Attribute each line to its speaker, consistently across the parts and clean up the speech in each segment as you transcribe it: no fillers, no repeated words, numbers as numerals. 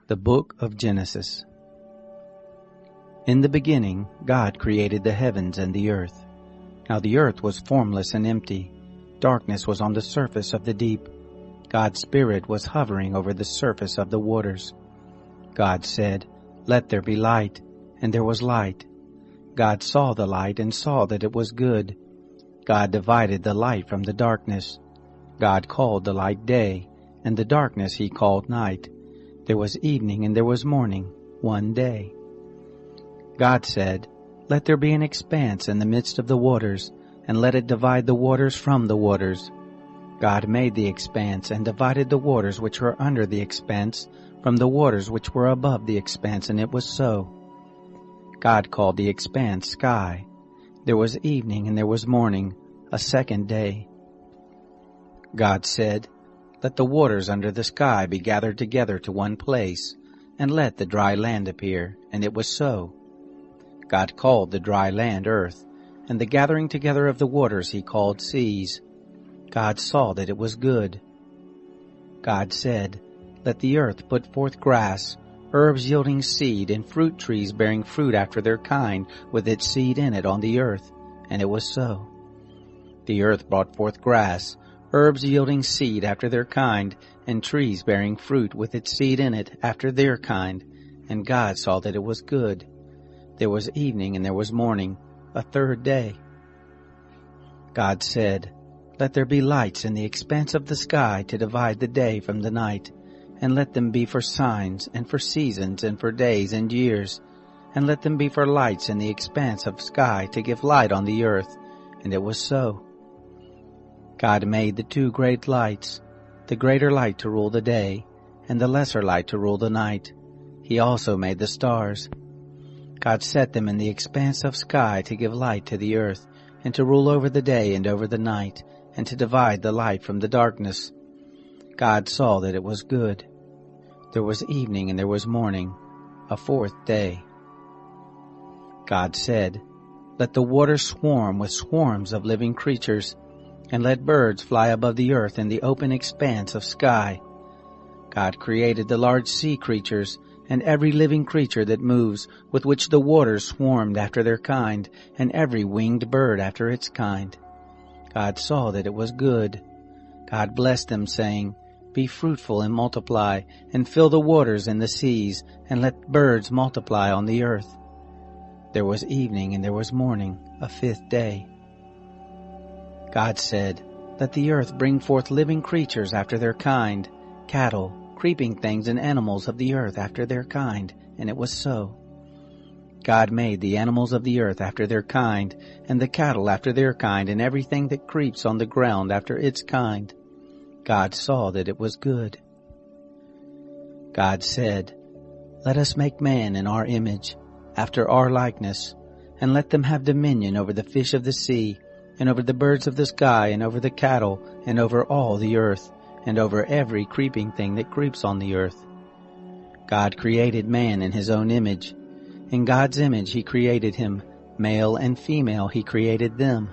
Speaker 1: The Book of Genesis. In the beginning, God created the heavens and the earth. Now the earth was formless and empty. Darkness was on the surface of the deep. God's Spirit was hovering over the surface of the waters. God said, "Let there be light," and there was light. God saw the light and saw that it was good. God divided the light from the darkness. God called the light day, and the darkness he called night. There was evening and there was morning, one day. God said, "Let there be an expanse in the midst of the waters, and let it divide the waters from the waters." God made the expanse and divided the waters which were under the expanse from the waters which were above the expanse, and it was so. God called the expanse sky. There was evening and there was morning, a second day. God said, "Let the waters under the sky be gathered together to one place, and let the dry land appear," and it was so. God called the dry land earth, and the gathering together of the waters he called seas. God saw that it was good. God said, "Let the earth put forth grass, herbs yielding seed, and fruit trees bearing fruit after their kind, with its seed in it on the earth," and it was so. The earth brought forth grass, herbs yielding seed after their kind, and trees bearing fruit with its seed in it after their kind. And God saw that it was good. There was evening and there was morning, a third day. God said, "Let there be lights in the expanse of the sky to divide the day from the night, and let them be for signs, and for seasons, and for days and years, and let them be for lights in the expanse of sky to give light on the earth." And it was so. God made the two great lights, the greater light to rule the day, and the lesser light to rule the night. He also made the stars. God set them in the expanse of sky to give light to the earth, and to rule over the day and over the night, and to divide the light from the darkness. God saw that it was good. There was evening and there was morning, a fourth day. God said, "Let the waters swarm with swarms of living creatures, and let birds fly above the earth in the open expanse of sky." God created the large sea creatures, and every living creature that moves, with which the waters swarmed after their kind, and every winged bird after its kind. God saw that it was good. God blessed them, saying, "Be fruitful and multiply, and fill the waters and the seas, and let birds multiply on the earth." There was evening and there was morning, a fifth day. God said, "Let the earth bring forth living creatures after their kind, cattle, creeping things, and animals of the earth after their kind," and it was so. God made the animals of the earth after their kind, and the cattle after their kind, and everything that creeps on the ground after its kind. God saw that it was good. God said, "Let us make man in our image, after our likeness, and let them have dominion over the fish of the sea, and over the birds of the sky, and over the cattle, and over all the earth, and over every creeping thing that creeps on the earth." God created man in his own image. In God's image he created him, male and female he created them.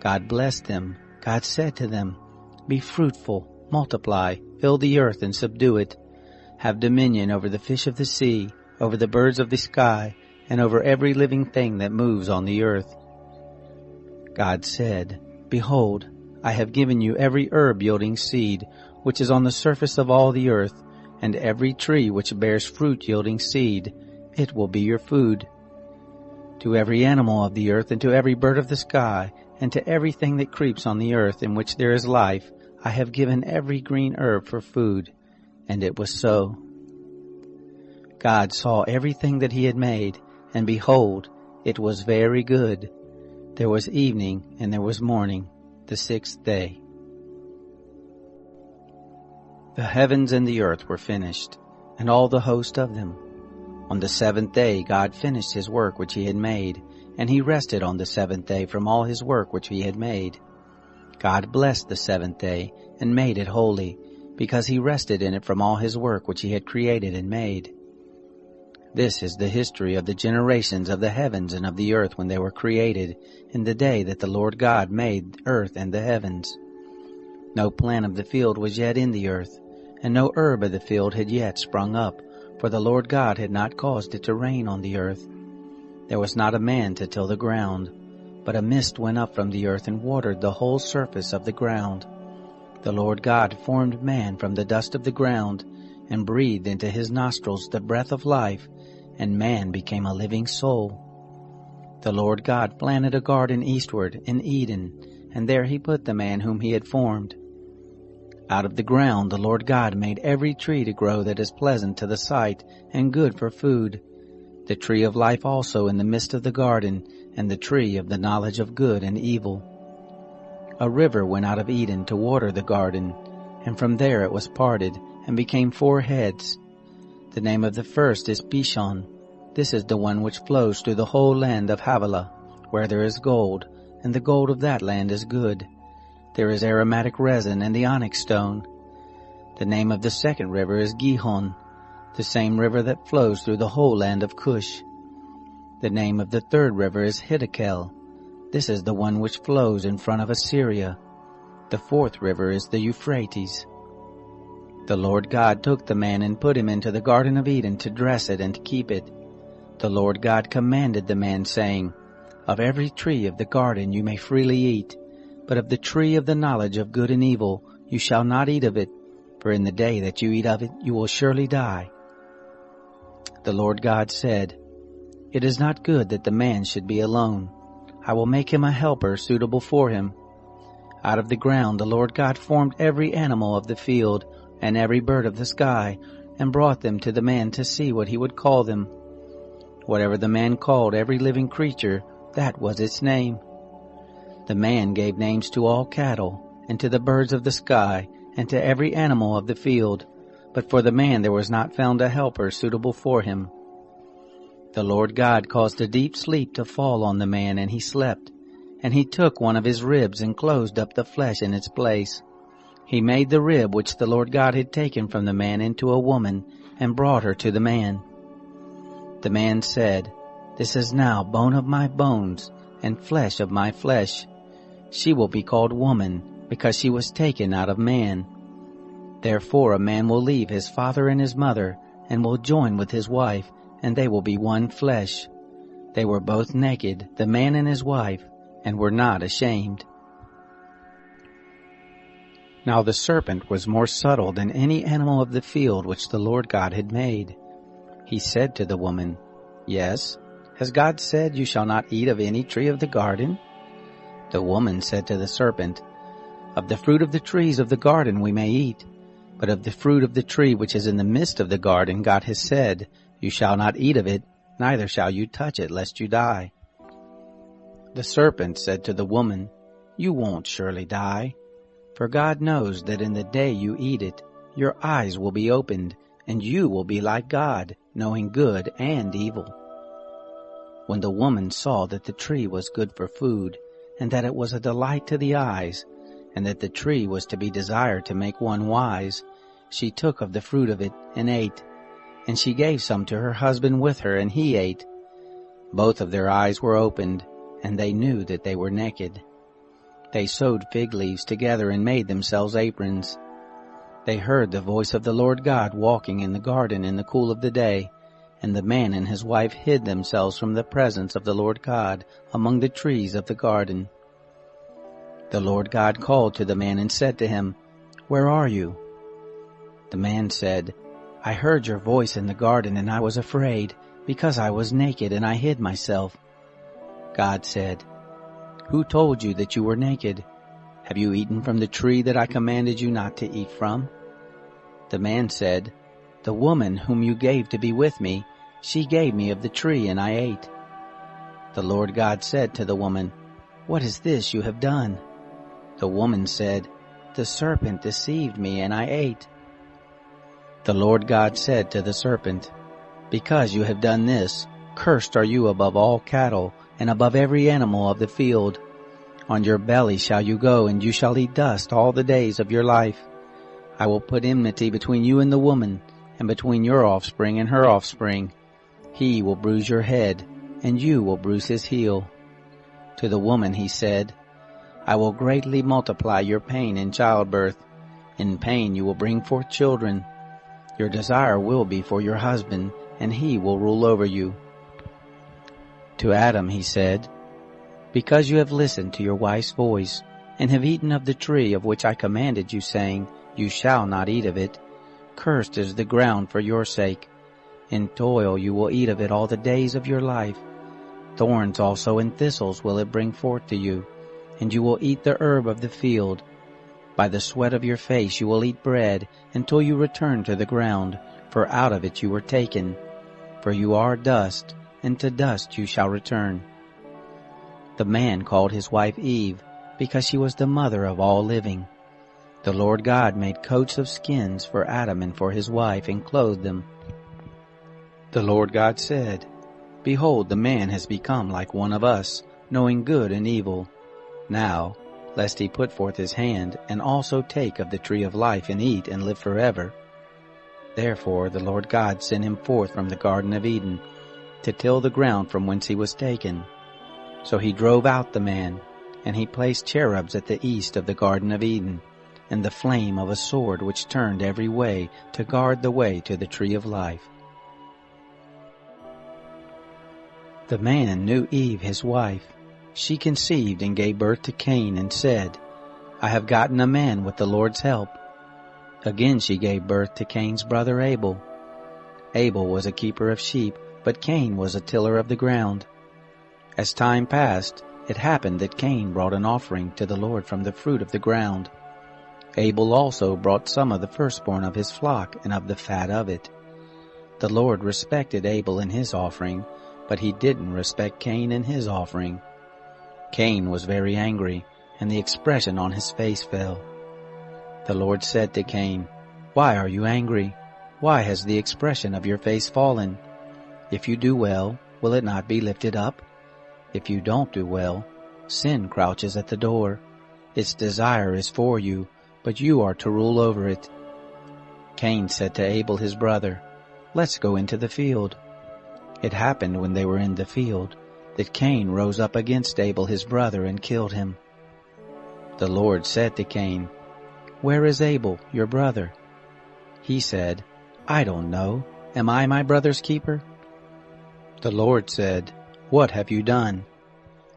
Speaker 1: God blessed them. God said to them, "Be fruitful, multiply, fill the earth and subdue it. Have dominion over the fish of the sea, over the birds of the sky, and over every living thing that moves on the earth." God said, "Behold, I have given you every herb yielding seed, which is on the surface of all the earth, and every tree which bears fruit yielding seed. It will be your food. To every animal of the earth, and to every bird of the sky, and to everything that creeps on the earth in which there is life, I have given every green herb for food." And it was so. God saw everything that he had made, and behold, it was very good. There was evening and there was morning, the sixth day. The heavens and the earth were finished, and all the host of them. On the seventh day God finished his work which he had made, and he rested on the seventh day from all his work which he had made. God blessed the seventh day, and made it holy, because he rested in it from all his work which he had created and made. This is the history of the generations of the heavens and of the earth when they were created, in the day that the Lord God made earth and the heavens. No plant of the field was yet in the earth, and no herb of the field had yet sprung up, for the Lord God had not caused it to rain on the earth. There was not a man to till the ground, but a mist went up from the earth and watered the whole surface of the ground. The Lord God formed man from the dust of the ground, and breathed into his nostrils the breath of life, and man became a living soul. The Lord God planted a garden eastward in Eden, and there he put the man whom he had formed. Out of the ground the Lord God made every tree to grow that is pleasant to the sight and good for food, the tree of life also in the midst of the garden, and the tree of the knowledge of good and evil. A river went out of Eden to water the garden, and from there it was parted, and became 4 heads. The name of the first is Pishon. This is the one which flows through the whole land of Havilah, where there is gold, and the gold of that land is good. There is aromatic resin and the onyx stone. The name of the second river is Gihon, the same river that flows through the whole land of Cush. The name of the third river is Hiddekel. This is the one which flows in front of Assyria. The fourth river is the Euphrates. The Lord God took the man and put him into the Garden of Eden to dress it and to keep it. The Lord God commanded the man, saying, Of every tree of the garden you may freely eat, but of the tree of the knowledge of good and evil you shall not eat of it, for in the day that you eat of it you will surely die. The Lord God said, It is not good that the man should be alone. I will make him a helper suitable for him. Out of the ground the Lord God formed every animal of the field and every bird of the sky, and brought them to the man to see what he would call them. Whatever the man called every living creature, that was its name. The man gave names to all cattle, and to the birds of the sky, and to every animal of the field. But for the man there was not found a helper suitable for him. The Lord God caused a deep sleep to fall on the man, and he slept. And he took one of his ribs and closed up the flesh in its place. He made the rib which the Lord God had taken from the man into a woman, and brought her to the man. The man said, This is now bone of my bones, and flesh of my flesh. She will be called woman, because she was taken out of man. Therefore a man will leave his father and his mother, and will join with his wife, and they will be one flesh. They were both naked, the man and his wife, and were not ashamed. Now the serpent was more subtle than any animal of the field which the Lord God had made. He said to the woman, Yes, has God said, You shall not eat of any tree of the garden? The woman said to the serpent, Of the fruit of the trees of the garden we may eat, but of the fruit of the tree which is in the midst of the garden God has said, You shall not eat of it, neither shall you touch it, lest you die. The serpent said to the woman, You won't surely die, for God knows that in the day you eat it, your eyes will be opened, and you will be like God, knowing good and evil. When the woman saw that the tree was good for food, and that it was a delight to the eyes, and that the tree was to be desired to make one wise, she took of the fruit of it and ate. And she gave some to her husband with her, and he ate. Both of their eyes were opened, and they knew that they were naked. They sewed fig leaves together and made themselves aprons. They heard the voice of the Lord God walking in the garden in the cool of the day, and the man and his wife hid themselves from the presence of the Lord God among the trees of the garden. The Lord God called to the man and said to him, Where are you? The man said, I heard your voice in the garden, and I was afraid, because I was naked, and I hid myself. God said, Who told you that you were naked? Have you eaten from the tree that I commanded you not to eat from? The man said, The woman whom you gave to be with me, she gave me of the tree, and I ate. The Lord God said to the woman, What is this you have done? The woman said, The serpent deceived me, and I ate. The Lord God said to the serpent, Because you have done this, cursed are you above all cattle, and above every animal of the field. On your belly shall you go, and you shall eat dust all the days of your life. I will put enmity between you and the woman, and between your offspring and her offspring. He will bruise your head, and you will bruise his heel. To the woman he said, I will greatly multiply your pain in childbirth. In pain you will bring forth children. Your desire will be for your husband, and he will rule over you." To Adam he said, "Because you have listened to your wife's voice, and have eaten of the tree of which I commanded you, saying, 'You shall not eat of it,' cursed is the ground for your sake. In toil you will eat of it all the days of your life. Thorns also and thistles will it bring forth to you, and you will eat the herb of the field. By the sweat of your face you will eat bread, until you return to the ground, for out of it you were taken. For you are dust, and to dust you shall return." The man called his wife Eve, because she was the mother of all living. The Lord God made coats of skins for Adam and for his wife, and clothed them. The Lord God said, "Behold, the man has become like one of us, knowing good and evil. Now, lest he put forth his hand, and also take of the tree of life, and eat, and live forever." Therefore the Lord God sent him forth from the Garden of Eden, to till the ground from whence he was taken. So he drove out the man, and he placed cherubs at the east of the Garden of Eden, and the flame of a sword which turned every way, to guard the way to the tree of life. The man knew Eve his wife. She conceived and gave birth to Cain, and said, "I have gotten a man with the Lord's help." Again she gave birth to Cain's brother Abel. Abel was a keeper of sheep, but Cain was a tiller of the ground. As time passed, it happened that Cain brought an offering to the Lord from the fruit of the ground. Abel also brought some of the firstborn of his flock and of the fat of it. The Lord respected Abel and his offering, but he didn't respect Cain and his offering. Cain was very angry, and the expression on his face fell. The Lord said to Cain, "Why are you angry? Why has the expression of your face fallen? If you do well, will it not be lifted up? If you don't do well, sin crouches at the door. Its desire is for you, but you are to rule over it." Cain said to Abel his brother, "Let's go into the field." It happened when they were in the field, that Cain rose up against Abel his brother and killed him. The Lord said to Cain, "Where is Abel, your brother?" He said, "I don't know. Am I my brother's keeper?" The Lord said, "What have you done?"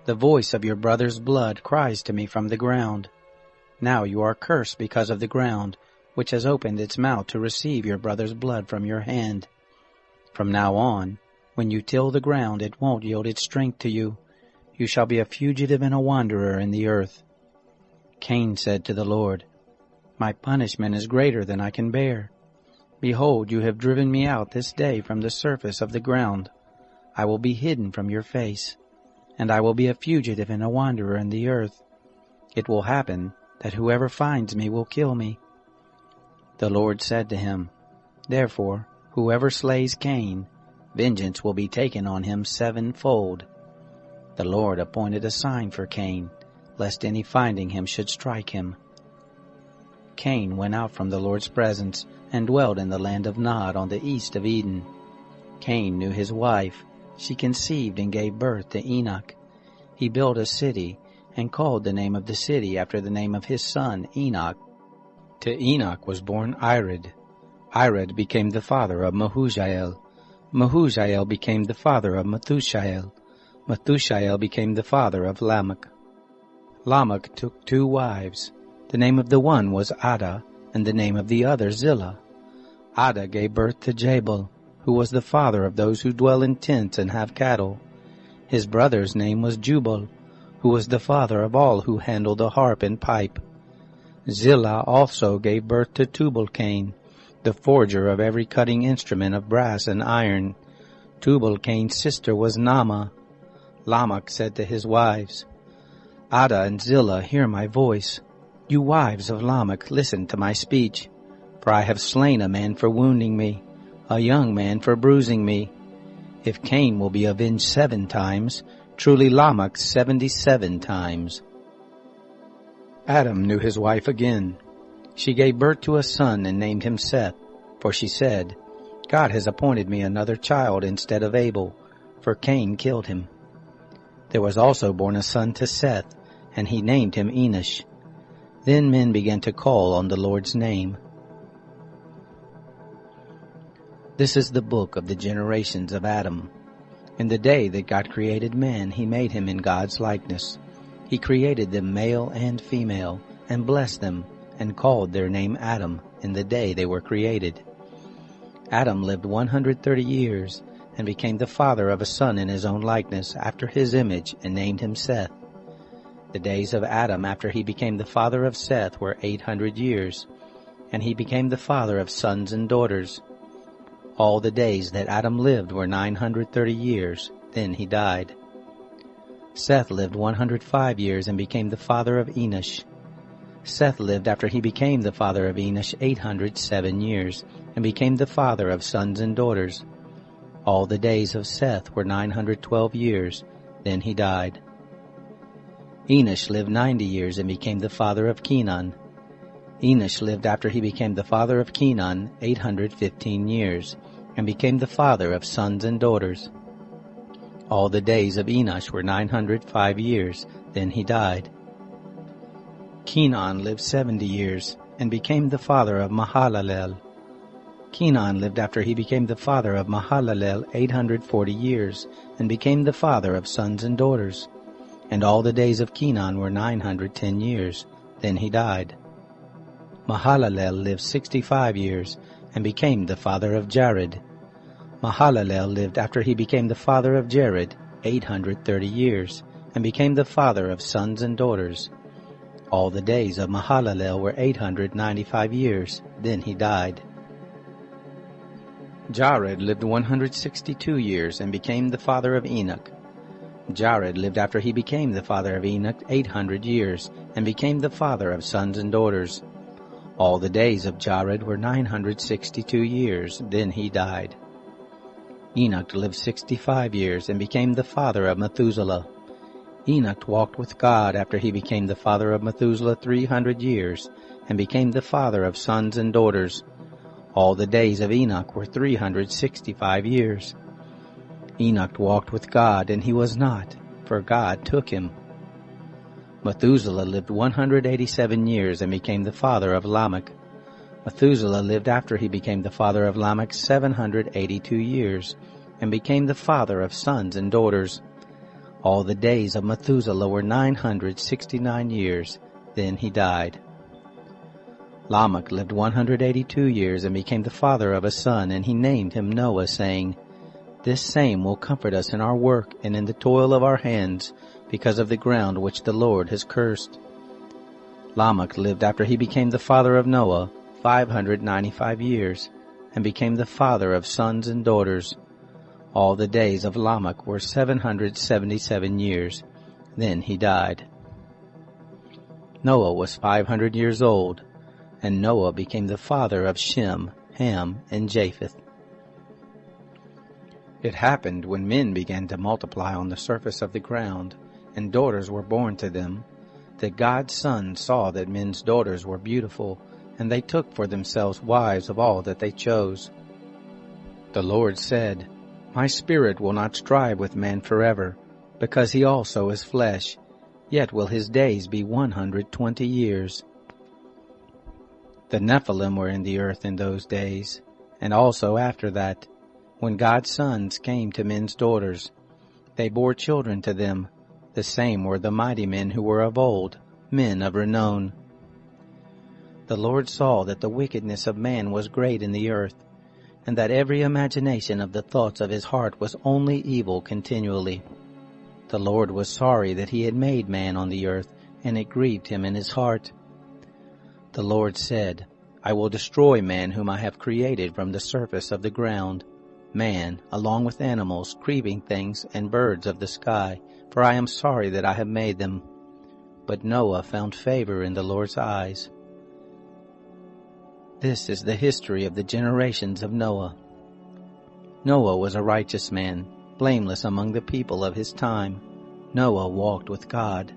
Speaker 1: "The voice of your brother's blood cries to me from the ground. Now you are cursed because of the ground, which has opened its mouth to receive your brother's blood from your hand. From now on, when you till the ground, it won't yield its strength to you. You shall be a fugitive and a wanderer in the earth." Cain said to the Lord, "My punishment is greater than I can bear. Behold, you have driven me out this day from the surface of the ground. I will be hidden from your face, and I will be a fugitive and a wanderer in the earth. It will happen that whoever finds me will kill me." The Lord said to him, "Therefore, whoever slays Cain, vengeance will be taken on him sevenfold." The Lord appointed a sign for Cain, lest any finding him should strike him. Cain went out from the Lord's presence and dwelt in the land of Nod on the east of Eden. Cain knew his wife. She conceived and gave birth to Enoch. He built a city and called the name of the city after the name of his son Enoch. To Enoch was born Irad. Irad became the father of Mehujael. Mehujael became the father of Methushael. Methushael became the father of Lamech. Lamech took 2 wives. The name of the one was Ada, and the name of the other Zillah. Ada gave birth to Jabal, who was the father of those who dwell in tents and have cattle. His brother's name was Jubal, who was the father of all who handle the harp and pipe. Zillah also gave birth to Tubal-Cain, the forger of every cutting instrument of brass and iron. Tubal-Cain's sister was Naamah. Lamech said to his wives, "Ada and Zillah, hear my voice. You wives of Lamech, listen to my speech. For I have slain a man for wounding me, a young man for bruising me. If Cain will be avenged 7 times, truly Lamech 77 times. Adam knew his wife again. She gave birth to a son and named him Seth, for she said, "God has appointed me another child instead of Abel, for Cain killed him." There was also born a son to Seth, and he named him Enosh. Then men began to call on the Lord's name. This is the book of the generations of Adam. In the day that God created man, he made him in God's likeness. He created them male and female, and blessed them, and called their name Adam in the day they were created. Adam lived 130 years, and became the father of a son in his own likeness, after his image, and named him Seth. The days of Adam after he became the father of Seth were 800 years, and he became the father of sons and daughters. All the days that Adam lived were 930 years, then he died. Seth lived 105 years and became the father of Enosh. Seth lived after he became the father of Enosh 807 years, and became the father of sons and daughters. All the days of Seth were 912 years, then he died. Enosh lived 90 years and became the father of Kenan. Enosh lived after he became the father of Kenan 815 years, and became the father of sons and daughters. All the days of Enosh were 905 years, then he died. Kenan lived 70 years, and became the father of Mahalalel. Kenan lived after he became the father of Mahalalel 840 years, and became the father of sons and daughters. And all the days of Kenan were 910 years, then he died. Mahalalel lived 65 years, and became the father of Jared. Mahalalel lived after he became the father of Jared 830 years, and became the father of sons and daughters. All the days of Mahalalel were 895 years, then he died. Jared lived 162 years, and became the father of Enoch. Jared lived after he became the father of Enoch 800 years, and became the father of sons and daughters. All the days of Jared were 962 years, then he died. Enoch lived 65 years, and became the father of Methuselah. Enoch walked with God after he became the father of Methuselah 300 years, and became the father of sons and daughters. All the days of Enoch were 365 years. Enoch walked with God, and he was not, for God took him. Methuselah lived 187 years and became the father of Lamech. Methuselah lived after he became the father of Lamech 782 years, and became the father of sons and daughters. All the days of Methuselah were 969 years, then he died. Lamech lived 182 years and became the father of a son, and he named him Noah, saying, "This same will comfort us in our work and in the toil of our hands, because of the ground which the Lord has cursed." Lamech lived after he became the father of Noah 595 years, and became the father of sons and daughters. All the days of Lamech were 777 years, then he died. Noah was 500 years old, and Noah became the father of Shem, Ham, and Japheth. It happened when men began to multiply on the surface of the ground, and daughters were born to them, that God's sons saw that men's daughters were beautiful, and they took for themselves wives of all that they chose. The Lord said, "My spirit will not strive with man forever, because he also is flesh, yet will his days be 120 years. The Nephilim were in the earth in those days, and also after that, when God's sons came to men's daughters. They bore children to them. The same were the mighty men who were of old, men of renown. The Lord saw that the wickedness of man was great in the earth, and that every imagination of the thoughts of his heart was only evil continually. The Lord was sorry that he had made man on the earth, and it grieved him in his heart. The Lord said, "I will destroy man whom I have created from the surface of the ground, man, along with animals, creeping things, and birds of the sky, for I am sorry that I have made them." But Noah found favor in the Lord's eyes. This is the history of the generations of Noah. Noah was a righteous man, blameless among the people of his time. Noah walked with God.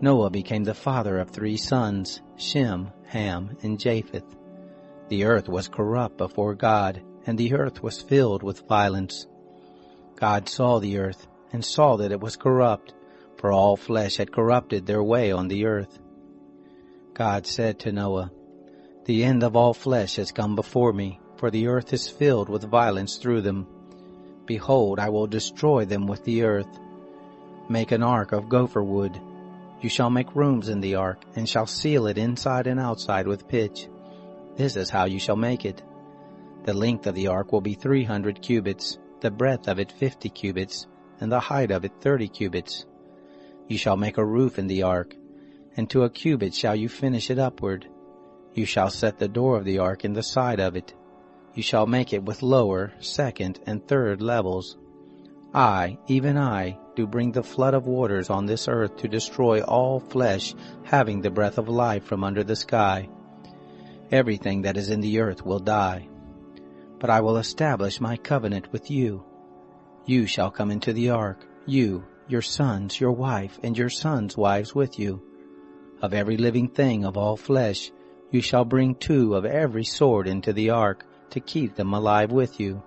Speaker 1: Noah became the father of 3 sons, Shem, Ham, and Japheth. The earth was corrupt before God, and the earth was filled with violence. God saw the earth, and saw that it was corrupt, for all flesh had corrupted their way on the earth. God said to Noah, "The end of all flesh has come before me, for for the earth is filled with violence through them. Behold, I will destroy them with the earth. Make an ark of gopher wood. You shall make rooms in the ark, and shall seal it inside and outside with pitch. This is how you shall make it. The length of the ark will be 300 cubits, the breadth of it 50 cubits, and the height of it 30 cubits. You shall make a roof in the ark, and to a cubit shall you finish it upward. You shall set the door of the ark in the side of it. You shall make it with lower, second, and third levels. I, even I, do bring the flood of waters on this earth to destroy all flesh having the breath of life from under the sky. Everything that is in the earth will die. But I will establish my covenant with you. You shall come into the ark, you, your sons, your wife, and your sons' wives with you. Of every living thing of all flesh, you shall bring 2 of every sort into the ark, to keep them alive with you.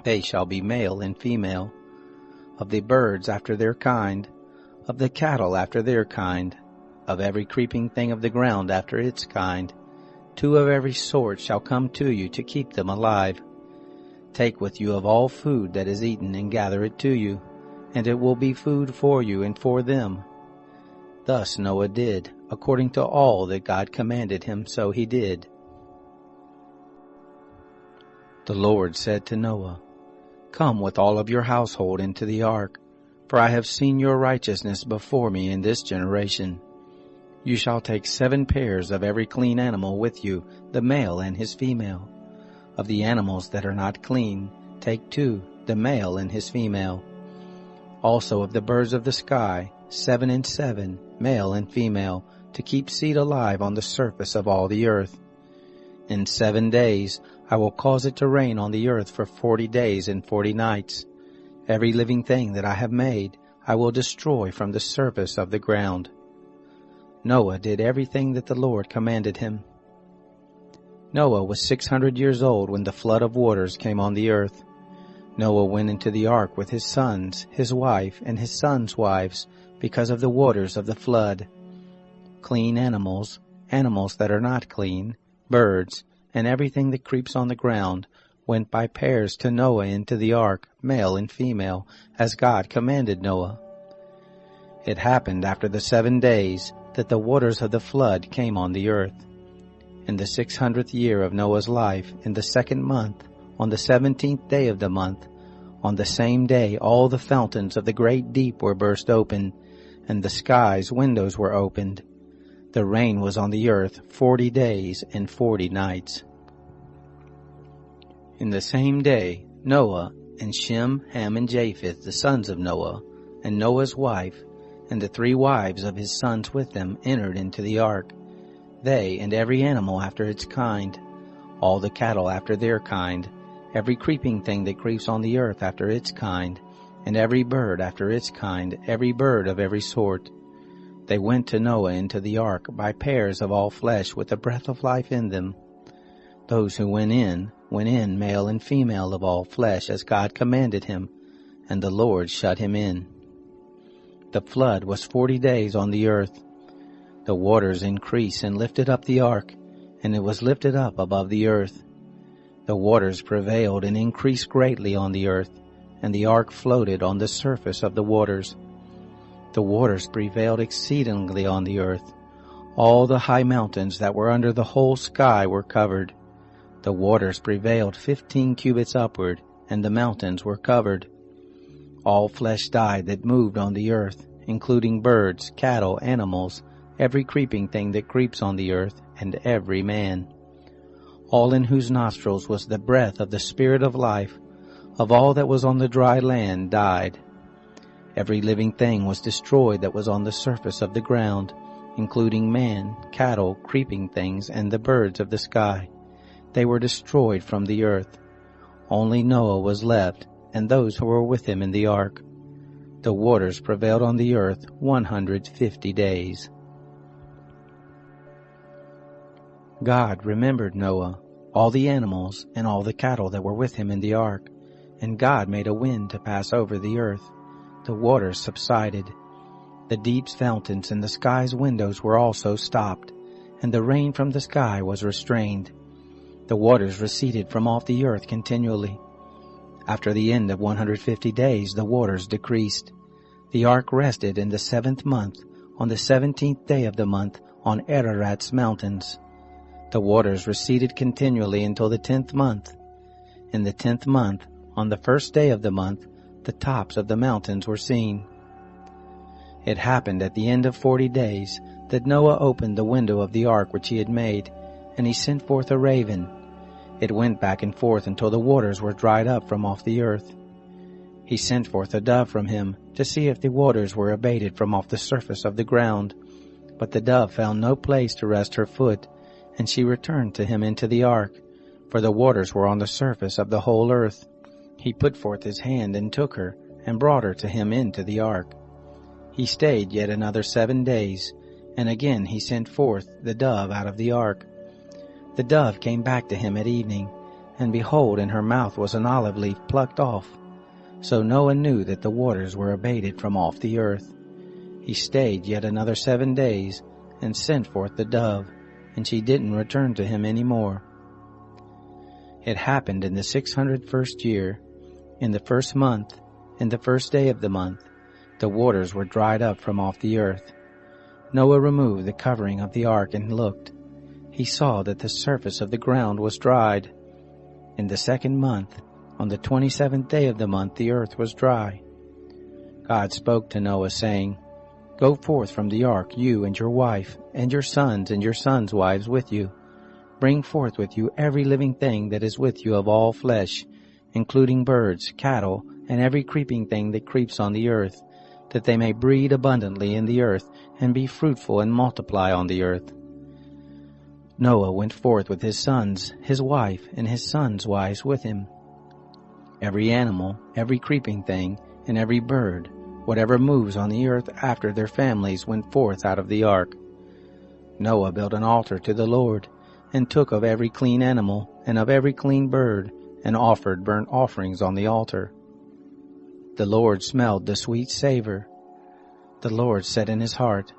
Speaker 1: They shall be male and female. Of the birds after their kind, of the cattle after their kind, of every creeping thing of the ground after its kind, 2 of every sort shall come to you to keep them alive. Take with you of all food that is eaten, and gather it to you, and it will be food for you and for them. Thus Noah did, according to all that God commanded him, so he did. The Lord said to Noah, Come with all of your household into the ark, for I have seen your righteousness before me in this generation. You shall take 7 pairs of every clean animal with you, the male and his female. Of the animals that are not clean, take 2, the male and his female. Also of the birds of the sky, 7 and 7, male and female, to keep seed alive on the surface of all the earth. In 7 days I will cause it to rain on the earth for 40 days and 40 nights. Every living thing that I have made I will destroy from the surface of the ground. Noah did everything that the Lord commanded him. Noah was 600 years old when the flood of waters came on the earth. Noah went into the ark with his sons, his wife, and his sons' wives, because of the waters of the flood. Clean animals, animals that are not clean, birds, and everything that creeps on the ground, went by pairs to Noah into the ark, male and female, as God commanded Noah. It happened after the 7 days that the waters of the flood came on the earth. In the 600th year of Noah's life, in the 2nd month, on the 17th day of the month, on the same day all the fountains of the great deep were burst open, and the sky's windows were opened. The rain was on the earth 40 days and 40 nights. In the same day, Noah and Shem, Ham, and Japheth, the sons of Noah, and Noah's wife, and the 3 wives of his sons with them, entered into the ark, they and every animal after its kind, all the cattle after their kind, every creeping thing that creeps on the earth after its kind, and every bird after its kind, every bird of every sort. They went to Noah into the ark by pairs of all flesh with the breath of life in them. Those who went in, male and female of all flesh, as God commanded him, and the Lord shut him in. The flood was 40 days on the earth. The waters increased and lifted up the ark, and it was lifted up above the earth. The waters prevailed and increased greatly on the earth, and the ark floated on the surface of the waters. The waters prevailed exceedingly on the earth. All the high mountains that were under the whole sky were covered. The waters prevailed 15 cubits upward, and the mountains were covered. All flesh died that moved on the earth, including birds, cattle, animals, every creeping thing that creeps on the earth, and every man. All in whose nostrils was the breath of the Spirit of life, of all that was on the dry land, died. Every living thing was destroyed that was on the surface of the ground, including man, cattle, creeping things, and the birds of the sky. They were destroyed from the earth. Only Noah was left, and those who were with him in the ark. The waters prevailed on the earth 150 days. God remembered Noah, all the animals, and all the cattle that were with him in the ark. And God made a wind to pass over the earth. The waters subsided. The deep's fountains and the sky's windows were also stopped, and the rain from the sky was restrained. The waters receded from off the earth continually. After the end of 150 days, the waters decreased. The ark rested in the 7th month, on the 17th day of the month, on Ararat's mountains. The waters receded continually until the 10th month. In the 10th month, on the 1st day of the month, the tops of the mountains were seen. It happened at the end of 40 days that Noah opened the window of the ark which he had made, and he sent forth a raven. It went back and forth until the waters were dried up from off the earth. He sent forth a dove from him to see if the waters were abated from off the surface of the ground. But the dove found no place to rest her foot, and she returned to him into the ark, for the waters were on the surface of the whole earth. He put forth his hand and took her, and brought her to him into the ark. He stayed yet another 7 days, and again he sent forth the dove out of the ark. The dove came back to him at evening, and behold, in her mouth was an olive leaf plucked off. So Noah knew that the waters were abated from off the earth. He stayed yet another 7 days, and sent forth the dove, and she didn't return to him any more. It happened in the 601st year, in the 1st month, in the 1st day of the month, the waters were dried up from off the earth. Noah removed the covering of the ark and looked. He saw that the surface of the ground was dried. In the 2nd month, on the 27th day of the month, the earth was dry. God spoke to Noah, saying, Go forth from the ark, you and your wife, and your sons' wives with you. Bring forth with you every living thing that is with you of all flesh, including birds, cattle, and every creeping thing that creeps on the earth, that they may breed abundantly in the earth, and be fruitful and multiply on the earth. Noah went forth with his sons, his wife, and his sons' wives with him. Every animal, every creeping thing, and every bird, whatever moves on the earth after their families, went forth out of the ark. Noah built an altar to the Lord, and took of every clean animal, and of every clean bird, and offered burnt offerings on the altar. The Lord smelled the sweet savor. The Lord said in his heart,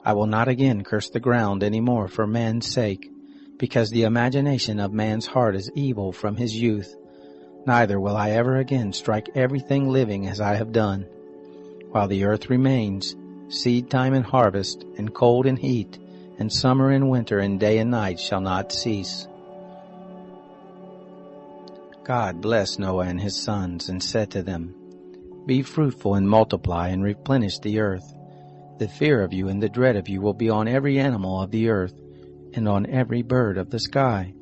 Speaker 1: I will not again curse the ground any more for man's sake, because the imagination of man's heart is evil from his youth. Neither will I ever again strike everything living as I have done. While the earth remains, seed time and harvest, and cold and heat, and summer and winter, and day and night shall not cease. God blessed Noah and his sons, and said to them, Be fruitful and multiply, and replenish the earth. The fear of you and the dread of you will be on every animal of the earth, and on every bird of the sky.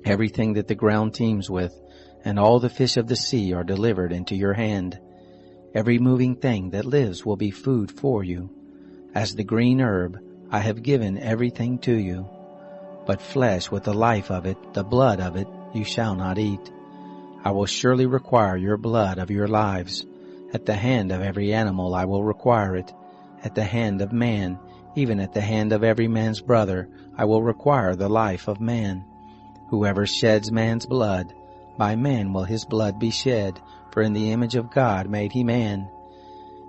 Speaker 1: Everything that the ground teems with, and all the fish of the sea are delivered into your hand. Every moving thing that lives will be food for you. As the green herb, I have given everything to you. But flesh with the life of it, the blood of it, you shall not eat. I will surely require your blood of your lives. At the hand of every animal I will require it. At the hand of man, even at the hand of every man's brother, I will require the life of man. Whoever sheds man's blood, by man will his blood be shed, for in the image of God made he man.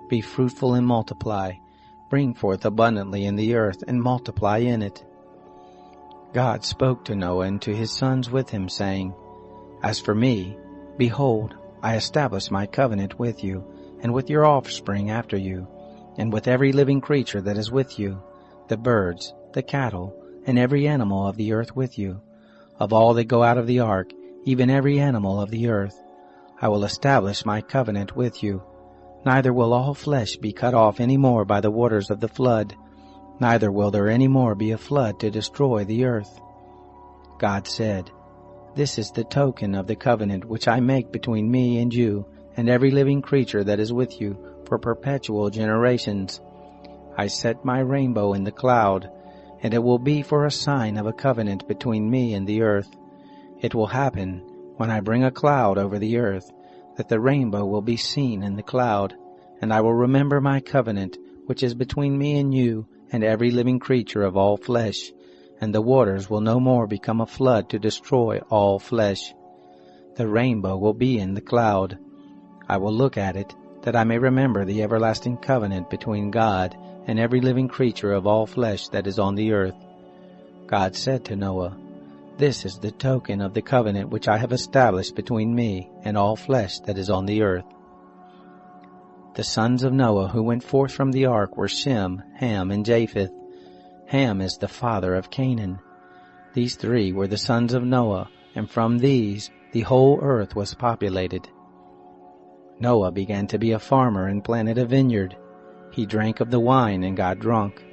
Speaker 1: Be fruitful and multiply. Bring forth abundantly in the earth, and multiply in it. God spoke to Noah and to his sons with him, saying, As for me, behold, I establish my covenant with you, and with your offspring after you, and with every living creature that is with you, the birds, the cattle, and every animal of the earth with you. Of all that go out of the ark, even every animal of the earth, I will establish my covenant with you. Neither will all flesh be cut off any more by the waters of the flood, neither will there any more be a flood to destroy the earth. God said, This is the token of the covenant which I make between me and you, and every living creature that is with you, for perpetual generations. I set my rainbow in the cloud, and it will be for a sign of a covenant between me and the earth. It will happen, when I bring a cloud over the earth, that the rainbow will be seen in the cloud, and I will remember my covenant, which is between me and you, and every living creature of all flesh, and the waters will no more become a flood to destroy all flesh. The rainbow will be in the cloud. I will look at it, that I may remember the everlasting covenant between God and every living creature of all flesh that is on the earth. God said to Noah, This is the token of the covenant which I have established between me and all flesh that is on the earth. The sons of Noah who went forth from the ark were Shem, Ham, and Japheth. Ham is the father of Canaan. These three were the sons of Noah, and from these the whole earth was populated. Noah began to be a farmer and planted a vineyard. He drank of the wine and got drunk.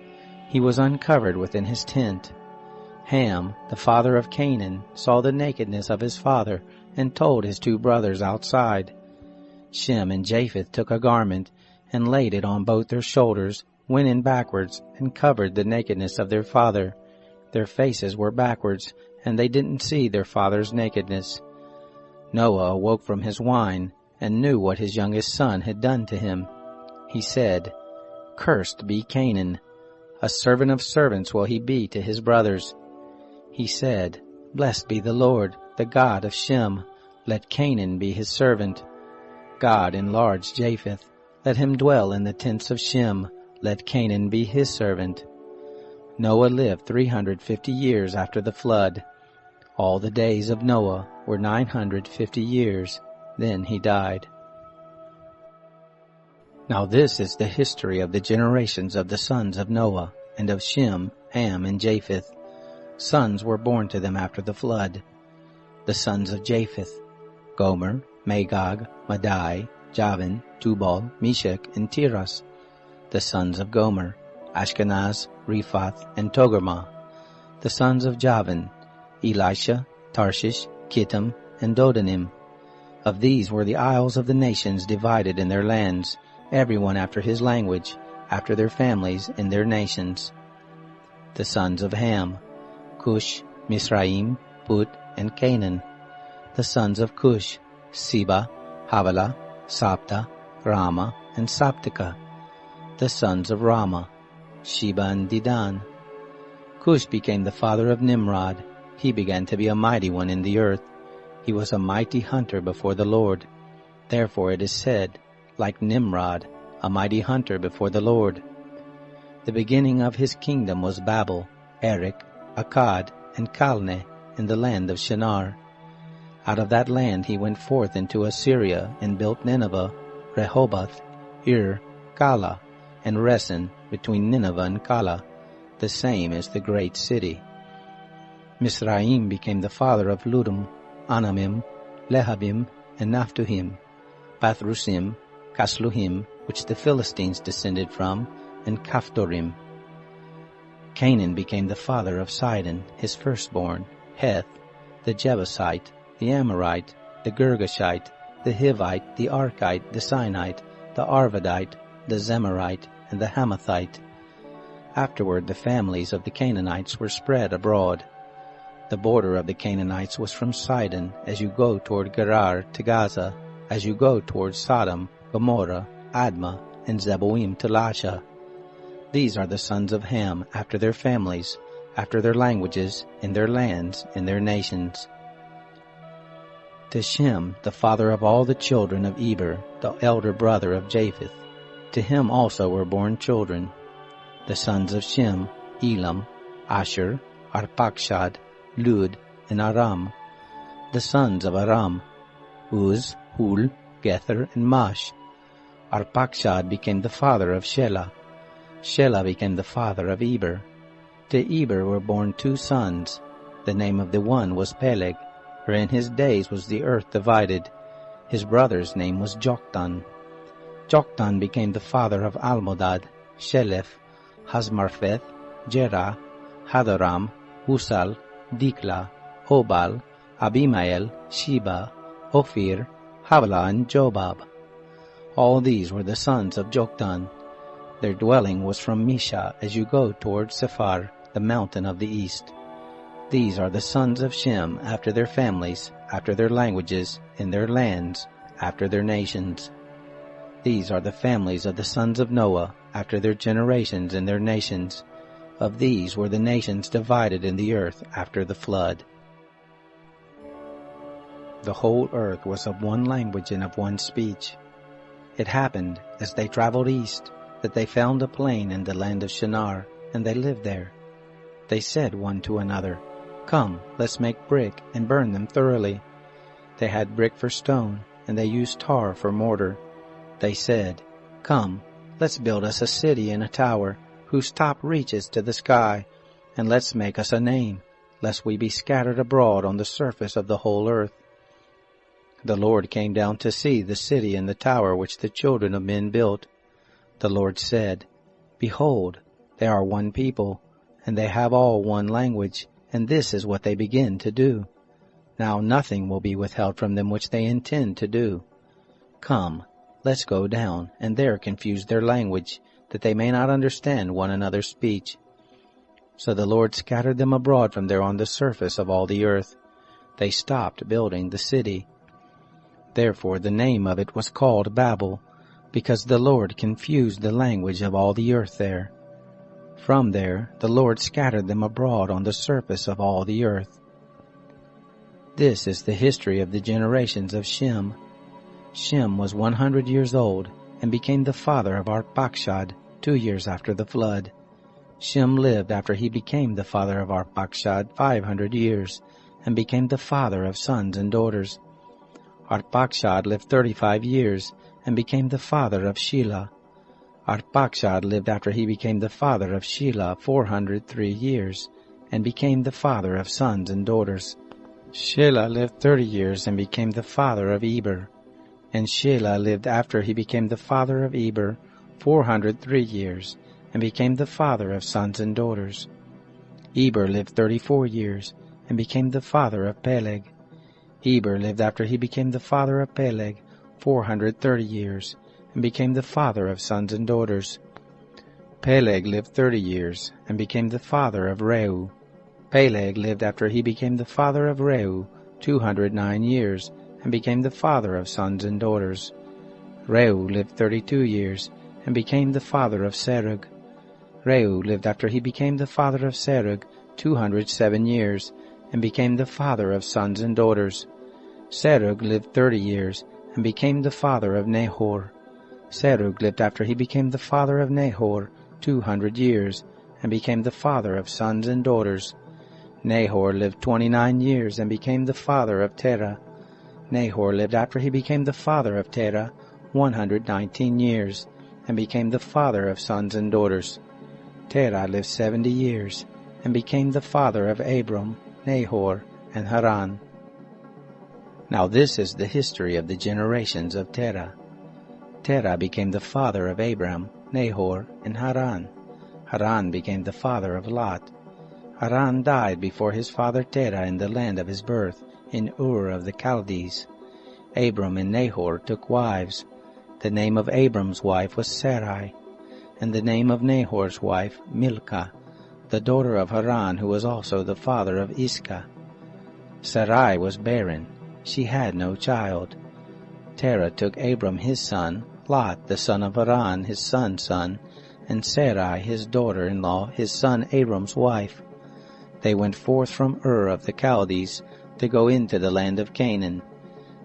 Speaker 1: He was uncovered within his tent. Ham, the father of Canaan, saw the nakedness of his father and told his two brothers outside. Shem and Japheth took a garment and laid it on both their shoulders, went in backwards, and covered the nakedness of their father. Their faces were backwards, and they didn't see their father's nakedness. Noah awoke from his wine and knew what his youngest son had done to him. He said, "Cursed be Canaan. A servant of servants will he be to his brothers." He said, "Blessed be the Lord, the God of Shem. Let Canaan be his servant." God enlarged Japheth. Let him dwell in the tents of Shem. Let Canaan be his servant. Noah lived 350 years after the flood. All the days of Noah were 950 years. Then he died. Now this is the history of the generations of the sons of Noah, and of Shem, Ham, and Japheth. Sons were born to them after the flood. The sons of Japheth: Gomer, Magog, Madai, Javan, Tubal, Meshech, and Tiras. The sons of Gomer: Ashkenaz, Riphath, and Togarmah. The sons of Javan: Elisha, Tarshish, Kittim, and Dodanim. Of these were the isles of the nations divided in their lands, everyone after his language, after their families in their nations. The sons of Ham: Cush, Mizraim, Put, and Canaan. The sons of Cush: Seba, Havilah, Sabta, Rama, and Sabtika. The sons of Rama: Sheba and Dedan. Cush became the father of Nimrod. He began to be a mighty one in the earth. He was a mighty hunter before the Lord. Therefore it is said, like Nimrod, a mighty hunter before the Lord. The beginning of his kingdom was Babel, Erech, Akkad, and Calneh in the land of Shinar. Out of that land he went forth into Assyria and built Nineveh, Rehoboth, Ir, Kala, and Resen between Nineveh and Kala. The same is the great city. Mizraim became the father of Ludum, Anamim, Lehabim, and Naphtuhim, Pathrusim, Casluhim, which the Philistines descended from, and Caphtorim. Canaan became the father of Sidon, his firstborn, Heth, the Jebusite, the Amorite, the Girgashite, the Hivite, the Archite, the Sinite, the Arvadite, the Zemarite, and the Hamathite. Afterward the families of the Canaanites were spread abroad. The border of the Canaanites was from Sidon, as you go toward Gerar to Gaza, as you go toward Sodom, Gomorrah, Admah, and Zeboim to Lasha. These are the sons of Ham, after their families, after their languages, in their lands, in their nations. To Shem, the father of all the children of Eber, the elder brother of Japheth, to him also were born children. The sons of Shem: Elam, Asher, Arpachshad, Lud, and Aram. The sons of Aram: Uz, Hul, Gether, and Mash. Arpachshad became the father of Shelah. Shelah became the father of Eber. To Eber were born two sons. The name of the one was Peleg, for in his days was the earth divided. His brother's name was Joktan. Joktan became the father of Almodad, Sheleph, Hazmarpheth, Jerah, Hadoram, Husal, Dikla, Obal, Abimael, Sheba, Ophir, Havilah, and Jobab. All these were the sons of Joktan. Their dwelling was from Misha as you go toward Sephar, the mountain of the east. These are the sons of Shem after their families, after their languages, in their lands, after their nations. These are the families of the sons of Noah after their generations in their nations. Of these were the nations divided in the earth after the flood. The whole earth was of one language and of one speech. It happened, as they traveled east, that they found a plain in the land of Shinar, and they lived there. They said one to another, Come, let's make brick and burn them thoroughly. They had brick for stone, and they used tar for mortar. They said, Come, let's build us a city and a tower, whose top reaches to the sky, and let's make us a name, lest we be scattered abroad on the surface of the whole earth. The Lord came down to see the city and the tower which the children of men built. The Lord said, Behold, they are one people, and they have all one language, and this is what they begin to do. Now nothing will be withheld from them which they intend to do. Come, let's go down, and there confuse their language, that they may not understand one another's speech. So the Lord scattered them abroad from there on the surface of all the earth. They stopped building the city. Therefore the name of it was called Babel, because the Lord confused the language of all the earth there. From there the Lord scattered them abroad on the surface of all the earth. This is the history of the generations of Shem. Shem was 100 years old, and became the father of Arpachshad 2 years after the flood. Shem lived after he became the father of Arpachshad 500 years, and became the father of sons and daughters. Arpachshad lived 35 years, and became the father of Shelah. Arpachshad lived after he became the father of Shelah 403 years, and became the father of sons and daughters. Shelah lived 30 years, and became the father of Eber. And Shelah lived after he became the father of Eber 403 years, and became the father of sons and daughters. Eber lived 34 years, and became the father of Peleg. Eber lived after he became the father of Peleg 430 years, and became the father of sons and daughters. Peleg lived 30 years, and became the father of Reu. Peleg lived after he became the father of Reu 209 years, and became the father of sons and daughters. Reu lived 32 years, and became the father of Serug. Reu lived after he became the father of Serug 207 years, and became the father of sons and daughters. Serug lived 30 years, and became the father of Nahor. Serug lived after he became the father of Nahor 200 years, and became the father of sons and daughters. Nahor lived 29 years, and became the father of Terah. Nahor lived after he became the father of Terah 119 years, and became the father of sons and daughters. Terah lived 70 years, and became the father of Abram, Nahor, and Haran. Now this is the history of the generations of Terah. Terah became the father of Abram, Nahor, and Haran. Haran became the father of Lot. Haran died before his father Terah in the land of his birth, in Ur of the Chaldees. Abram and Nahor took wives. The name of Abram's wife was Sarai, and the name of Nahor's wife Milcah, the daughter of Haran, who was also the father of Iscah. Sarai was barren. She had no child. Terah took Abram his son, Lot the son of Haran his son's son, and Sarai his daughter-in-law, his son Abram's wife. They went forth from Ur of the Chaldees to go into the land of Canaan.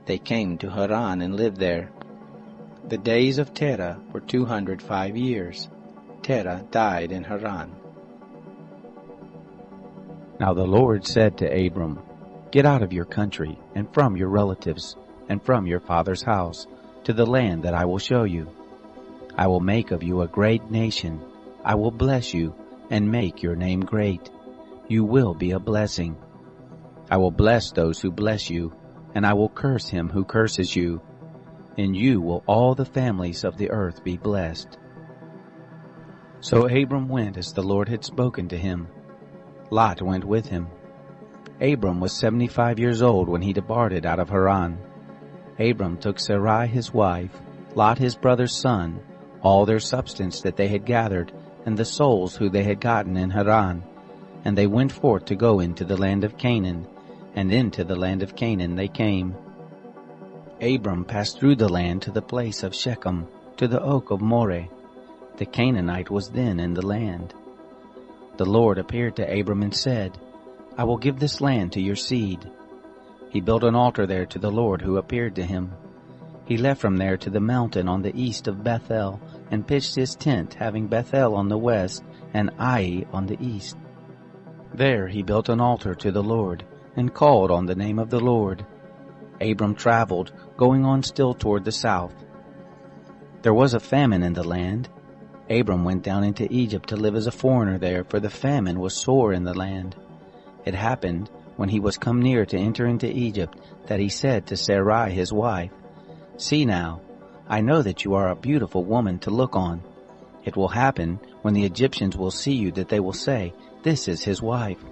Speaker 1: They came to Haran and lived there. The days of Terah were 205 years. Terah died in Haran. Now the Lord said to Abram, Get out of your country, and from your relatives, and from your father's house, to the land that I will show you. I will make of you a great nation. I will bless you, and make your name great. You will be a blessing. I will bless those who bless you, and I will curse him who curses you. In you will all the families of the earth be blessed. So Abram went as the Lord had spoken to him. Lot went with him. Abram was 75 years old when he departed out of Haran. Abram took Sarai his wife, Lot his brother's son, all their substance that they had gathered, and the souls who they had gotten in Haran. And they went forth to go into the land of Canaan, and into the land of Canaan they came. Abram passed through the land to the place of Shechem, to the oak of Moreh. The Canaanite was then in the land. The Lord appeared to Abram and said, I will give this land to your seed. He built an altar there to the Lord who appeared to him. He left from there to the mountain on the east of Bethel, and pitched his tent, having Bethel on the west and Ai on the east. There he built an altar to the Lord, and called on the name of the Lord. Abram traveled, going on still toward the south. There was a famine in the land. Abram went down into Egypt to live as a foreigner there, for the famine was sore in the land. It happened, when he was come near to enter into Egypt, that he said to Sarai his wife, "See now, I know that you are a beautiful woman to look on. It will happen, when the Egyptians will see you, that they will say, 'This is his wife.'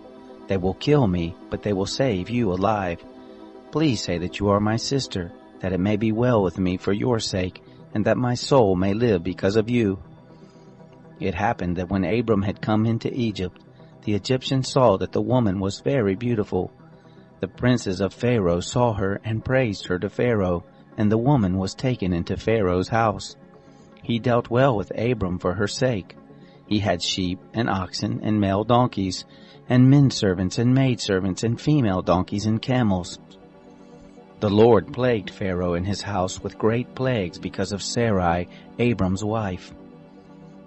Speaker 1: They will kill me, but they will save you alive. Please say that you are my sister, that it may be well with me for your sake, and that my soul may live because of you." It happened that when Abram had come into Egypt, the Egyptians saw that the woman was very beautiful. The princes of Pharaoh saw her and praised her to Pharaoh, and the woman was taken into Pharaoh's house. He dealt well with Abram for her sake. He had sheep and oxen and male donkeys, and men servants and maid servants and female donkeys and camels. The Lord plagued Pharaoh and his house with great plagues because of Sarai, Abram's wife.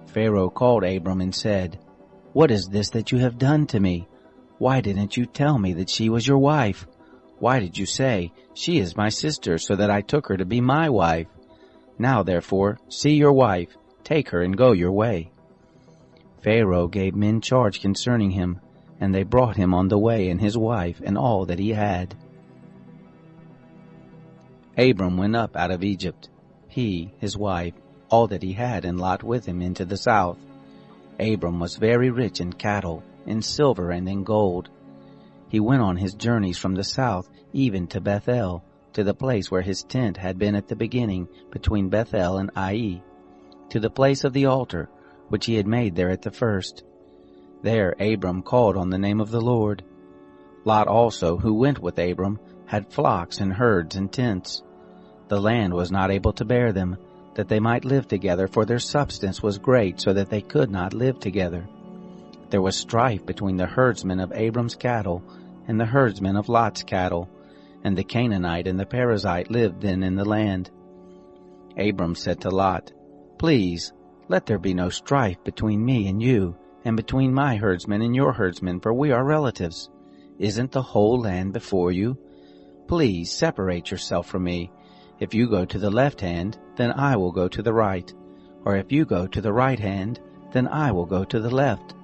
Speaker 1: Pharaoh called Abram and said, "What is this that you have done to me? Why didn't you tell me that she was your wife? Why did you say, 'She is my sister,' so that I took her to be my wife? Now therefore, see your wife, take her and go your way." Pharaoh gave men charge concerning him, and they brought him on the way and his wife and all that he had. Abram went up out of Egypt, he, his wife, all that he had, and Lot with him, into the south. Abram was very rich in cattle, in silver, and in gold. He went on his journeys from the south even to Bethel, to the place where his tent had been at the beginning, between Bethel and Ai, to the place of the altar, which he had made there at the first. There Abram called on the name of the Lord. Lot also, who went with Abram, had flocks and herds and tents. The land was not able to bear them, that they might live together, for their substance was great, so that they could not live together. There was strife between the herdsmen of Abram's cattle and the herdsmen of Lot's cattle, and the Canaanite and the Perizzite lived then in the land. Abram said to Lot, "Please, let there be no strife between me and you, and between my herdsmen and your herdsmen, for we are relatives. Isn't the whole land before you? Please separate yourself from me. If you go to the left hand, then I will go to the right. Or if you go to the right hand, then I will go to the left."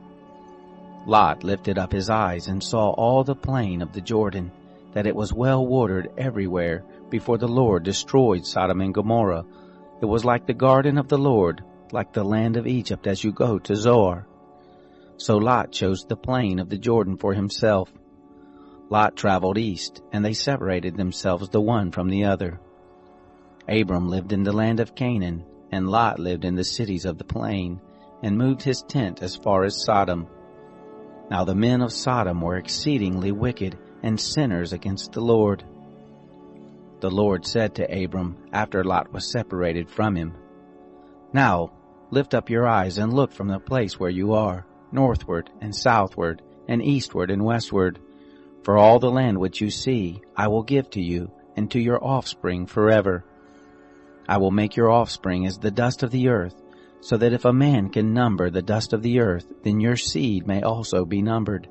Speaker 1: Lot lifted up his eyes and saw all the plain of the Jordan, that it was well watered everywhere, before the Lord destroyed Sodom and Gomorrah. It was like the garden of the Lord, like the land of Egypt as you go to Zoar. So Lot chose the plain of the Jordan for himself. Lot traveled east, and they separated themselves the one from the other. Abram lived in the land of Canaan, and Lot lived in the cities of the plain, and moved his tent as far as Sodom. Now the men of Sodom were exceedingly wicked, and sinners against the Lord. The Lord said to Abram, after Lot was separated from him, "Now lift up your eyes and look from the place where you are, northward and southward, and eastward and westward. For all the land which you see I will give to you, and to your offspring forever. I will make your offspring as the dust of the earth, so that if a man can number the dust of the earth, then your seed may also be numbered.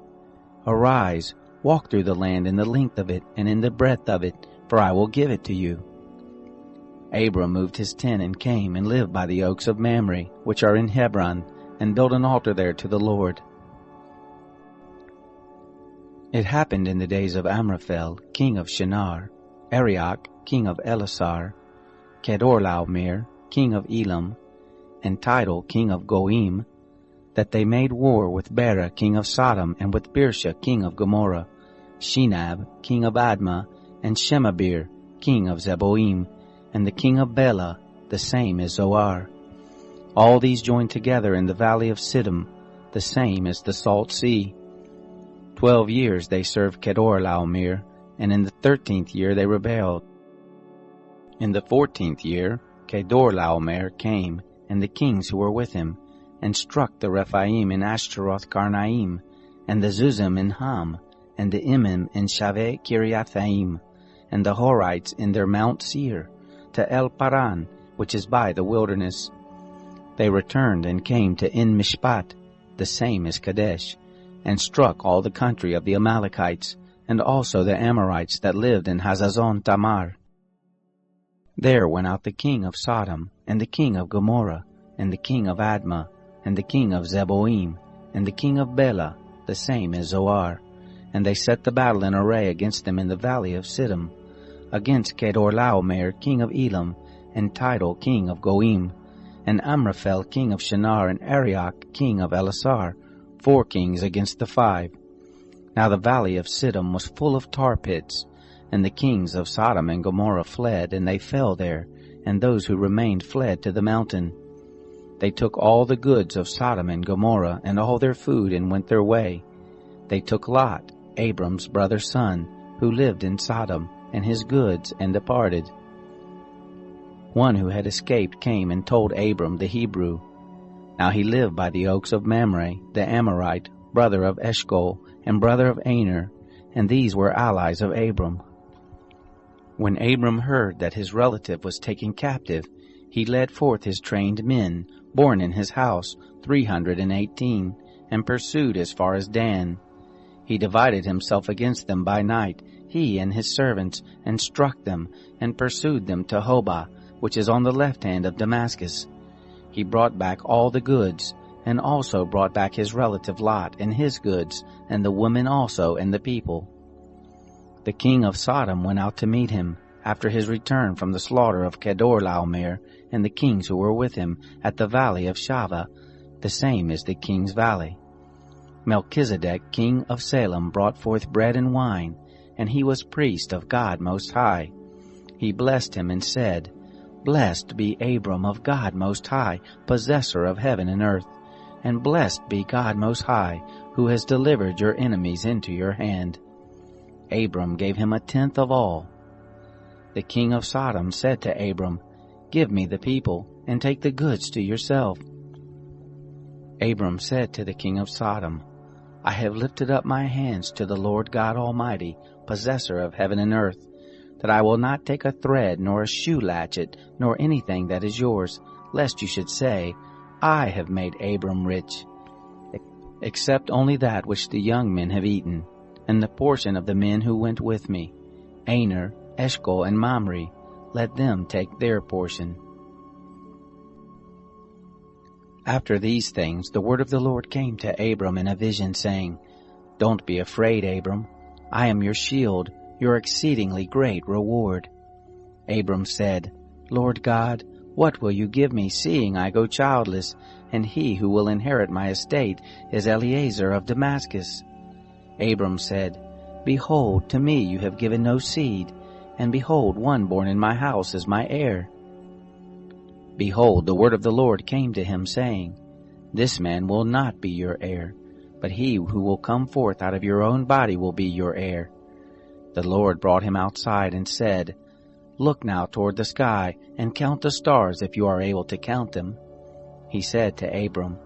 Speaker 1: Arise, walk through the land in the length of it and in the breadth of it, for I will give it to you." Abram moved his tent and came and lived by the oaks of Mamre, which are in Hebron, and built an altar there to the Lord. It happened in the days of Amraphel, king of Shinar, Arioch, king of Elasar, Kedorlaomer, king of Elam, and Tidal, king of Goim, that they made war with Bera, king of Sodom, and with Birsha, king of Gomorrah, Shinab, king of Admah, and Shemabir, king of Zeboim, and the king of Bela, the same is Zoar. All these joined together in the valley of Siddim, the same as the Salt Sea. 12 years they served Kedorlaomer, and in the 13th year they rebelled. In the 14th year Kedorlaomer came, and the kings who were with him, and struck the Rephaim in Ashtaroth Karnaim, and the Zuzim in Ham, and the Imim in Shaveh Kiriathaim, and the Horites in their Mount Seir, to El Paran, which is by the wilderness. They returned and came to En Mishpat, the same as Kadesh, and struck all the country of the Amalekites, and also the Amorites that lived in Hazazon Tamar. There went out the king of Sodom, and the king of Gomorrah, and the king of Admah, and the king of Zeboim, and the king of Bela, the same is Zoar. And they set the battle in array against them in the valley of Siddim, against Kedorlaomer king of Elam, and Tidal king of Goim, and Amraphel king of Shinar, and Arioch king of Elasar, 4 kings against the 5. Now the valley of Siddim was full of tar pits, and the kings of Sodom and Gomorrah fled, and they fell there, and those who remained fled to the mountain. They took all the goods of Sodom and Gomorrah, and all their food, and went their way. They took Lot, Abram's brother's son, who lived in Sodom, and his goods, and departed. One who had escaped came and told Abram the Hebrew. Now he lived by the oaks of Mamre, the Amorite, brother of Eshcol, and brother of Aner, and these were allies of Abram. When Abram heard that his relative was taken captive, he led forth his trained men, born in his house, 318, and pursued as far as Dan. He divided himself against them by night, he and his servants, and struck them, and pursued them to Hobah, which is on the left hand of Damascus. He brought back all the goods, and also brought back his relative Lot and his goods, and the women also and the people. The king of Sodom went out to meet him, after his return from the slaughter of Kedorlaomer, and the kings who were with him, at the valley of Shaveh, the same is the king's valley. Melchizedek king of Salem brought forth bread and wine, and he was priest of God Most High. He blessed him and said, Blessed be Abram of God Most High, possessor of heaven and earth, and blessed be God Most High, who has delivered your enemies into your hand. Abram gave him 1/10 of all. The king of Sodom said to Abram, Give me the people, and take the goods to yourself. Abram said to the king of Sodom, I have lifted up my hands to the Lord God Almighty, possessor of heaven and earth, that I will not take a thread, nor a shoe latchet, nor anything that is yours, lest you should say, I have made Abram rich, except only that which the young men have eaten, and the portion of the men who went with me, Aner, Eshcol, and Mamre, let them take their portion. After these things the word of the Lord came to Abram in a vision, saying, Don't be afraid, Abram. I am your shield, your exceedingly great reward. Abram said, Lord God, what will you give me, seeing I go childless, and he who will inherit my estate is Eliezer of Damascus? Abram said, Behold, to me you have given no seed, and behold, one born in my house is my heir. Behold, the word of the Lord came to him, saying, This man will not be your heir, but he who will come forth out of your own body will be your heir. The Lord brought him outside and said, Look now toward the sky, and count the stars if you are able to count them. He said to Abram,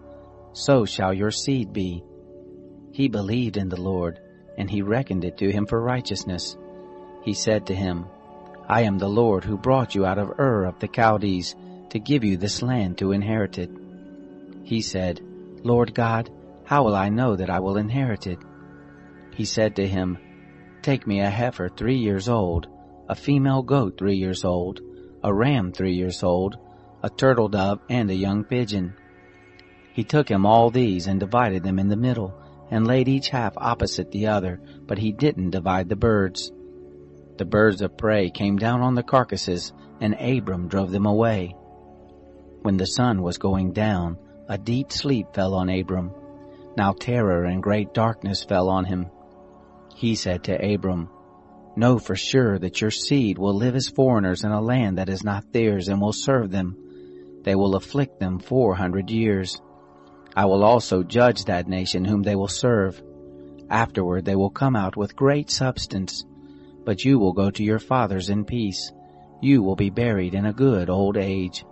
Speaker 1: So shall your seed be. He believed in the Lord, and he reckoned it to him for righteousness. He said to him, I am the Lord who brought you out of Ur of the Chaldees, to give you this land to inherit it. He said, Lord God, how will I know that I will inherit it? He said to him, Take me a heifer 3 years old, a female goat 3 years old, a ram 3 years old, a turtle dove, and a young pigeon. He took him all these and divided them in the middle, and laid each half opposite the other, but he didn't divide the birds. The birds of prey came down on the carcasses, and Abram drove them away. When the sun was going down, a deep sleep fell on Abram. Now terror and great darkness fell on him. He said to Abram, Know for sure that your seed will live as foreigners in a land that is not theirs, and will serve them. They will afflict them 400 years. I will also judge that nation whom they will serve. Afterward they will come out with great substance. But you will go to your fathers in peace. You will be buried in a good old age.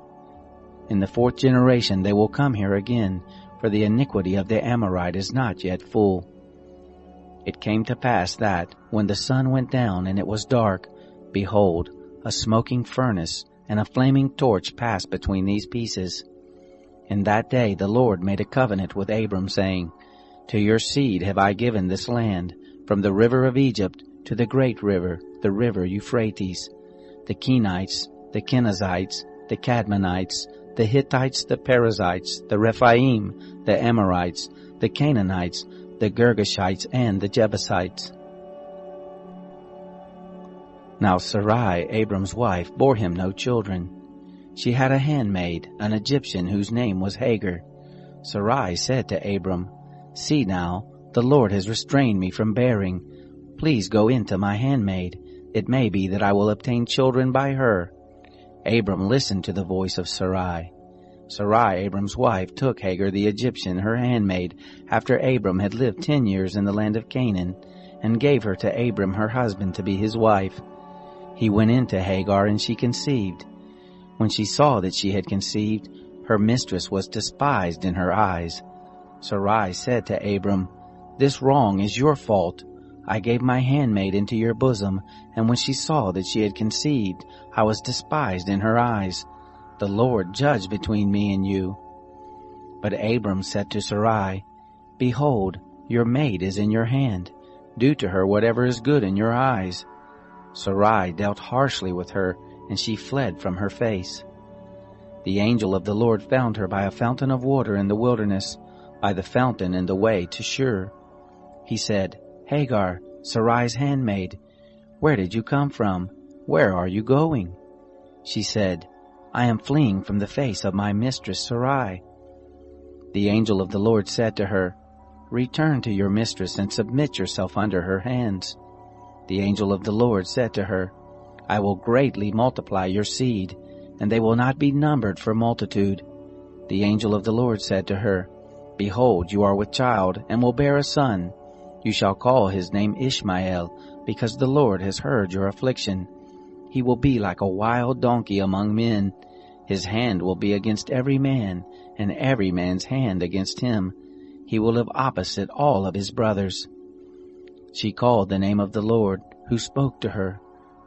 Speaker 1: In the 4th generation they will come here again, for the iniquity of the Amorite is not yet full. It came to pass that, when the sun went down and it was dark, behold, a smoking furnace and a flaming torch passed between these pieces. In that day the Lord made a covenant with Abram, saying, To your seed have I given this land, from the river of Egypt to the great river, the river Euphrates. The Kenites, the Kenizzites, the Cadmonites, the Hittites, the Perizzites, the Rephaim, the Amorites, the Canaanites, the Girgashites, and the Jebusites. Now Sarai, Abram's wife, bore him no children. She had a handmaid, an Egyptian, whose name was Hagar. Sarai said to Abram, See now, the Lord has restrained me from bearing. Please go in to my handmaid. It may be that I will obtain children by her. Abram listened to the voice of Sarai. Sarai, Abram's wife, took Hagar the Egyptian, her handmaid, after Abram had lived 10 years in the land of Canaan, and gave her to Abram her husband to be his wife. He went in to Hagar, and she conceived. When she saw that she had conceived, her mistress was despised in her eyes. Sarai said to Abram, This wrong is your fault. I gave my handmaid into your bosom, and when she saw that she had conceived, I was despised in her eyes. The Lord judge between me and you. But Abram said to Sarai, Behold, your maid is in your hand. Do to her whatever is good in your eyes. Sarai dealt harshly with her, and she fled from her face. The angel of the Lord found her by a fountain of water in the wilderness, by the fountain in the way to Shur. He said, Hagar, Sarai's handmaid, where did you come from? Where are you going? She said, I am fleeing from the face of my mistress Sarai. The angel of the Lord said to her, Return to your mistress and submit yourself under her hands. The angel of the Lord said to her, I will greatly multiply your seed, and they will not be numbered for multitude. The angel of the Lord said to her, Behold, you are with child, and will bear a son. You shall call his name Ishmael, because the Lord has heard your affliction. He will be like a wild donkey among men. His hand will be against every man, and every man's hand against him. He will live opposite all of his brothers. She called the name of the Lord, who spoke to her,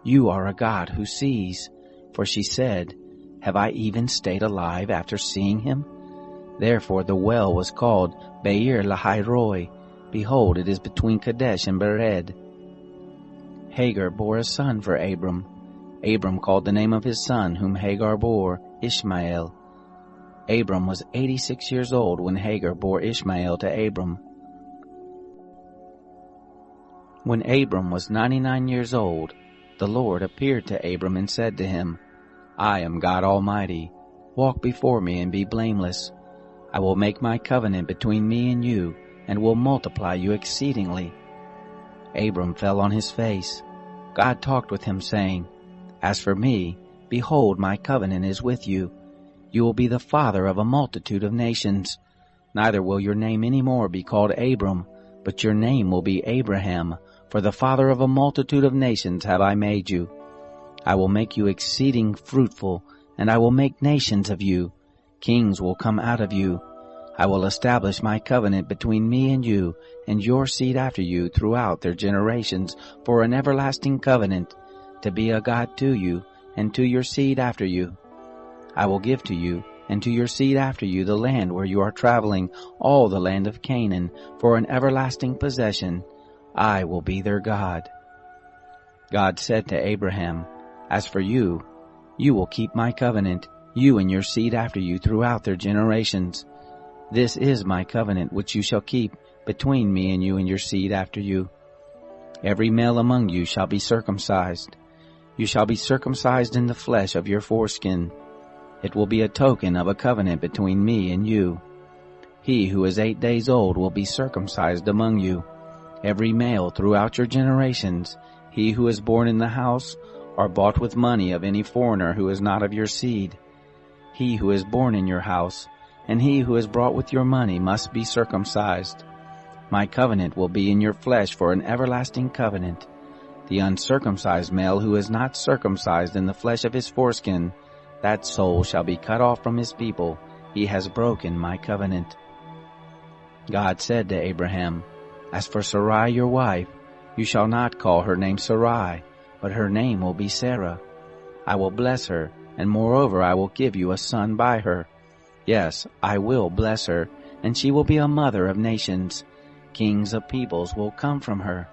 Speaker 1: You are a God who sees. For she said, Have I even stayed alive after seeing him? Therefore the well was called Beer Lahai-roi. Behold, it is between Kadesh and Bered. Hagar bore a son for Abram. Abram called the name of his son, whom Hagar bore, Ishmael. Abram was 86 years old when Hagar bore Ishmael to Abram. When Abram was 99 years old, the Lord appeared to Abram and said to him, I am God Almighty. Walk before me and be blameless. I will make my covenant between me and you, and will multiply you exceedingly. Abram fell on his face. God talked with him, saying, As for me, behold, my covenant is with you. You will be the father of a multitude of nations. Neither will your name any more be called Abram, but your name will be Abraham, for the father of a multitude of nations have I made you. I will make you exceeding fruitful, and I will make nations of you. Kings will come out of you. I will establish my covenant between me and you, and your seed after you throughout their generations, for an everlasting covenant, to be a God to you, and to your seed after you. I will give to you, and to your seed after you, the land where you are traveling, all the land of Canaan, for an everlasting possession. I will be their God. God said to Abraham, As for you, you will keep my covenant, you and your seed after you throughout their generations. This is my covenant which you shall keep between me and you and your seed after you. Every male among you shall be circumcised. You shall be circumcised in the flesh of your foreskin. It will be a token of a covenant between me and you. He who is 8 days old will be circumcised among you. Every male throughout your generations, he who is born in the house or bought with money of any foreigner who is not of your seed. He who is born in your house, and he who is brought with your money must be circumcised. My covenant will be in your flesh for an everlasting covenant. The uncircumcised male who is not circumcised in the flesh of his foreskin, that soul shall be cut off from his people. He has broken my covenant. God said to Abraham, As for Sarai your wife, you shall not call her name Sarai, but her name will be Sarah. I will bless her, and moreover I will give you a son by her. Yes, I will bless her, and she will be a mother of nations. kings of peoples will come from her."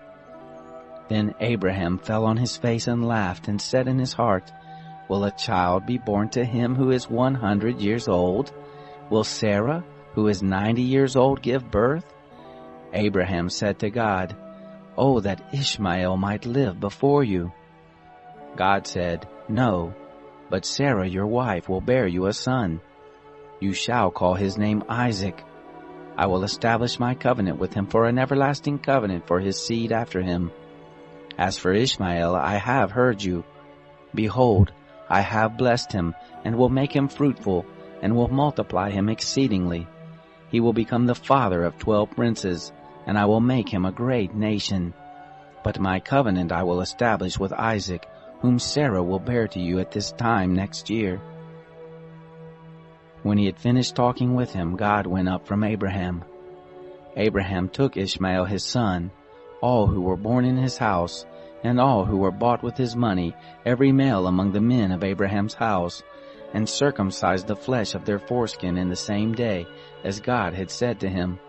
Speaker 1: Then Abraham fell on his face and laughed, and said in his heart, "Will a child be born to him who is 100 years old? Will Sarah, who is 90 years old, give birth?" Abraham said to God, "Oh, that Ishmael might live before you." God said, "No, but Sarah your wife will bear you a son. You shall call his name Isaac. I will establish my covenant with him for an everlasting covenant for his seed after him. As for Ishmael, I have heard you. Behold, I have blessed him, and will make him fruitful, and will multiply him exceedingly. He will become the father of 12 princes, and I will make him a great nation. But my covenant I will establish with Isaac, whom Sarah will bear to you at this time next year." When he had finished talking with him, God went up from Abraham. Abraham took Ishmael his son, all who were born in his house, and all who were bought with his money, every male among the men of Abraham's house, and circumcised the flesh of their foreskin in the same day, as God had said to him.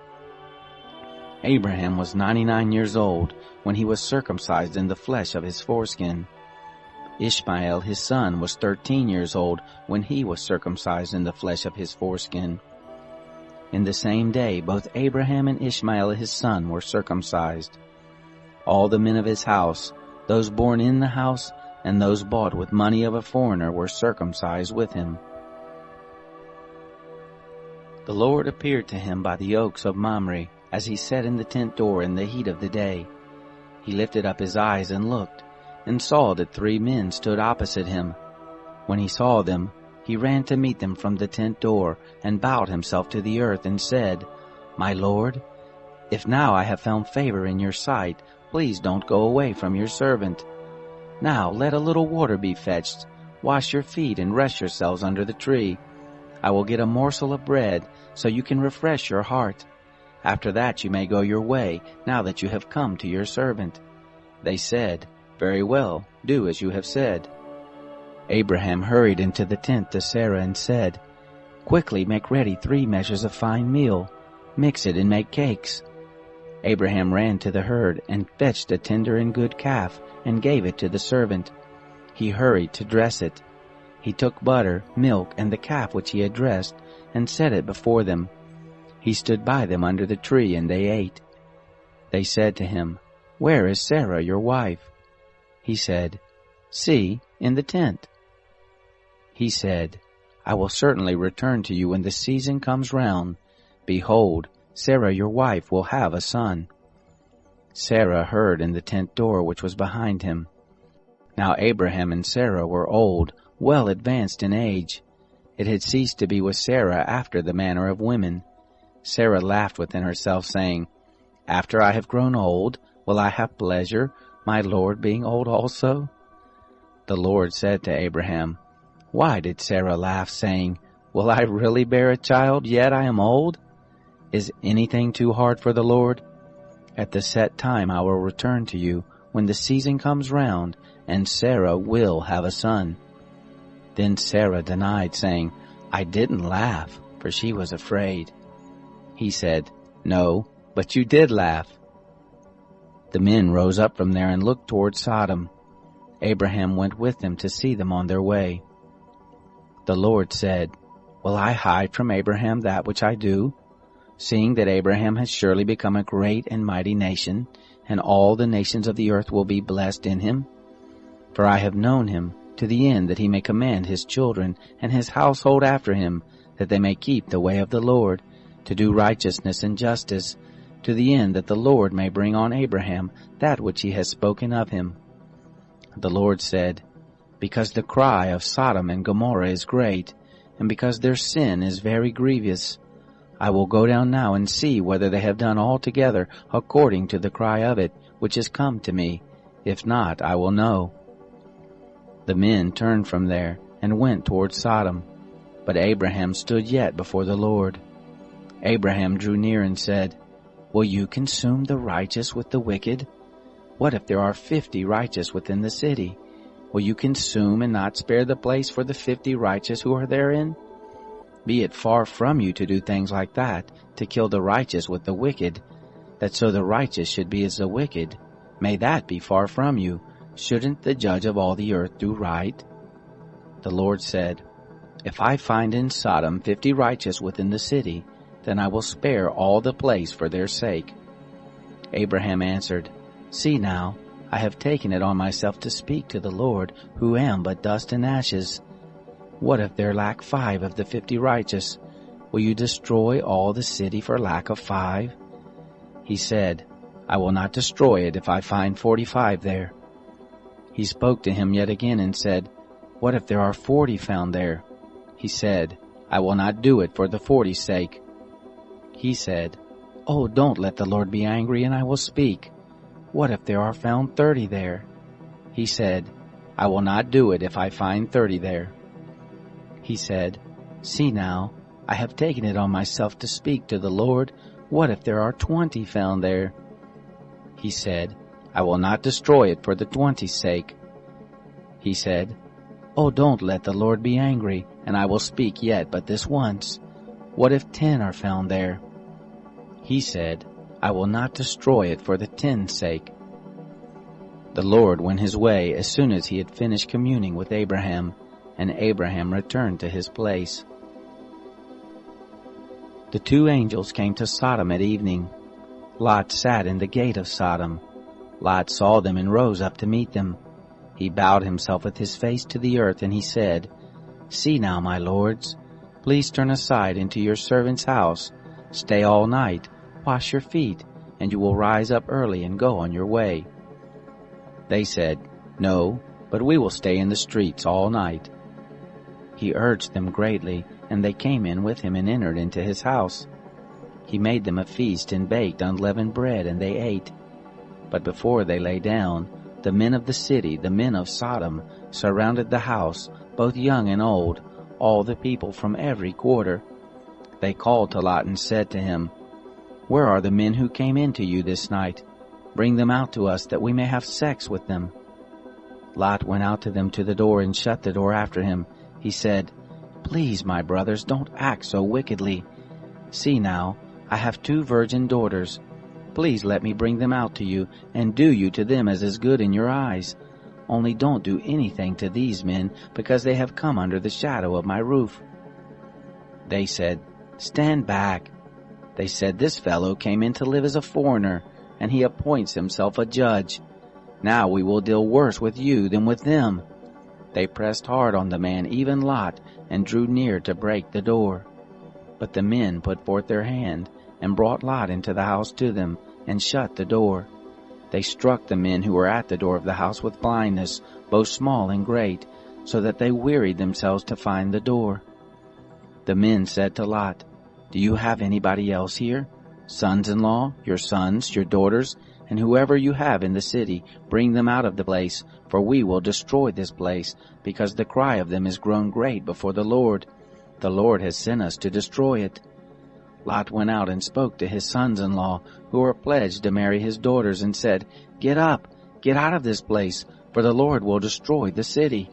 Speaker 1: Abraham was 99 years old when he was circumcised in the flesh of his foreskin. Ishmael his son was 13 years old when he was circumcised in the flesh of his foreskin. In the same day both Abraham and Ishmael his son were circumcised. All the men of his house, those born in the house and those bought with money of a foreigner, were circumcised with him. The Lord appeared to him by the oaks of Mamre, as he sat in the tent door in the heat of the day. He lifted up his eyes and looked, and saw that 3 men stood opposite him. When he saw them, he ran to meet them from the tent door, and bowed himself to the earth, and said, "My Lord, if now I have found favor in your sight, please don't go away from your servant. Now let a little water be fetched. Wash your feet and rest yourselves under the tree. I will get a morsel of bread, so you can refresh your heart. After that you may go your way, now that you have come to your servant." They said, "Very well, do as you have said." Abraham hurried into the tent to Sarah and said, "Quickly make ready 3 measures of fine meal. Mix it and make cakes." Abraham ran to the herd and fetched a tender and good calf and gave it to the servant. He hurried to dress it. He took butter, milk, and the calf which he had dressed, and set it before them. He stood by them under the tree, and they ate. They said to him, "Where is Sarah your wife?" He said, "See, in the tent." He said, "I will certainly return to you when the season comes round. Behold, Sarah your wife will have a son." Sarah heard in the tent door which was behind him. Now Abraham and Sarah were old, well advanced in age. It had ceased to be with Sarah after the manner of women. Sarah laughed within herself, saying, "After I have grown old, will I have pleasure, my Lord being old also?" The Lord said to Abraham, "Why did Sarah laugh, saying, 'Will I really bear a child, yet I am old?' Is anything too hard for the Lord? At the set time I will return to you, when the season comes round, and Sarah will have a son." Then Sarah denied, saying, "I didn't laugh," for she was afraid. He said, "No, but you did laugh." The men rose up from there and looked toward Sodom. Abraham went with them to see them on their way. The Lord said, "Will I hide from Abraham that which I do? Seeing that Abraham has surely become a great and mighty nation, and all the nations of the earth will be blessed in him. For I have known him, to the end that he may command his children and his household after him, that they may keep the way of the Lord, to do righteousness and justice, to the end that the Lord may bring on Abraham that which he has spoken of him." The Lord said, "Because the cry of Sodom and Gomorrah is great, and because their sin is very grievous, I will go down now and see whether they have done altogether according to the cry of it, which is come to me. If not, I will know." The men turned from there and went toward Sodom, but Abraham stood yet before the Lord. Abraham drew near and said, "Will you consume the righteous with the wicked? What if there are 50 righteous within the city? Will you consume and not spare the place for the 50 righteous who are therein? Be it far from you to do things like that, to kill the righteous with the wicked, that so the righteous should be as the wicked. May that be far from you. Shouldn't the judge of all the earth do right?" The Lord said, "If I find in Sodom 50 righteous within the city, then I will spare all the place for their sake." Abraham answered, "See now, I have taken it on myself to speak to the Lord, who am but dust and ashes. What if there lack 5 of the 50 righteous? Will you destroy all the city for lack of 5? He said, "I will not destroy it if I find 45 there." He spoke to him yet again and said, "What if there are 40 found there?" He said, "I will not do it for the 40's sake." He said, "Oh, don't let the Lord be angry, and I will speak. What if there are found 30 there?" He said, "I will not do it if I find 30 there." He said, "See now, I have taken it on myself to speak to the Lord. What if there are 20 found there?" He said, "I will not destroy it for the 20's sake." He said, "Oh, don't let the Lord be angry, and I will speak yet but this once. What if 10 are found there?" He said, "I will not destroy it for the 10's sake." The Lord went his way as soon as he had finished communing with Abraham, and Abraham returned to his place. The 2 angels came to Sodom at evening. Lot sat in the gate of Sodom. Lot saw them and rose up to meet them. He bowed himself with his face to the earth, and he said, "See now, my lords, please turn aside into your servant's house. Stay all night, wash your feet, and you will rise up early and go on your way." They said, "No, but we will stay in the streets all night." He urged them greatly, and they came in with him and entered into his house. He made them a feast and baked unleavened bread, and they ate. But before they lay down, the men of the city, the men of Sodom, surrounded the house, both young and old, all the people from every quarter. They called to Lot and said to him, "Where are the men who came in to you this night? Bring them out to us, that we may have sex with them." Lot went out to them to the door and shut the door after him. He said, "Please, my brothers, don't act so wickedly. See now, I have 2 virgin daughters. Please let me bring them out to you, and do you to them as is good in your eyes. Only don't do anything to these men, because they have come under the shadow of my roof." They said, "Stand back." They said, "This fellow came in to live as a foreigner, and he appoints himself a judge. Now we will deal worse with you than with them." They pressed hard on the man, even Lot, and drew near to break the door. But the men put forth their hand, and brought Lot into the house to them, and shut the door. They struck the men who were at the door of the house with blindness, both small and great, so that they wearied themselves to find the door. The men said to Lot, "Do you have anybody else here? Sons-in-law, your sons, your daughters, and whoever you have in the city, bring them out of the place, for we will destroy this place, because the cry of them is grown great before the Lord. The Lord has sent us to destroy it." Lot went out and spoke to his sons-in-law, who were pledged to marry his daughters, and said, "Get up, get out of this place, for the Lord will destroy the city."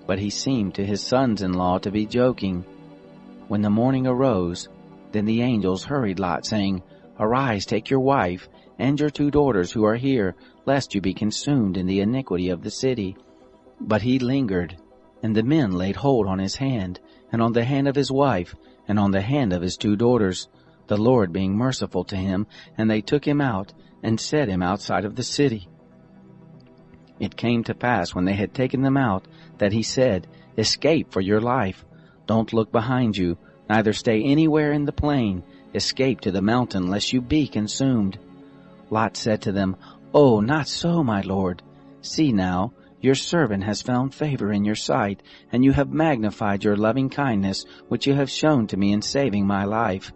Speaker 1: But he seemed to his sons-in-law to be joking. When the morning arose, then the angels hurried Lot, saying, "Arise, take your wife, and your 2 daughters who are here, lest you be consumed in the iniquity of the city." But he lingered, and the men laid hold on his hand, and on the hand of his wife, and on the hand of his 2 daughters, the Lord being merciful to him, and they took him out, and set him outside of the city. It came to pass, when they had taken them out, that he said, "Escape for your life. Don't look behind you, neither stay anywhere in the plain. Escape to the mountain, lest you be consumed." Lot said to them, "Oh, not so, my lord. See now, your servant has found favor in your sight, and you have magnified your loving kindness, which you have shown to me in saving my life.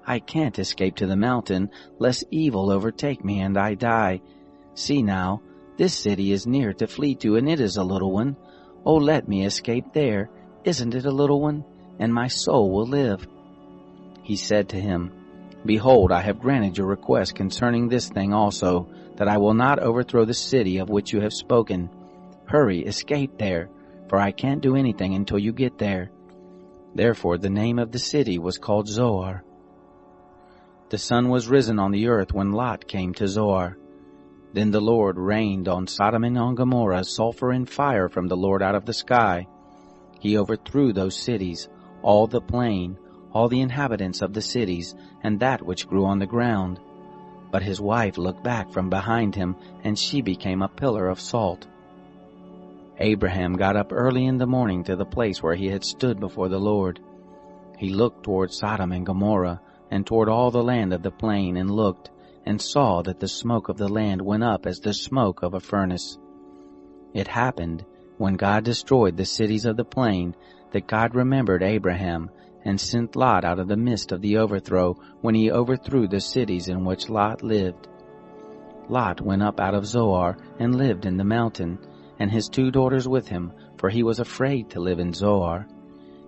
Speaker 1: I can't escape to the mountain, lest evil overtake me and I die. See now, this city is near to flee to, and it is a little one. Oh, let me escape there. Isn't it a little one? And my soul will live." He said to him, "Behold, I have granted your request concerning this thing also, that I will not overthrow the city of which you have spoken. Hurry, escape there, for I can't do anything until you get there." Therefore the name of the city was called Zoar. The sun was risen on the earth when Lot came to Zoar. Then the Lord rained on Sodom and on Gomorrah sulfur and fire from the Lord out of the sky. He overthrew those cities, all the plain, all the inhabitants of the cities, and that which grew on the ground. But his wife looked back from behind him, and she became a pillar of salt. Abraham got up early in the morning to the place where he had stood before the Lord. He looked toward Sodom and Gomorrah, and toward all the land of the plain, and looked, and saw that the smoke of the land went up as the smoke of a furnace. It happened, when God destroyed the cities of the plain, that God remembered Abraham, and sent Lot out of the midst of the overthrow, when he overthrew the cities in which Lot lived. Lot went up out of Zoar, and lived in the mountain, and his 2 daughters with him, for he was afraid to live in Zoar.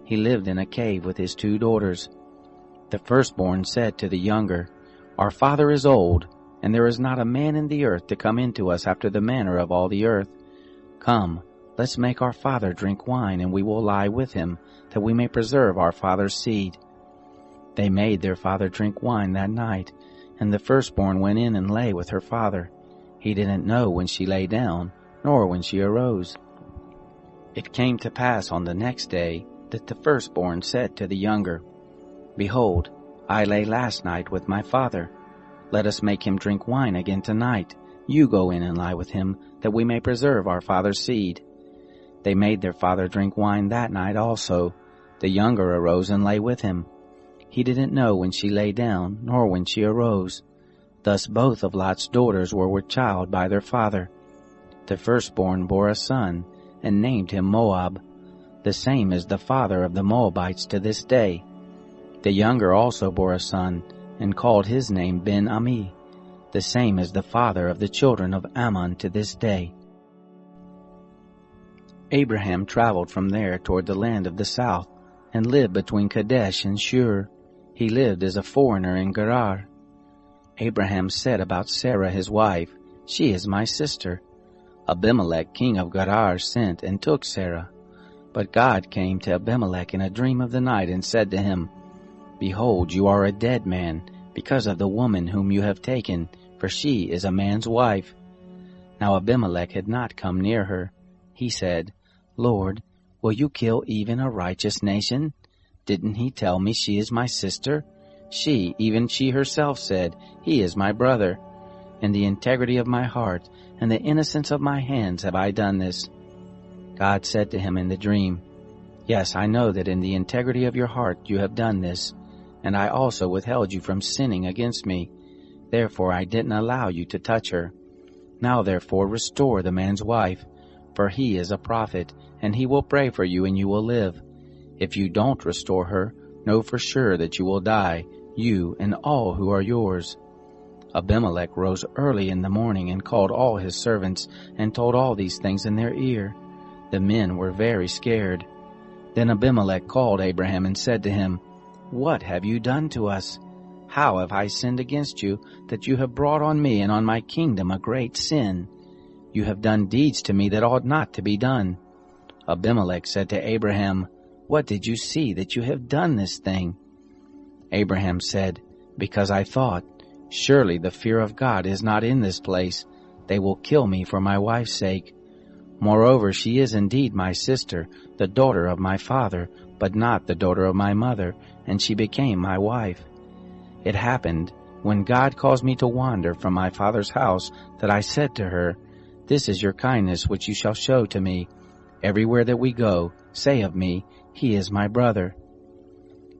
Speaker 1: He lived in a cave with his 2 daughters. The firstborn said to the younger, Our father is old, and there is not a man in the earth to come into us after the manner of all the earth. Come, let's make our father drink wine, and we will lie with him, that we may preserve our father's seed. They made their father drink wine that night, and the firstborn went in and lay with her father. He didn't know when she lay down, nor when she arose. It came to pass on the next day that the firstborn said to the younger, Behold, I lay last night with my father. Let us make him drink wine again tonight. You go in and lie with him, that we may preserve our father's seed. They made their father drink wine that night also. The younger arose and lay with him. He didn't know when she lay down, nor when she arose. Thus both of Lot's daughters were with child by their father. The firstborn bore a son, and named him Moab. The same is the father of the Moabites to this day. The younger also bore a son, and called his name Ben-Ami. The same is the father of the children of Ammon to this day. Abraham traveled from there toward the land of the south, and lived between Kadesh and Shur. He lived as a foreigner in Gerar. Abraham said about Sarah his wife, She is my sister. Abimelech king of Gerar sent and took Sarah. But God came to Abimelech in a dream of the night and said to him, Behold, you are a dead man, because of the woman whom you have taken, for she is a man's wife. Now Abimelech had not come near her. He said, Lord, will you kill even a righteous nation? Didn't he tell me she is my sister? Even she herself said, He is my brother. In the integrity of my heart and the innocence of my hands have I done this. God said to him in the dream, Yes, I know that in the integrity of your heart you have done this, and I also withheld you from sinning against me. Therefore I didn't allow you to touch her. Now therefore restore the man's wife, for he is a prophet, and he will pray for you and you will live. If you don't restore her, know for sure that you will die, you and all who are yours. Abimelech rose early in the morning and called all his servants, and told all these things in their ear. The men were very scared. Then Abimelech called Abraham and said to him, What have you done to us? How have I sinned against you, that you have brought on me and on my kingdom a great sin? You have done deeds to me that ought not to be done. Abimelech said to Abraham, What did you see that you have done this thing? Abraham said, Because I thought, Surely the fear of God is not in this place. They will kill me for my wife's sake. Moreover, she is indeed my sister, the daughter of my father, but not the daughter of my mother, and she became my wife. It happened, when God caused me to wander from my father's house, that I said to her, This is your kindness which you shall show to me. Everywhere that we go, say of me, He is my brother.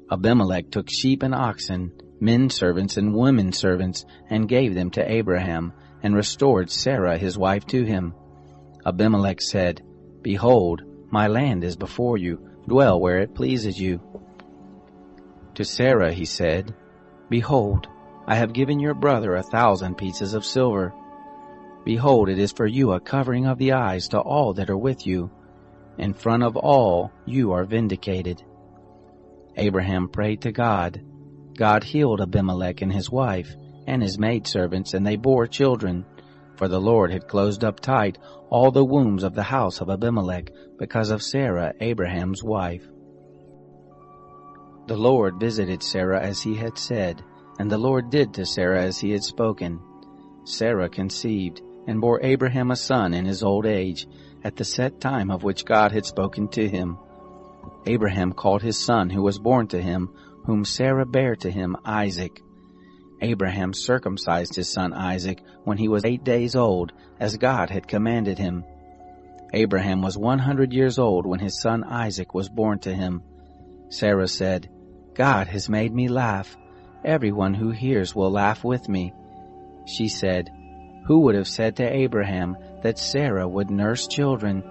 Speaker 1: Abimelech took sheep and oxen, men servants and women servants, and gave them to Abraham, and restored Sarah his wife to him. Abimelech said, Behold, my land is before you, dwell where it pleases you. To Sarah he said, Behold, I have given your brother 1,000 pieces of silver. Behold, it is for you a covering of the eyes to all that are with you. In front of all you are vindicated. Abraham prayed to God. God healed Abimelech and his wife, and his maidservants, and they bore children. For the Lord had closed up tight all the wombs of the house of Abimelech, because of Sarah, Abraham's wife. The Lord visited Sarah as he had said, And the Lord did to Sarah as he had spoken. Sarah conceived, and bore Abraham a son in his old age, at the set time of which God had spoken to him. Abraham called his son who was born to him, whom Sarah bare to him, Isaac. Abraham circumcised his son Isaac when he was 8 days old, as God had commanded him. Abraham was 100 years old when his son Isaac was born to him. Sarah said, God has made me laugh. Everyone who hears will laugh with me. She said, Who would have said to Abraham that Sarah would nurse children?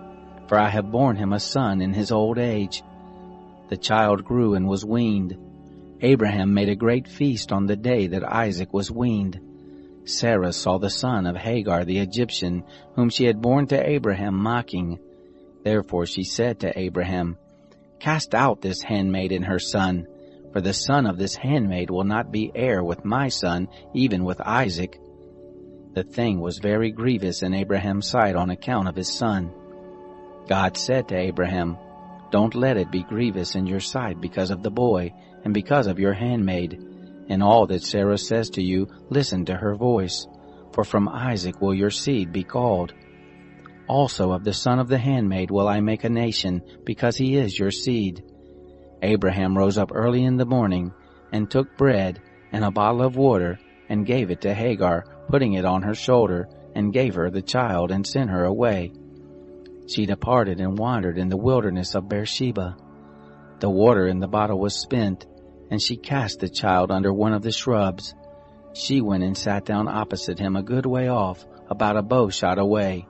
Speaker 1: For I have borne him a son in his old age. The child grew and was weaned. Abraham made a great feast on the day that Isaac was weaned. Sarah saw the son of Hagar the Egyptian, whom she had borne to Abraham, mocking. Therefore she said to Abraham, Cast out this handmaid and her son, for the son of this handmaid will not be heir with my son, even with Isaac. The thing was very grievous in Abraham's sight on account of his son. God said to Abraham, Don't let it be grievous in your sight because of the boy, and because of your handmaid. In all that Sarah says to you, listen to her voice, for from Isaac will your seed be called. Also of the son of the handmaid will I make a nation, because he is your seed. Abraham rose up early in the morning, and took bread and a bottle of water, and gave it to Hagar, putting it on her shoulder, and gave her the child, and sent her away. She departed and wandered in the wilderness of Beersheba. The water in the bottle was spent, and she cast the child under one of the shrubs. She went and sat down opposite him a good way off, about a bow shot away.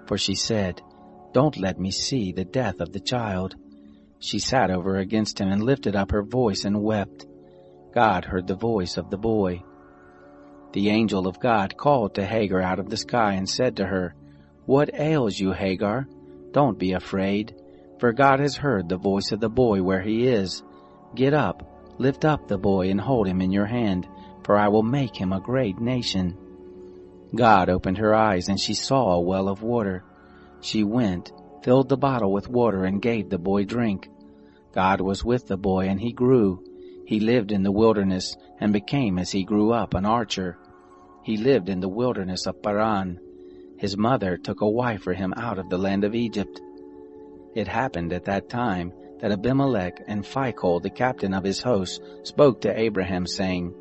Speaker 1: For she said, Don't let me see the death of the child. She sat over against him and lifted up her voice and wept. God heard the voice of the boy. The angel of God called to Hagar out of the sky and said to her, What ails you, Hagar? Don't be afraid, for God has heard the voice of the boy where he is. Get up, lift up the boy and hold him in your hand, for I will make him a great nation. God opened her eyes, and she saw a well of water. She went, filled the bottle with water, and gave the boy drink. God was with the boy, and he grew. He lived in the wilderness, and became, as he grew up, an archer. He lived in the wilderness of Paran. His mother took a wife for him out of the land of Egypt. It happened at that time that Abimelech and Phicol, the captain of his host, spoke to Abraham, saying,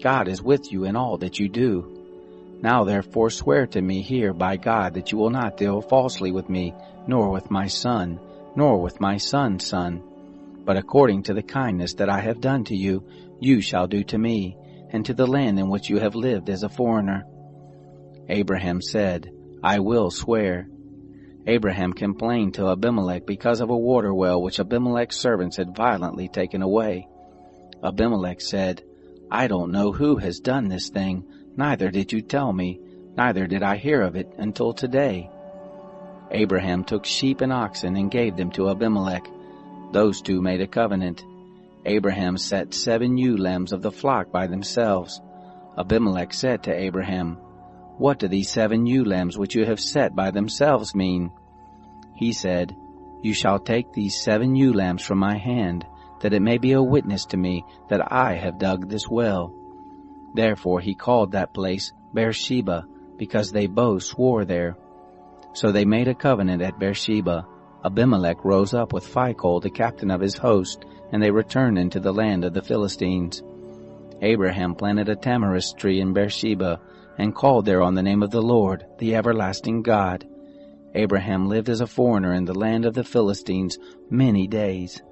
Speaker 1: God is with you in all that you do. Now therefore swear to me here by God that you will not deal falsely with me, nor with my son, nor with my son's son. But according to the kindness that I have done to you, you shall do to me, and to the land in which you have lived as a foreigner. Abraham said, I will swear. Abraham complained to Abimelech because of a water well which Abimelech's servants had violently taken away. Abimelech said, I don't know who has done this thing, neither did you tell me, neither did I hear of it until today. Abraham took sheep and oxen and gave them to Abimelech. Those two made a covenant. Abraham set 7 ewe lambs of the flock by themselves. Abimelech said to Abraham, What do these 7 ewe lambs which you have set by themselves mean? He said, You shall take these 7 ewe lambs from my hand, that it may be a witness to me that I have dug this well. Therefore he called that place Beersheba, because they both swore there. So they made a covenant at Beersheba. Abimelech rose up with Phicol, the captain of his host, and they returned into the land of the Philistines. Abraham planted a tamarisk tree in Beersheba, and called there on the name of the Lord, the everlasting God. Abraham lived as a foreigner in the land of the Philistines many days.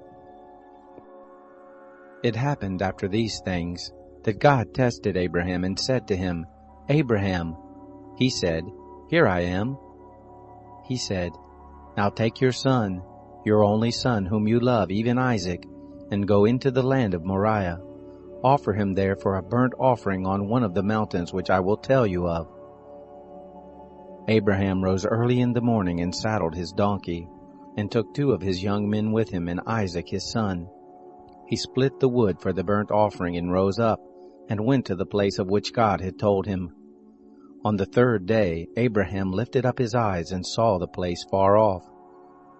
Speaker 1: It happened after these things that God tested Abraham and said to him, Abraham. He said, Here I am. He said, Now take your son, your only son whom you love, even Isaac, and go into the land of Moriah. Offer him there for a burnt offering on one of the mountains which I will tell you of. Abraham rose early in the morning and saddled his donkey, and took 2 of his young men with him and Isaac his son. He split the wood for the burnt offering and rose up, and went to the place of which God had told him. On the 3rd day Abraham lifted up his eyes and saw the place far off.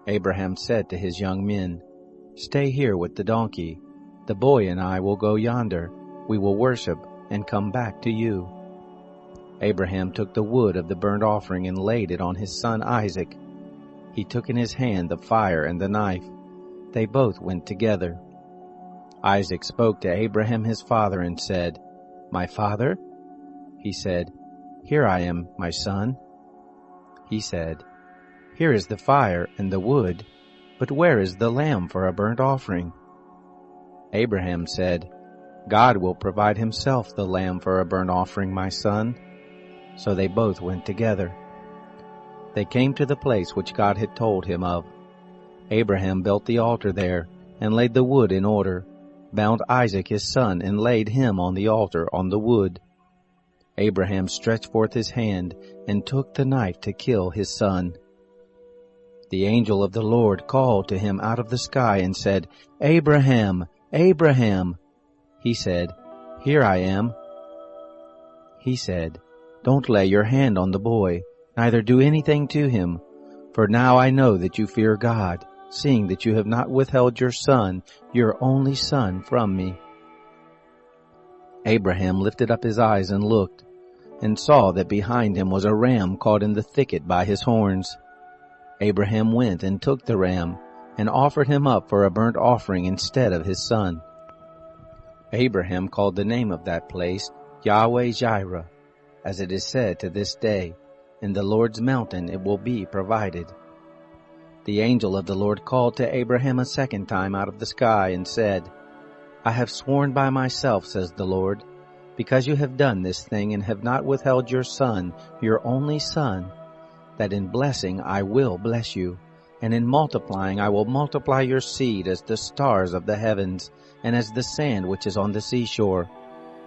Speaker 1: Abraham said to his young men, Stay here with the donkey. The boy and I will go yonder, We will worship and come back to you." Abraham took the wood of the burnt offering and laid it on his son Isaac. He took in his hand the fire and the knife. They both went together. Isaac spoke to Abraham his father and said, "My father?" He said, "Here I am, my son." He said, "Here is the fire and the wood, but where is the lamb for a burnt offering?" Abraham said, "God will provide himself the lamb for a burnt offering, my son." So they both went together. They came to the place which God had told him of. Abraham built the altar there and laid the wood in order, bound Isaac his son, and laid him on the altar on the wood. Abraham stretched forth his hand and took the knife to kill his son. The angel of the Lord called to him out of the sky and said, "Abraham, Abraham." He said, "Here I am." He said, "Don't lay your hand on the boy, neither do anything to him, for now I know that you fear God, seeing that you have not withheld your son, your only son, from me." Abraham lifted up his eyes and looked, and saw that behind him was a ram caught in the thicket by his horns. Abraham went and took the ram, and offered him up for a burnt offering instead of his son. Abraham called the name of that place Yahweh-Jireh, as it is said to this day, "In the Lord's mountain it will be provided." The angel of the Lord called to Abraham a second time out of the sky and said, "I have sworn by myself, says the Lord, because you have done this thing and have not withheld your son, your only son, that in blessing I will bless you, and in multiplying I will multiply your seed as the stars of the heavens, and as the sand which is on the seashore.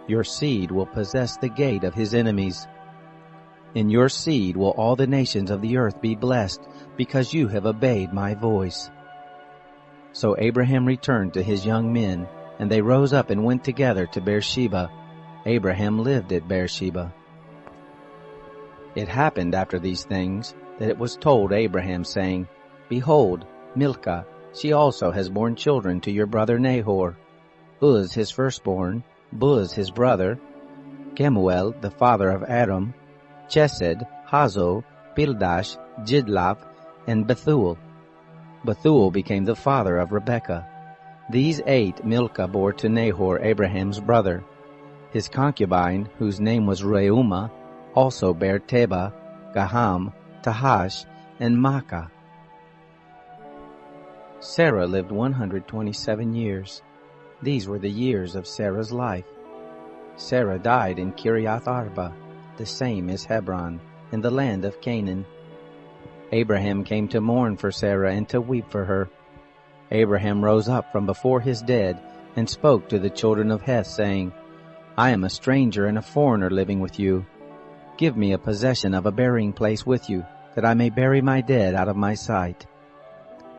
Speaker 1: Your seed will possess the gate of his enemies. In your seed will all the nations of the earth be blessed, because you have obeyed my voice." So Abraham returned to his young men, and they rose up and went together to Beersheba. Abraham lived at Beersheba. It happened after these things that it was told Abraham, saying, "Behold, Milcah, she also has borne children to your brother Nahor, Uz his firstborn, Buz his brother, Kemuel the father of Aram, Chesed, Hazo, Pildash, Jidlaph, and Bethuel. Bethuel became the father of Rebekah. These 8 Milcah bore to Nahor, Abraham's brother. His concubine, whose name was Reumah, also bare Tebah, Gaham, Tahash, and Maacah. Sarah lived 127 years. These were the years of Sarah's life. Sarah died in Kiriath Arba, the same is Hebron, in the land of Canaan. Abraham came to mourn for Sarah and to weep for her. Abraham rose up from before his dead and spoke to the children of Heth, saying, "I am a stranger and a foreigner living with you. Give me a possession of a burying place with you, that I may bury my dead out of my sight."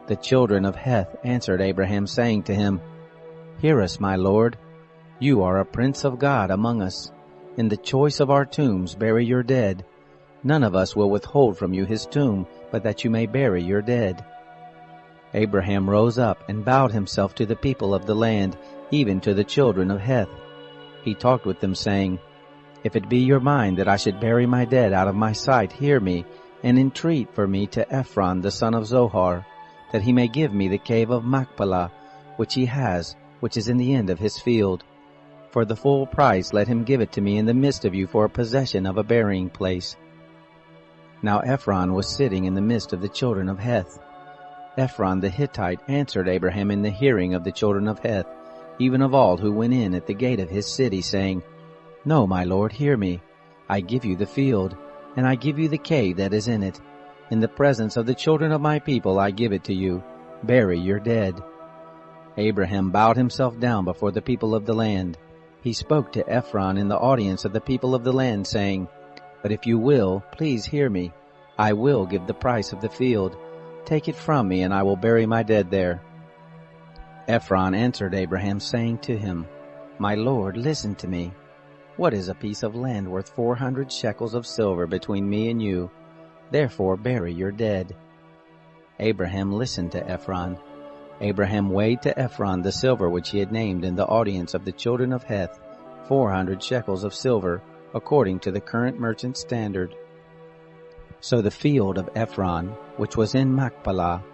Speaker 1: The children of Heth answered Abraham, saying to him, "Hear us, my lord. You are a prince of God among us. In the choice of our tombs bury your dead. None of us will withhold from you his tomb, but that you may bury your dead." Abraham rose up and bowed himself to the people of the land, even to the children of Heth. He talked with them, saying, "If it be your mind that I should bury my dead out of my sight, hear me, and entreat for me to Ephron the son of Zohar, that he may give me the cave of Machpelah, which he has, which is in the end of his field. For the full price let him give it to me in the midst of you for a possession of a burying place." Now Ephron was sitting in the midst of the children of Heth. Ephron the Hittite answered Abraham in the hearing of the children of Heth, even of all who went in at the gate of his city, saying, "No, my lord, hear me. I give you the field, and I give you the cave that is in it. In the presence of the children of my people I give it to you. Bury your dead." Abraham bowed himself down before the people of the land. He spoke to Ephron in the audience of the people of the land, saying, "But if you will, please hear me. I will give the price of the field. Take it from me, and I will bury my dead there." Ephron answered Abraham, saying to him, "My lord, listen to me. What is a piece of land worth 400 shekels of silver between me and you? Therefore bury your dead." Abraham listened to Ephron. Abraham weighed to Ephron the silver which he had named in the audience of the children of Heth, 400 shekels of silver, according to the current merchant standard. So the field of Ephron, which was in Machpelah,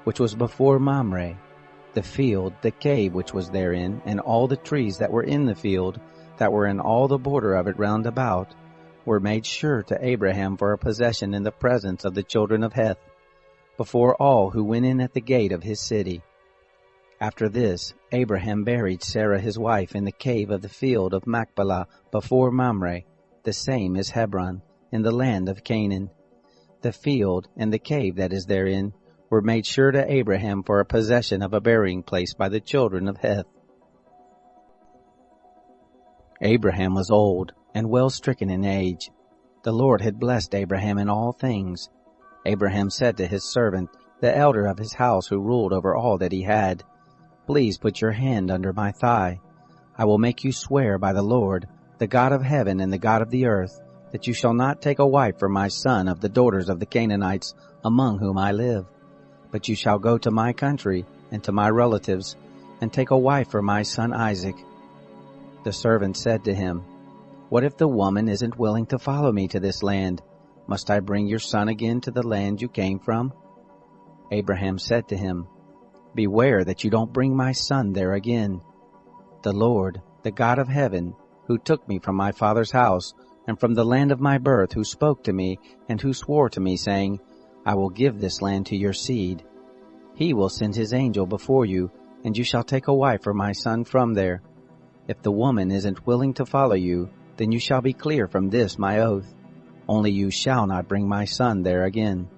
Speaker 1: which was before Mamre, the field, the cave which was therein, and all the trees that were in the field, that were in all the border of it round about, were made sure to Abraham for a possession in the presence of the children of Heth, before all who went in at the gate of his city. After this, Abraham buried Sarah his wife in the cave of the field of Machpelah before Mamre, the same is Hebron, in the land of Canaan. The field and the cave that is therein were made sure to Abraham for a possession of a burying place by the children of Heth. Abraham was old and well stricken in age. The Lord had blessed Abraham in all things. Abraham said to his servant, the elder of his house who ruled over all that he had, "Please put your hand under my thigh. I will make you swear by the Lord, the God of heaven and the God of the earth, that you shall not take a wife for my son of the daughters of the Canaanites among whom I live. But you shall go to my country and to my relatives, and take a wife for my son Isaac." The servant said to him, "What if the woman isn't willing to follow me to this land? Must I bring your son again to the land you came from?" Abraham said to him, "Beware that you don't bring my son there again. The Lord, the God of heaven, who took me from my father's house and from the land of my birth, who spoke to me and who swore to me, saying, 'I will give this land to your seed,' he will send his angel before you, and you shall take a wife for my son from there. If the woman isn't willing to follow you, then you shall be clear from this my oath. Only you shall not bring my son there again."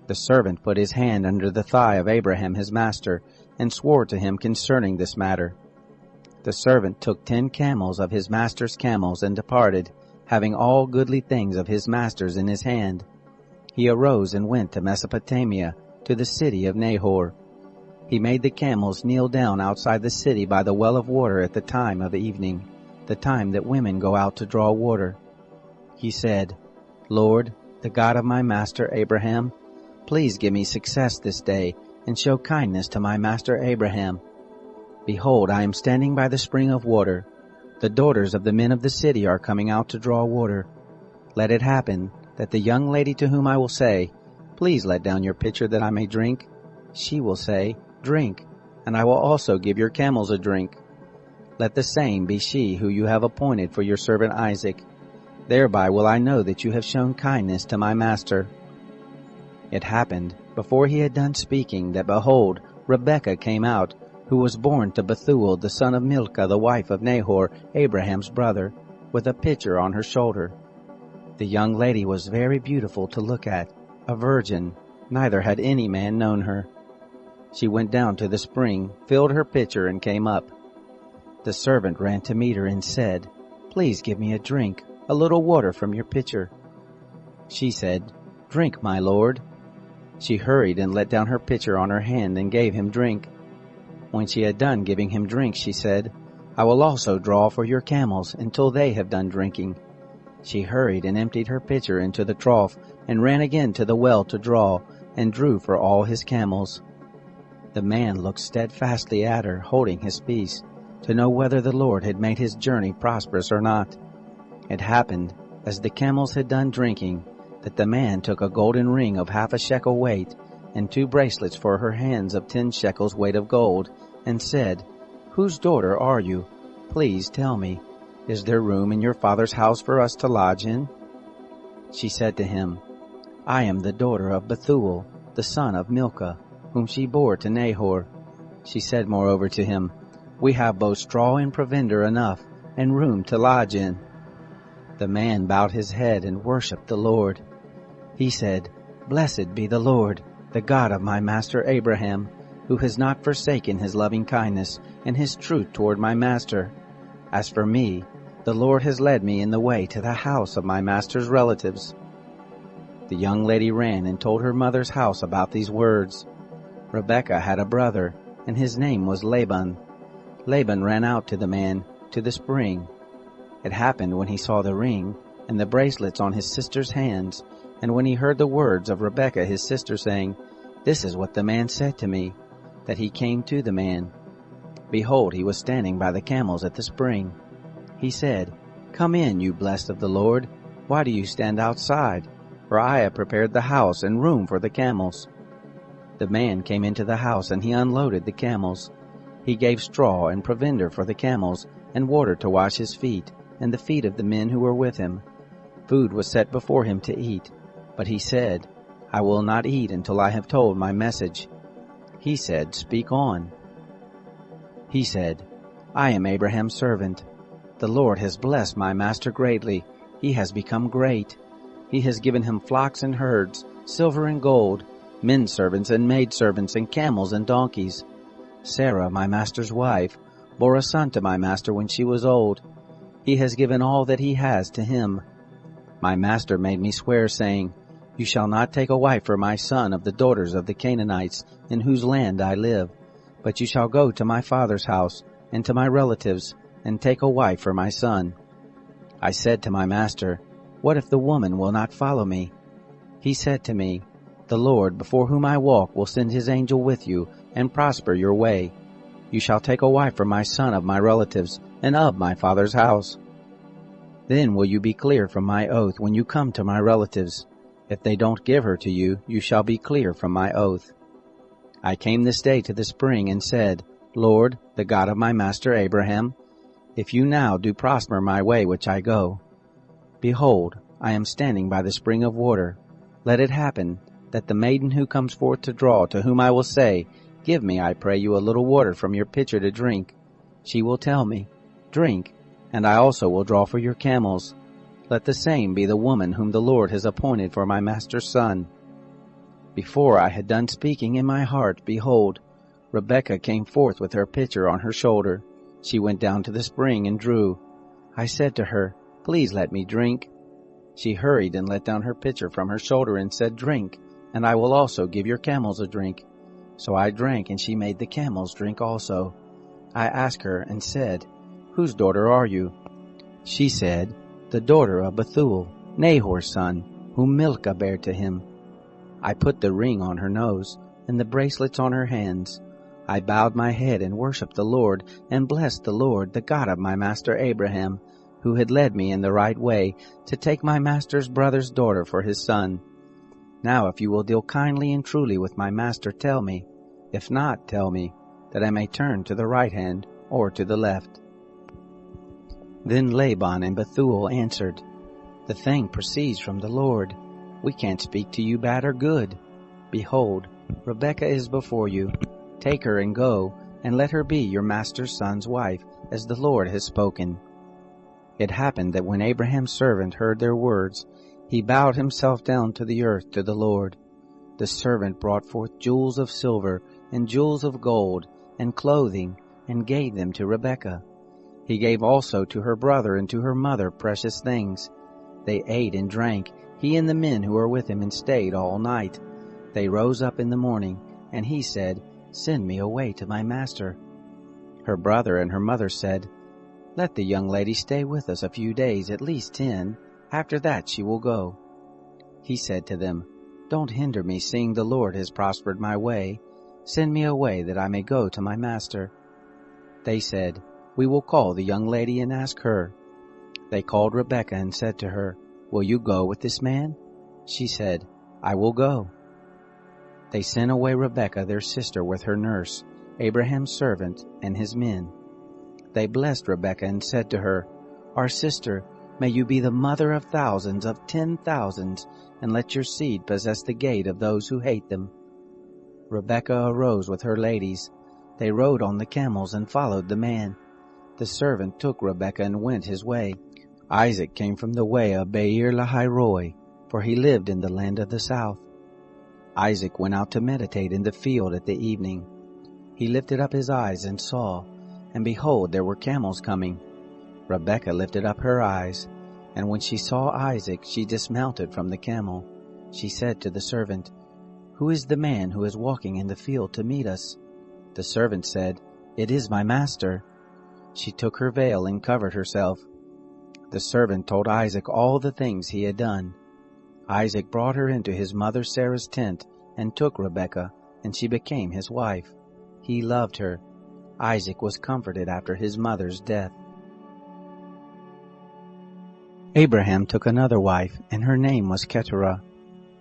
Speaker 1: The servant put his hand under the thigh of Abraham his master, and swore to him concerning this matter. The servant took 10 camels of his master's camels, and departed, having all goodly things of his master's in his hand. He arose and went to Mesopotamia, to the city of Nahor. He made the camels kneel down outside the city by the well of water at the time of evening, the time that women go out to draw water. He said, "Lord, the God of my master Abraham, please give me success this day, and show kindness to my master Abraham. Behold, I am standing by the spring of water. The daughters of the men of the city are coming out to draw water. Let it happen that the young lady to whom I will say, 'Please let down your pitcher that I may drink,' she will say, 'Drink, and I will also give your camels a drink.' Let the same be she who you have appointed for your servant Isaac. Thereby will I know that you have shown kindness to my master." It happened, before he had done speaking, that behold, Rebekah came out, who was born to Bethuel the son of Milcah, the wife of Nahor, Abraham's brother, with a pitcher on her shoulder. The young lady was very beautiful to look at, a virgin, neither had any man known her. She went down to the spring, filled her pitcher, and came up. The servant ran to meet her and said, "Please give me a drink, a little water from your pitcher." She said, "Drink, my lord." She hurried and let down her pitcher on her hand and gave him drink. When she had done giving him drink, she said, "I will also draw for your camels until they have done drinking." She hurried and emptied her pitcher into the trough, and ran again to the well to draw, and drew for all his camels. The man looked steadfastly at her, holding his peace, to know whether the Lord had made his journey prosperous or not. It happened, as the camels had done drinking, that the man took a golden ring of 1/2 shekel weight, and 2 bracelets for her hands of 10 shekels weight of gold, and said, "Whose daughter are you? Please tell me. Is there room in your father's house for us to lodge in?" She said to him, "I am the daughter of Bethuel, the son of Milcah, whom she bore to Nahor." She said moreover to him, "We have both straw and provender enough, and room to lodge in." The man bowed his head and worshipped the Lord. He said, "Blessed be the Lord, the God of my master Abraham, who has not forsaken his loving kindness and his truth toward my master. As for me, the Lord has led me in the way to the house of my master's relatives." The young lady ran and told her mother's house about these words. Rebekah had a brother, and his name was Laban. Laban ran out to the man, to the spring. It happened when he saw the ring and the bracelets on his sister's hands, and when he heard the words of Rebekah his sister saying, "This is what the man said to me," that he came to the man. Behold, he was standing by the camels at the spring. He said, "Come in, you blessed of the Lord. Why do you stand outside? For I have prepared the house and room for the camels." The man came into the house, and he unloaded the camels. He gave straw and provender for the camels, and water to wash his feet, and the feet of the men who were with him. Food was set before him to eat, but he said, "I will not eat until I have told my message." He said, "Speak on." He said, "I am Abraham's servant. The Lord has blessed my master greatly. He has become great. He has given him flocks and herds, silver and gold, men servants and maid servants, and camels and donkeys. Sarah, my master's wife, bore a son to my master when she was old. He has given all that he has to him. My master made me swear, saying, 'You shall not take a wife for my son of the daughters of the Canaanites, in whose land I live, but you shall go to my father's house and to my relatives, and take a wife for my son.' I said to my master, 'What if the woman will not follow me?' He said to me, 'The Lord, before whom I walk, will send his angel with you, and prosper your way. You shall take a wife for my son of my relatives, and of my father's house. Then will you be clear from my oath when you come to my relatives. If they don't give her to you, you shall be clear from my oath.' I came this day to the spring and said, 'Lord, the God of my master Abraham, if you now do prosper my way which I go, behold, I am standing by the spring of water. Let it happen that the maiden who comes forth to draw, to whom I will say, Give me, I pray you, a little water from your pitcher to drink, she will tell me, Drink, and I also will draw for your camels. Let the same be the woman whom the Lord has appointed for my master's son.' Before I had done speaking in my heart, behold, Rebekah came forth with her pitcher on her shoulder. She went down to the spring and drew. I said to her, 'Please let me drink.' She hurried and let down her pitcher from her shoulder and said, 'Drink, and I will also give your camels a drink.' So I drank, and she made the camels drink also. I asked her and said, 'Whose daughter are you?' She said, 'The daughter of Bethuel, Nahor's son, whom Milcah bare to him.' I put the ring on her nose and the bracelets on her hands. I bowed my head and worshipped the Lord, and blessed the Lord, the God of my master Abraham, who had led me in the right way to take my master's brother's daughter for his son. Now if you will deal kindly and truly with my master, tell me. If not, tell me, that I may turn to the right hand or to the left." Then Laban and Bethuel answered, "The thing proceeds from the Lord. We can't speak to you bad or good. Behold, Rebekah is before you. Take her and go, and let her be your master's son's wife, as the Lord has spoken." It happened that when Abraham's servant heard their words, he bowed himself down to the earth to the Lord. The servant brought forth jewels of silver and jewels of gold and clothing, and gave them to Rebekah. He gave also to her brother and to her mother precious things. They ate and drank, he and the men who were with him, and stayed all night. They rose up in the morning, and he said, "Send me away to my master." Her brother and her mother said, "Let the young lady stay with us a few days, at least 10. After that she will go." He said to them, "Don't hinder me, seeing the Lord has prospered my way. Send me away, that I may go to my master." They said, "We will call the young lady and ask her." They called Rebekah and said to her, "Will you go with this man?" She said, "I will go." They sent away Rebekah their sister with her nurse, Abraham's servant, and his men. They blessed Rebekah and said to her, "Our sister, may you be the mother of thousands, of 10,000s, and let your seed possess the gate of those who hate them." Rebekah arose with her ladies. They rode on the camels and followed the man. The servant took Rebekah and went his way. Isaac came from the way of Beer Lahairoi, for he lived in the land of the south. Isaac went out to meditate in the field at the evening. He lifted up his eyes and saw, and behold, there were camels coming. Rebekah lifted up her eyes, and when she saw Isaac, she dismounted from the camel. She said to the servant, "Who is the man who is walking in the field to meet us?" The servant said, "It is my master." She took her veil and covered herself. The servant told Isaac all the things he had done. Isaac brought her into his mother Sarah's tent and took Rebekah, and she became his wife. He loved her. Isaac was comforted after his mother's death. Abraham took another wife, and her name was Keturah.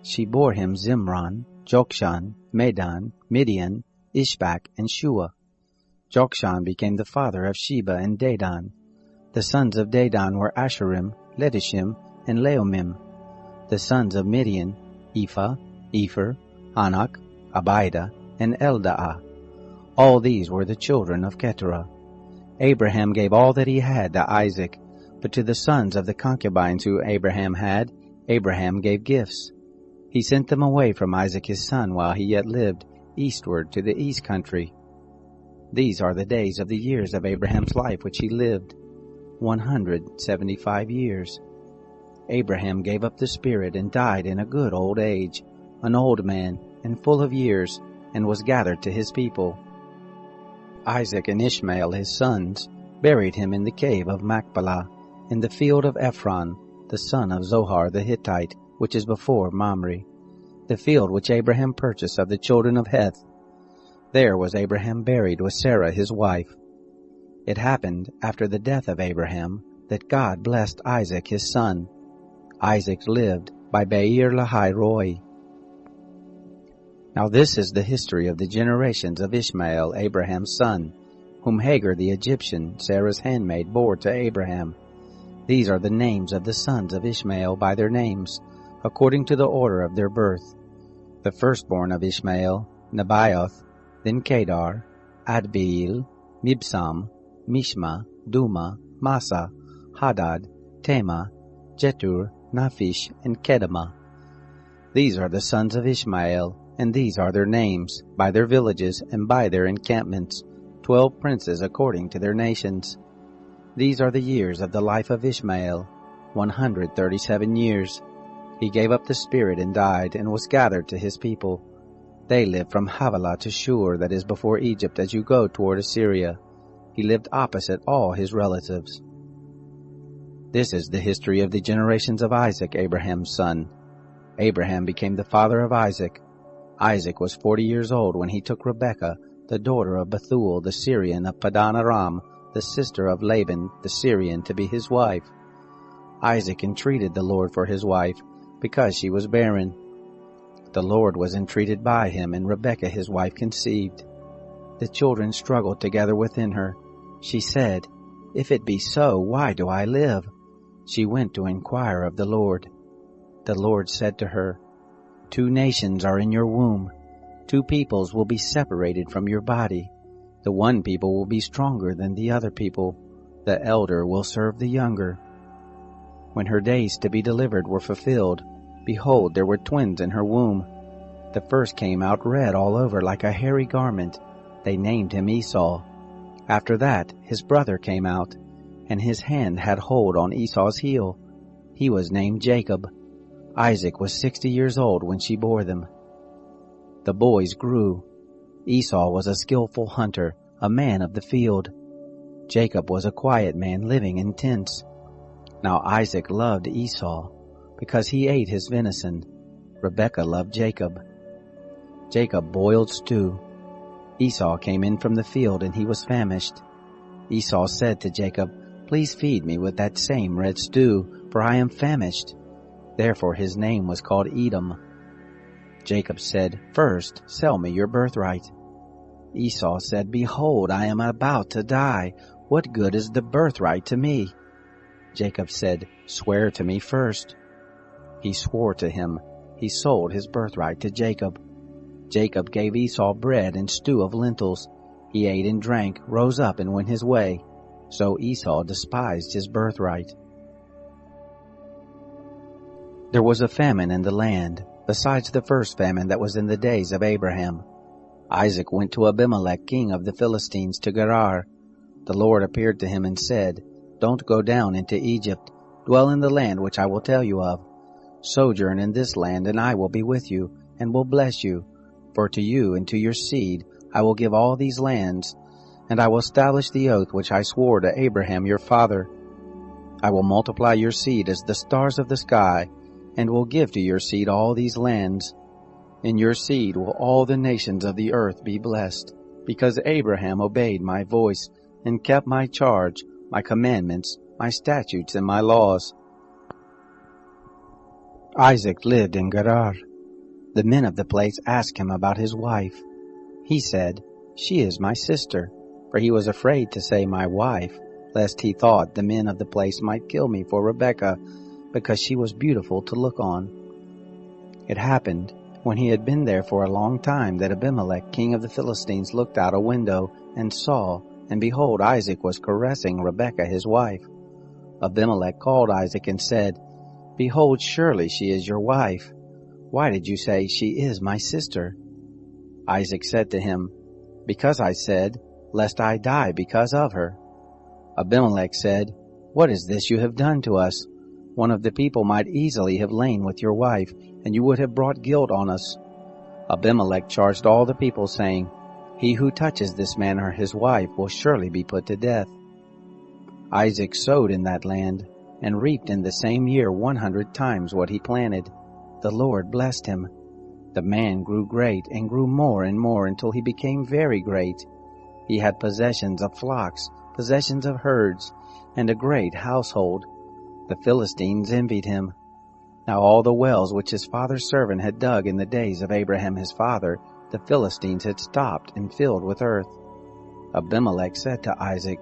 Speaker 1: She bore him Zimran, Jokshan, Medan, Midian, Ishbak, and Shua. Jokshan became the father of Sheba and Dedan. The sons of Dedan were Asherim, Letishim, and Leomim. The sons of Midian, Ephah, Epher, Anak, Abida, and Eldaah. All these were the children of Keturah. Abraham gave all that he had to Isaac, but to the sons of the concubines who Abraham had, Abraham gave gifts. He sent them away from Isaac his son while he yet lived, eastward to the east country. These are the days of the years of Abraham's life which he lived, 175 years. Abraham gave up the spirit and died in a good old age, an old man and full of years, and was gathered to his people. Isaac and Ishmael his sons buried him in the cave of Machpelah, in the field of Ephron, the son of Zohar the Hittite, which is before Mamre, the field which Abraham purchased of the children of Heth. There was Abraham buried with Sarah his wife. It happened after the death of Abraham that God blessed Isaac his son. Isaac lived by Beer Lahai Roi. Now this is the history of the generations of Ishmael, Abraham's son, whom Hagar the Egyptian, Sarah's handmaid, bore to Abraham. These are the names of the sons of Ishmael by their names, according to the order of their birth. The firstborn of Ishmael, Nebaioth, then Kedar, Adbeel, Mibsam, Mishma, Duma, Massa, Hadad, Tema, Jetur, Naphish, and Kedemah. These are the sons of Ishmael, and these are their names, by their villages and by their encampments, 12 princes according to their nations. These are the years of the life of Ishmael, 137 years. He gave up the spirit and died, and was gathered to his people. They lived from Havilah to Shur, that is before Egypt, as you go toward Assyria. He lived opposite all his relatives. This is the history of the generations of Isaac, Abraham's son. Abraham became the father of Isaac. Isaac was 40 years old when he took Rebekah, the daughter of Bethuel the Syrian of Padan Aram, the sister of Laban the Syrian, to be his wife. Isaac entreated the Lord for his wife, because she was barren. The Lord was entreated by him, and Rebekah his wife conceived. The children struggled together within her. She said, "If it be so, why do I live?" She went to inquire of the Lord. The Lord said to her, "2 nations are in your womb. 2 peoples will be separated from your body. The one people will be stronger than the other people. The elder will serve the younger." When her days to be delivered were fulfilled, behold, there were twins in her womb. The first came out red all over like a hairy garment. They named him Esau. After that his brother came out, and his hand had hold on Esau's heel. He was named Jacob. Isaac was 60 years old when she bore them. The boys grew. Esau was a skillful hunter, a man of the field. Jacob was a quiet man living in tents. Now Isaac loved Esau, because he ate his venison. Rebekah loved Jacob. Jacob boiled stew. Esau came in from the field, and he was famished. Esau said to Jacob, "Please feed me with that same red stew, for I am famished." Therefore his name was called Edom. Jacob said, "First, sell me your birthright." Esau said, "Behold, I am about to die. What good is the birthright to me?" Jacob said, "Swear to me first." He swore to him. He sold his birthright to Jacob. Jacob gave Esau bread and stew of lentils. He ate and drank, rose up, and went his way. So Esau despised his birthright. There was a famine in the land, besides the first famine that was in the days of Abraham. Isaac went to Abimelech, king of the Philistines, to Gerar. The Lord appeared to him and said, "Don't go down into Egypt. Dwell in the land which I will tell you of. Sojourn in this land, and I will be with you, and will bless you. For to you and to your seed I will give all these lands, and I will establish the oath which I swore to Abraham your father. I will multiply your seed as the stars of the sky, and will give to your seed all these lands. In your seed will all the nations of the earth be blessed, because Abraham obeyed my voice, and kept my charge, my commandments, my statutes, and my laws." Isaac lived in Gerar. The men of the place asked him about his wife. He said, "She is my sister," for he was afraid to say my wife, lest he thought the men of the place might kill me for Rebekah, because she was beautiful to look on. It happened, when he had been there for a long time, that Abimelech, king of the Philistines, looked out a window and saw, and behold, Isaac was caressing Rebekah his wife. Abimelech called Isaac and said, "Behold, surely she is your wife. Why did you say, 'She is my sister'?" Isaac said to him, "Because I said, lest I die because of her." Abimelech said, "What is this you have done to us? One of the people might easily have lain with your wife, and you would have brought guilt on us." Abimelech charged all the people, saying, "He who touches this man or his wife will surely be put to death." Isaac sowed in that land, and reaped in the same year 100 times what he planted. The Lord blessed him. The man grew great, and grew more and more, until he became very great. He had possessions of flocks, possessions of herds, and a great household. The Philistines envied him. Now all the wells which his father's servant had dug in the days of Abraham his father, the Philistines had stopped and filled with earth. Abimelech said to Isaac,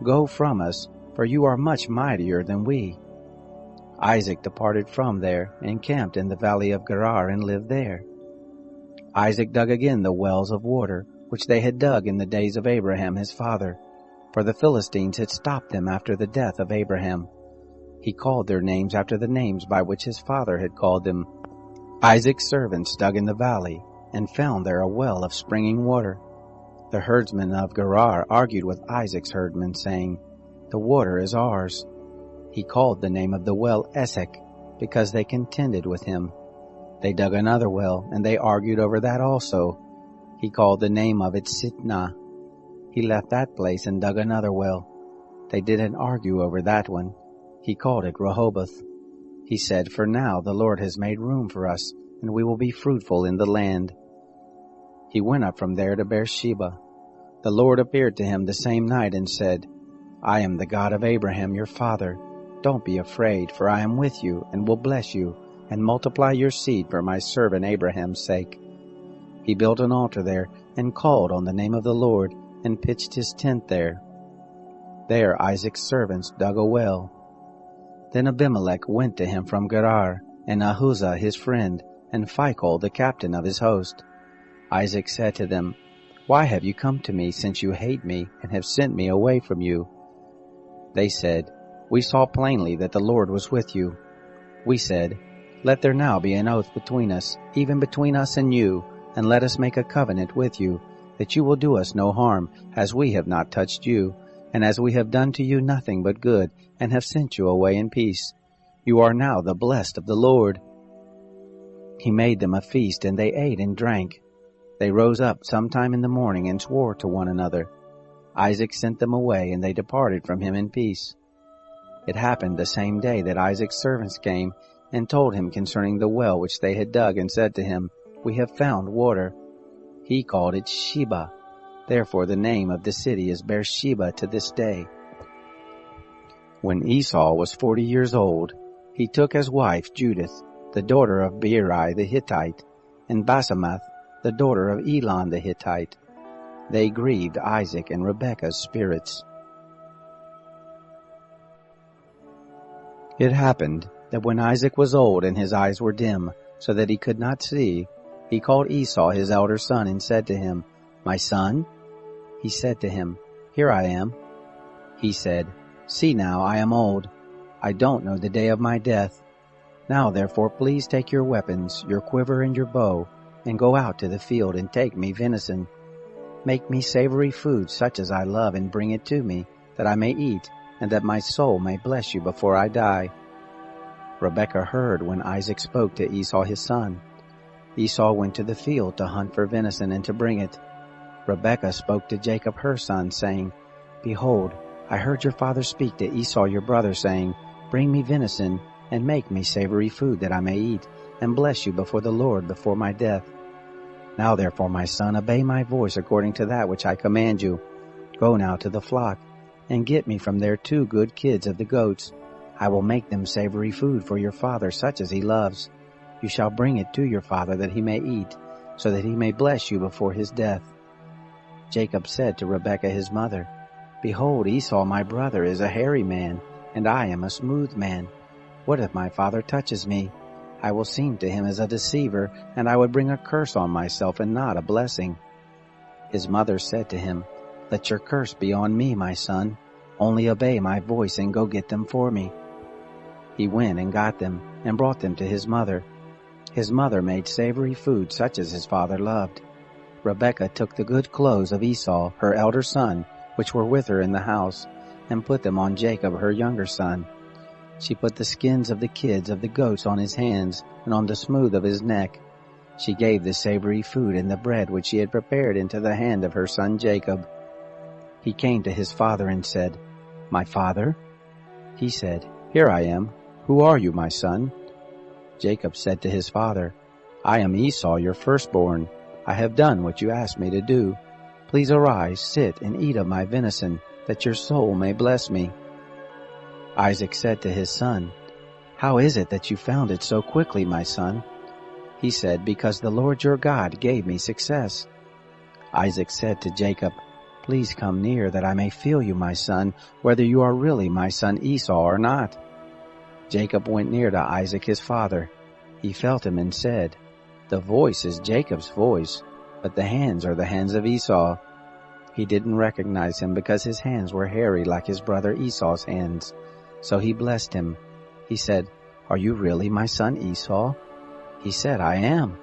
Speaker 1: "Go from us, for you are much mightier than we." Isaac departed from there, and camped in the valley of Gerar, and lived there. Isaac dug again the wells of water, which they had dug in the days of Abraham his father, for the Philistines had stopped them after the death of Abraham. He called their names after the names by which his father had called them. Isaac's servants dug in the valley, and found there a well of springing water. The herdsmen of Gerar argued with Isaac's herdmen, saying, "The water is ours." He called the name of the well Esek, because they contended with him. They dug another well, and they argued over that also. He called the name of it Sitnah. He left that place and dug another well. They didn't argue over that one. He called it Rehoboth. He said, "For now the Lord has made room for us, and we will be fruitful in the land." He went up from there to Beersheba. The Lord appeared to him the same night and said, "I am the God of Abraham your father. Don't be afraid, for I am with you, and will bless you, and multiply your seed for my servant Abraham's sake." He built an altar there, and called on the name of the Lord, and pitched his tent there. There Isaac's servants dug a well. Then Abimelech went to him from Gerar, and Ahuzah his friend, and Phicol the captain of his host. Isaac said to them, "Why have you come to me, since you hate me, and have sent me away from you?" They said, "We saw plainly that the Lord was with you." We said, "Let there now be an oath between us, even between us and you, and let us make a covenant with you, that you will do us no harm, as we have not touched you, and as we have done to you nothing but good, and have sent you away in peace. You are now the blessed of the Lord." He made them a feast, and they ate and drank. They rose up sometime in the morning, and swore to one another. Isaac sent them away, and they departed from him in peace. It happened the same day that Isaac's servants came, and told him concerning the well which they had dug, and said to him, "We have found water." He called it Sheba. Therefore the name of the city is Beersheba to this day. When Esau was 40 years old, he took as wife Judith, the daughter of Beeri the Hittite, and Basemath, the daughter of Elon the Hittite. They grieved Isaac and Rebekah's spirits. It happened that when Isaac was old and his eyes were dim, so that he could not see, he called Esau his elder son and said to him, "My son?" He said to him, "Here I am." He said, "See now, I am old. I don't know the day of my death. Now therefore please take your weapons, your quiver and your bow, and go out to the field and take me venison. Make me savory food such as I love, and bring it to me, that I may eat, and that my soul may bless you before I die." Rebekah heard when Isaac spoke to Esau his son. Esau went to the field to hunt for venison and to bring it. Rebekah spoke to Jacob her son, saying, "Behold, I heard your father speak to Esau your brother, saying, 'Bring me venison, and make me savory food that I may eat, and bless you before the Lord before my death.' Now therefore, my son, obey my voice according to that which I command you. Go now to the flock, and get me from there 2 good kids of the goats. I will make them savory food for your father, such as he loves. You shall bring it to your father that he may eat, so that he may bless you before his death." Jacob said to Rebekah his mother, "Behold, Esau my brother is a hairy man, and I am a smooth man. What if my father touches me? I will seem to him as a deceiver, and I would bring a curse on myself and not a blessing." His mother said to him, "Let your curse be on me, my son. Only obey my voice and go get them for me." He went and got them, and brought them to his mother. His mother made savory food such as his father loved. Rebekah took the good clothes of Esau, her elder son, which were with her in the house, and put them on Jacob, her younger son. She put the skins of the kids of the goats on his hands and on the smooth of his neck. She gave the savory food and the bread which she had prepared into the hand of her son Jacob. He came to his father and said, "My father?" He said, "Here I am. Who are you, my son?" Jacob said to his father, "I am Esau, your firstborn. I have done what you asked me to do. Please arise, sit, and eat of my venison, that your soul may bless me." Isaac said to his son, "How is it that you found it so quickly, my son?" He said, "Because the Lord your God gave me success." Isaac said to Jacob, "Please come near, that I may feel you, my son, whether you are really my son Esau or not." Jacob went near to Isaac his father. He felt him and said, "The voice is Jacob's voice, but the hands are the hands of Esau." He didn't recognize him because his hands were hairy like his brother Esau's hands. So he blessed him. He said, "Are you really my son Esau?" He said, "I am."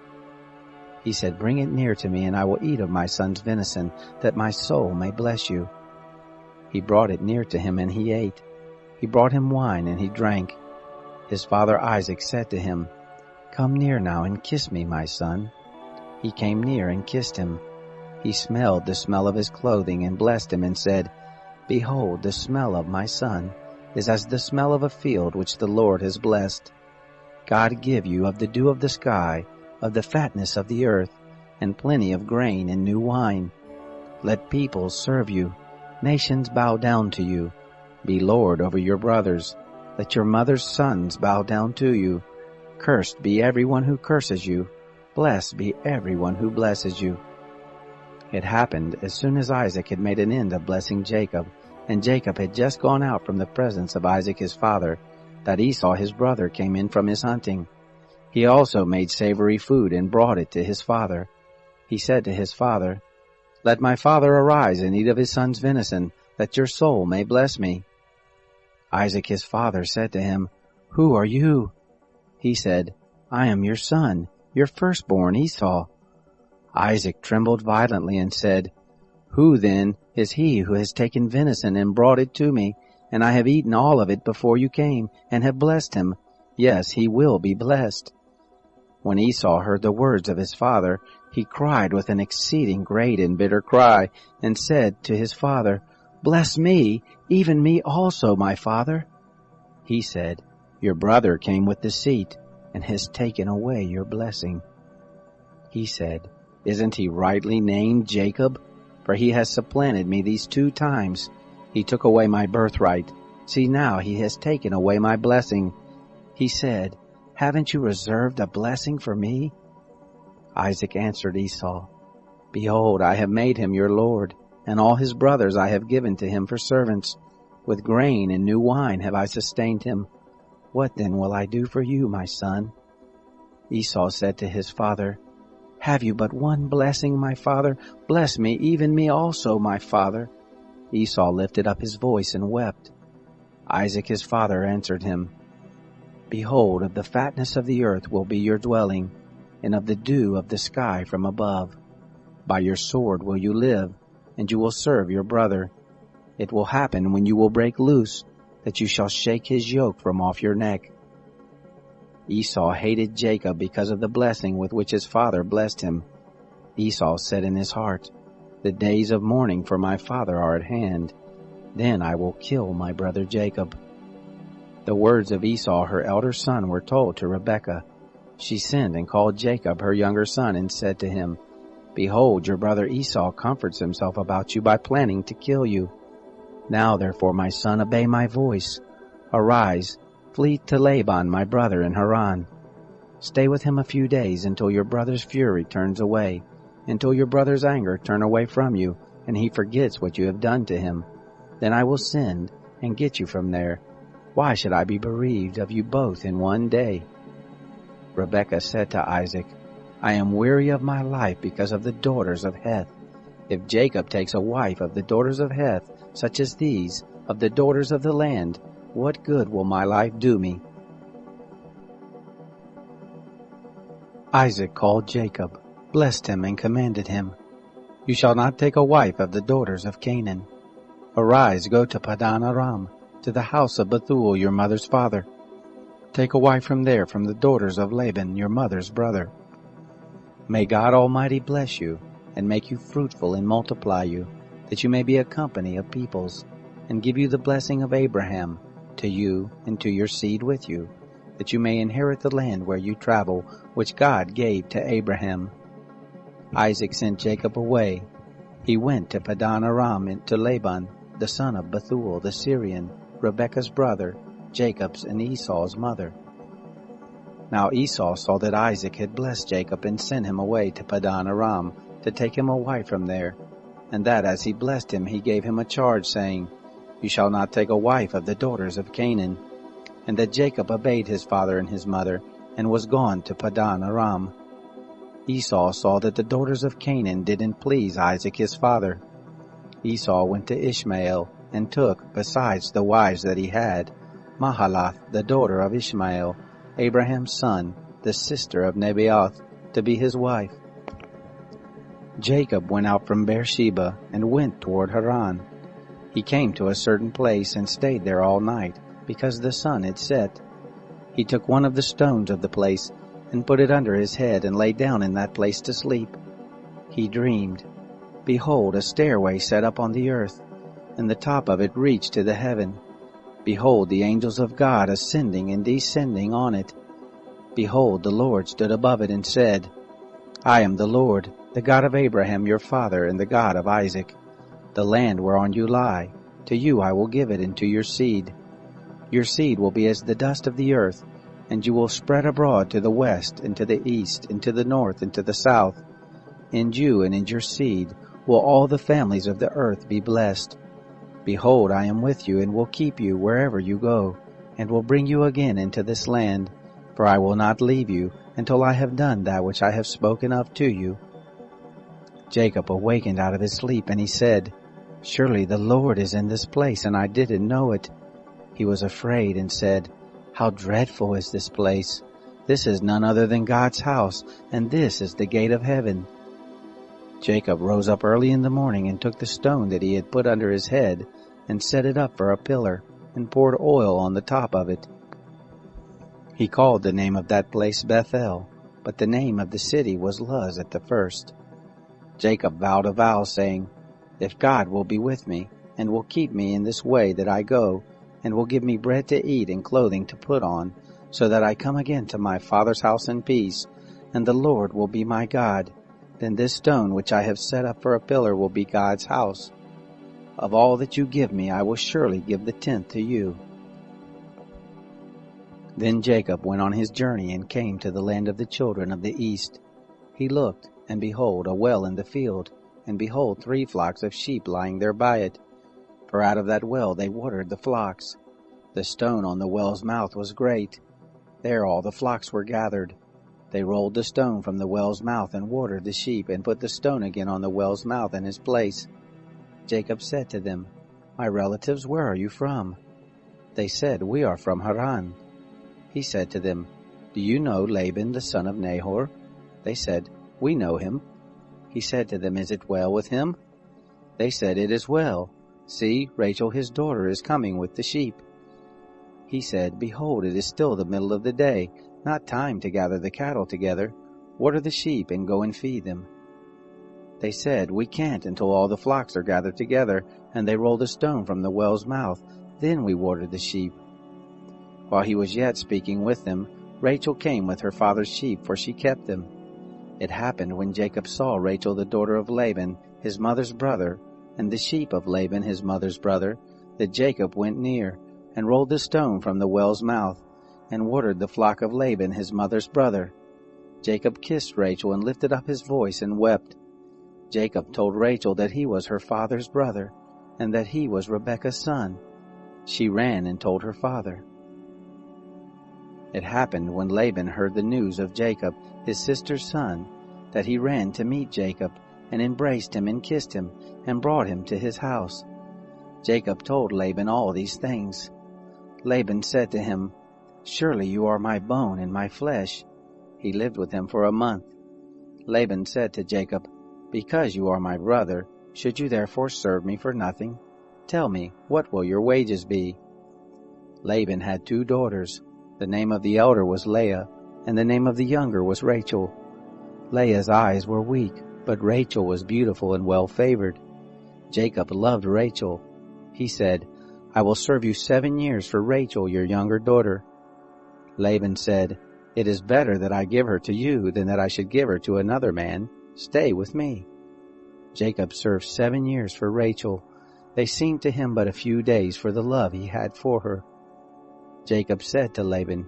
Speaker 1: He said, "Bring it near to me, and I will eat of my son's venison, that my soul may bless you." He brought it near to him, and he ate. He brought him wine, and he drank. His father Isaac said to him, "Come near now and kiss me, my son." He came near and kissed him. He smelled the smell of his clothing and blessed him and said, "Behold, the smell of my son is as the smell of a field which the Lord has blessed. God give you of the dew of the sky, of the fatness of the earth, and plenty of grain and new wine. Let peoples serve you, nations bow down to you. Be Lord over your brothers. Let your mother's sons bow down to you. Cursed be everyone who curses you. Blessed be everyone who blesses you." It happened as soon as Isaac had made an end of blessing Jacob, and Jacob had just gone out from the presence of Isaac his father, that Esau his brother came in from his hunting. He also made savory food and brought it to his father. He said to his father, "Let my father arise and eat of his son's venison, that your soul may bless me." Isaac his father said to him, "Who are you?" He said, "I am your son, your firstborn Esau." Isaac trembled violently and said, "Who then is he who has taken venison and brought it to me, and I have eaten all of it before you came, and have blessed him? Yes, he will be blessed." When Esau heard the words of his father, he cried with an exceeding great and bitter cry, and said to his father, "Bless me, even me also, my father." He said, "Your brother came with deceit, and has taken away your blessing." He said, "Isn't he rightly named Jacob? For he has supplanted me these 2 times. He took away my birthright. See, now he has taken away my blessing." He said, "Haven't you reserved a blessing for me?" Isaac answered Esau, "Behold, I have made him your lord, and all his brothers I have given to him for servants. With grain and new wine have I sustained him. What then will I do for you, my son?" Esau said to his father, "Have you but one blessing, my father? Bless me, even me also, my father." Esau lifted up his voice and wept. Isaac his father answered him, "Behold, of the fatness of the earth will be your dwelling, and of the dew of the sky from above. By your sword will you live, and you will serve your brother. It will happen when you will break loose, that you shall shake his yoke from off your neck." Esau hated Jacob because of the blessing with which his father blessed him. Esau said in his heart, "The days of mourning for my father are at hand. Then I will kill my brother Jacob." The words of Esau, her elder son, were told to Rebekah. She sent and called Jacob, her younger son, and said to him, "Behold, your brother Esau comforts himself about you by planning to kill you. Now, therefore, my son, obey my voice. Arise, Flee to Laban, my brother, in Haran. Stay with him a few days until your brother's fury turns away, until your brother's anger turn away from you, and he forgets what you have done to him. Then I will send and get you from there. Why should I be bereaved of you both in one day?" Rebekah said to Isaac, "I am weary of my life because of the daughters of Heth. If Jacob takes a wife of the daughters of Heth, such as these, of the daughters of the land, what good will my life do me?" Isaac called Jacob, blessed him, and commanded him, "You shall not take a wife of the daughters of Canaan. Arise, go to Padan Aram, to the house of Bethuel your mother's father. Take a wife from there, from the daughters of Laban your mother's brother. May God Almighty bless you, and make you fruitful and multiply you, that you may be a company of peoples, and give you the blessing of Abraham, to you and to your seed with you, that you may inherit the land where you travel, which God gave to Abraham." Isaac sent Jacob away. He went to Padan Aram to Laban, the son of Bethuel the Syrian, Rebekah's brother, Jacob's and Esau's mother. Now Esau saw that Isaac had blessed Jacob and sent him away to Padan Aram to take him a wife from there, and that as he blessed him he gave him a charge, saying, "You shall not take a wife of the daughters of Canaan." And that Jacob obeyed his father and his mother, and was gone to Padan Aram. Esau saw that the daughters of Canaan didn't please Isaac his father. Esau went to Ishmael, and took, besides the wives that he had, Mahalath, the daughter of Ishmael, Abraham's son, the sister of Nebaioth, to be his wife. Jacob went out from Beersheba, and went toward Haran. He came to a certain place, and stayed there all night, because the sun had set. He took one of the stones of the place, and put it under his head, and lay down in that place to sleep. He dreamed, behold, a stairway set up on the earth, and the top of it reached to the heaven. Behold, the angels of God ascending and descending on it. Behold, the Lord stood above it, and said, "I am the Lord, the God of Abraham your father, and the God of Isaac. The land whereon you lie, to you I will give it, and to your seed. Your seed will be as the dust of the earth, and you will spread abroad to the west, and to the east, and to the north, and to the south. In you and in your seed will all the families of the earth be blessed. Behold, I am with you, and will keep you wherever you go, and will bring you again into this land, for I will not leave you until I have done that which I have spoken of to you." Jacob awakened out of his sleep, and he said, "Surely the Lord is in this place, and I didn't know it." He was afraid, and said, "How dreadful is this place! This is none other than God's house, and this is the gate of heaven." Jacob rose up early in the morning, and took the stone that he had put under his head, and set it up for a pillar, and poured oil on the top of it. He called the name of that place Bethel, but the name of the city was Luz at the first. Jacob vowed a vow, saying, "If God will be with me, and will keep me in this way that I go, and will give me bread to eat and clothing to put on, so that I come again to my father's house in peace, and the Lord will be my God, then this stone which I have set up for a pillar will be God's house. Of all that you give me I will surely give the tenth to you." Then Jacob went on his journey, and came to the land of the children of the east. He looked, and behold, a well in the field, and behold, 3 flocks of sheep lying there by it. For out of that well they watered the flocks. The stone on the well's mouth was great. There all the flocks were gathered. They rolled the stone from the well's mouth, and watered the sheep, and put the stone again on the well's mouth in his place. Jacob said to them, "My relatives, where are you from?" They said, "We are from Haran." He said to them, "Do you know Laban the son of Nahor?" They said, "We know him." He said to them, "Is it well with him?" They said, "It is well. See, Rachel his daughter is coming with the sheep." He said, "Behold, it is still the middle of the day, not time to gather the cattle together. Water the sheep, and go and feed them." They said, "We can't until all the flocks are gathered together, and they roll the stone from the well's mouth. Then we water the sheep." While he was yet speaking with them, Rachel came with her father's sheep, for she kept them. It happened, when Jacob saw Rachel the daughter of Laban, his mother's brother, and the sheep of Laban his mother's brother, that Jacob went near, and rolled the stone from the well's mouth, and watered the flock of Laban his mother's brother. Jacob kissed Rachel and lifted up his voice and wept. Jacob told Rachel that he was her father's brother, and that he was Rebekah's son. She ran and told her father. It happened when Laban heard the news of Jacob, his sister's son, that he ran to meet Jacob, and embraced him and kissed him, and brought him to his house. Jacob told Laban all these things. Laban said to him, "Surely you are my bone and my flesh." He lived with him for a month. Laban said to Jacob, "Because you are my brother, should you therefore serve me for nothing? Tell me, what will your wages be?" Laban had 2 daughters. The name of the elder was Leah, and the name of the younger was Rachel. Leah's eyes were weak, but Rachel was beautiful and well-favored. Jacob loved Rachel. He said, "I will serve you 7 years for Rachel, your younger daughter." Laban said, "It is better that I give her to you than that I should give her to another man. Stay with me." Jacob served 7 years for Rachel. They seemed to him but a few days for the love he had for her. Jacob said to Laban,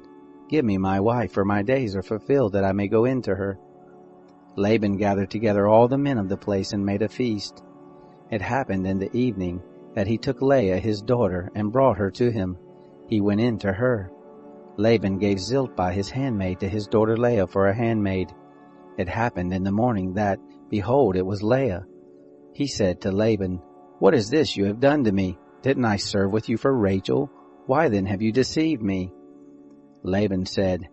Speaker 1: "Give me my wife, for my days are fulfilled that I may go in to her." Laban gathered together all the men of the place and made a feast. It happened in the evening that he took Leah his daughter and brought her to him. He went in to her. Laban gave Zilpah his handmaid to his daughter Leah for a handmaid. It happened in the morning that, behold, it was Leah. He said to Laban, "What is this you have done to me? Didn't I serve with you for Rachel? Why then have you deceived me?" Laban said,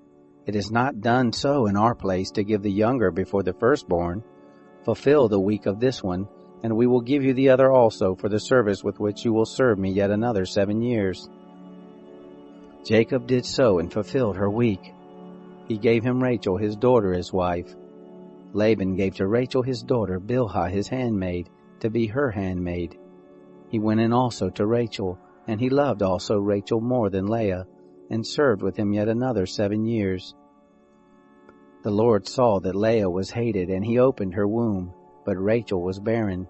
Speaker 1: "It is not done so in our place to give the younger before the firstborn. Fulfill the week of this one, and we will give you the other also for the service with which you will serve me yet another 7 years." Jacob did so and fulfilled her week. He gave him Rachel his daughter as wife. Laban gave to Rachel his daughter Bilhah his handmaid to be her handmaid. He went in also to Rachel, and he loved also Rachel more than Leah, and served with him yet another 7 years. The Lord saw that Leah was hated, and he opened her womb, but Rachel was barren.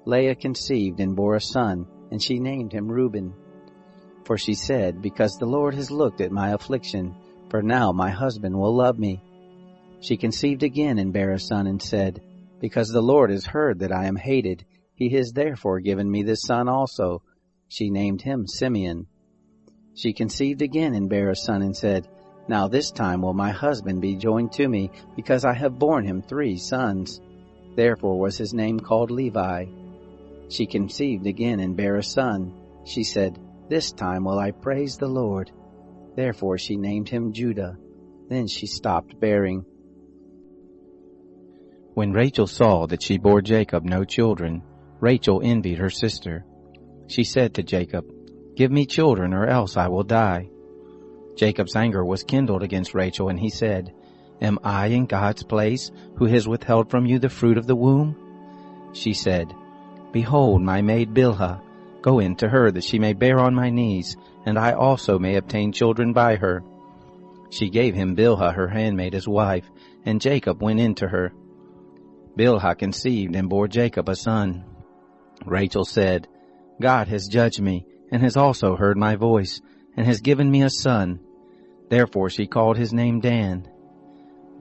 Speaker 1: Leah conceived and bore a son, and she named him Reuben. For she said, "Because the Lord has looked at my affliction, for now my husband will love me." She conceived again and bare a son, and said, "Because the Lord has heard that I am hated, he has therefore given me this son also." She named him Simeon. She conceived again and bare a son, and said, "Now this time will my husband be joined to me, because I have borne him 3 sons. Therefore was his name called Levi. She conceived again and bare a son. She said, "This time will I praise the Lord." Therefore she named him Judah. Then she stopped bearing. When Rachel saw that she bore Jacob no children, Rachel envied her sister. She said to Jacob, "Give me children, or else I will die." Jacob's anger was kindled against Rachel, and he said, "Am I in God's place, who has withheld from you the fruit of the womb?" She said, "Behold, my maid Bilhah, go in to her, that she may bear on my knees, and I also may obtain children by her." She gave him Bilhah her handmaid as wife, and Jacob went in to her. Bilhah conceived and bore Jacob a son. Rachel said, "God has judged me, and has also heard my voice, and has given me a son." Therefore she called his name Dan.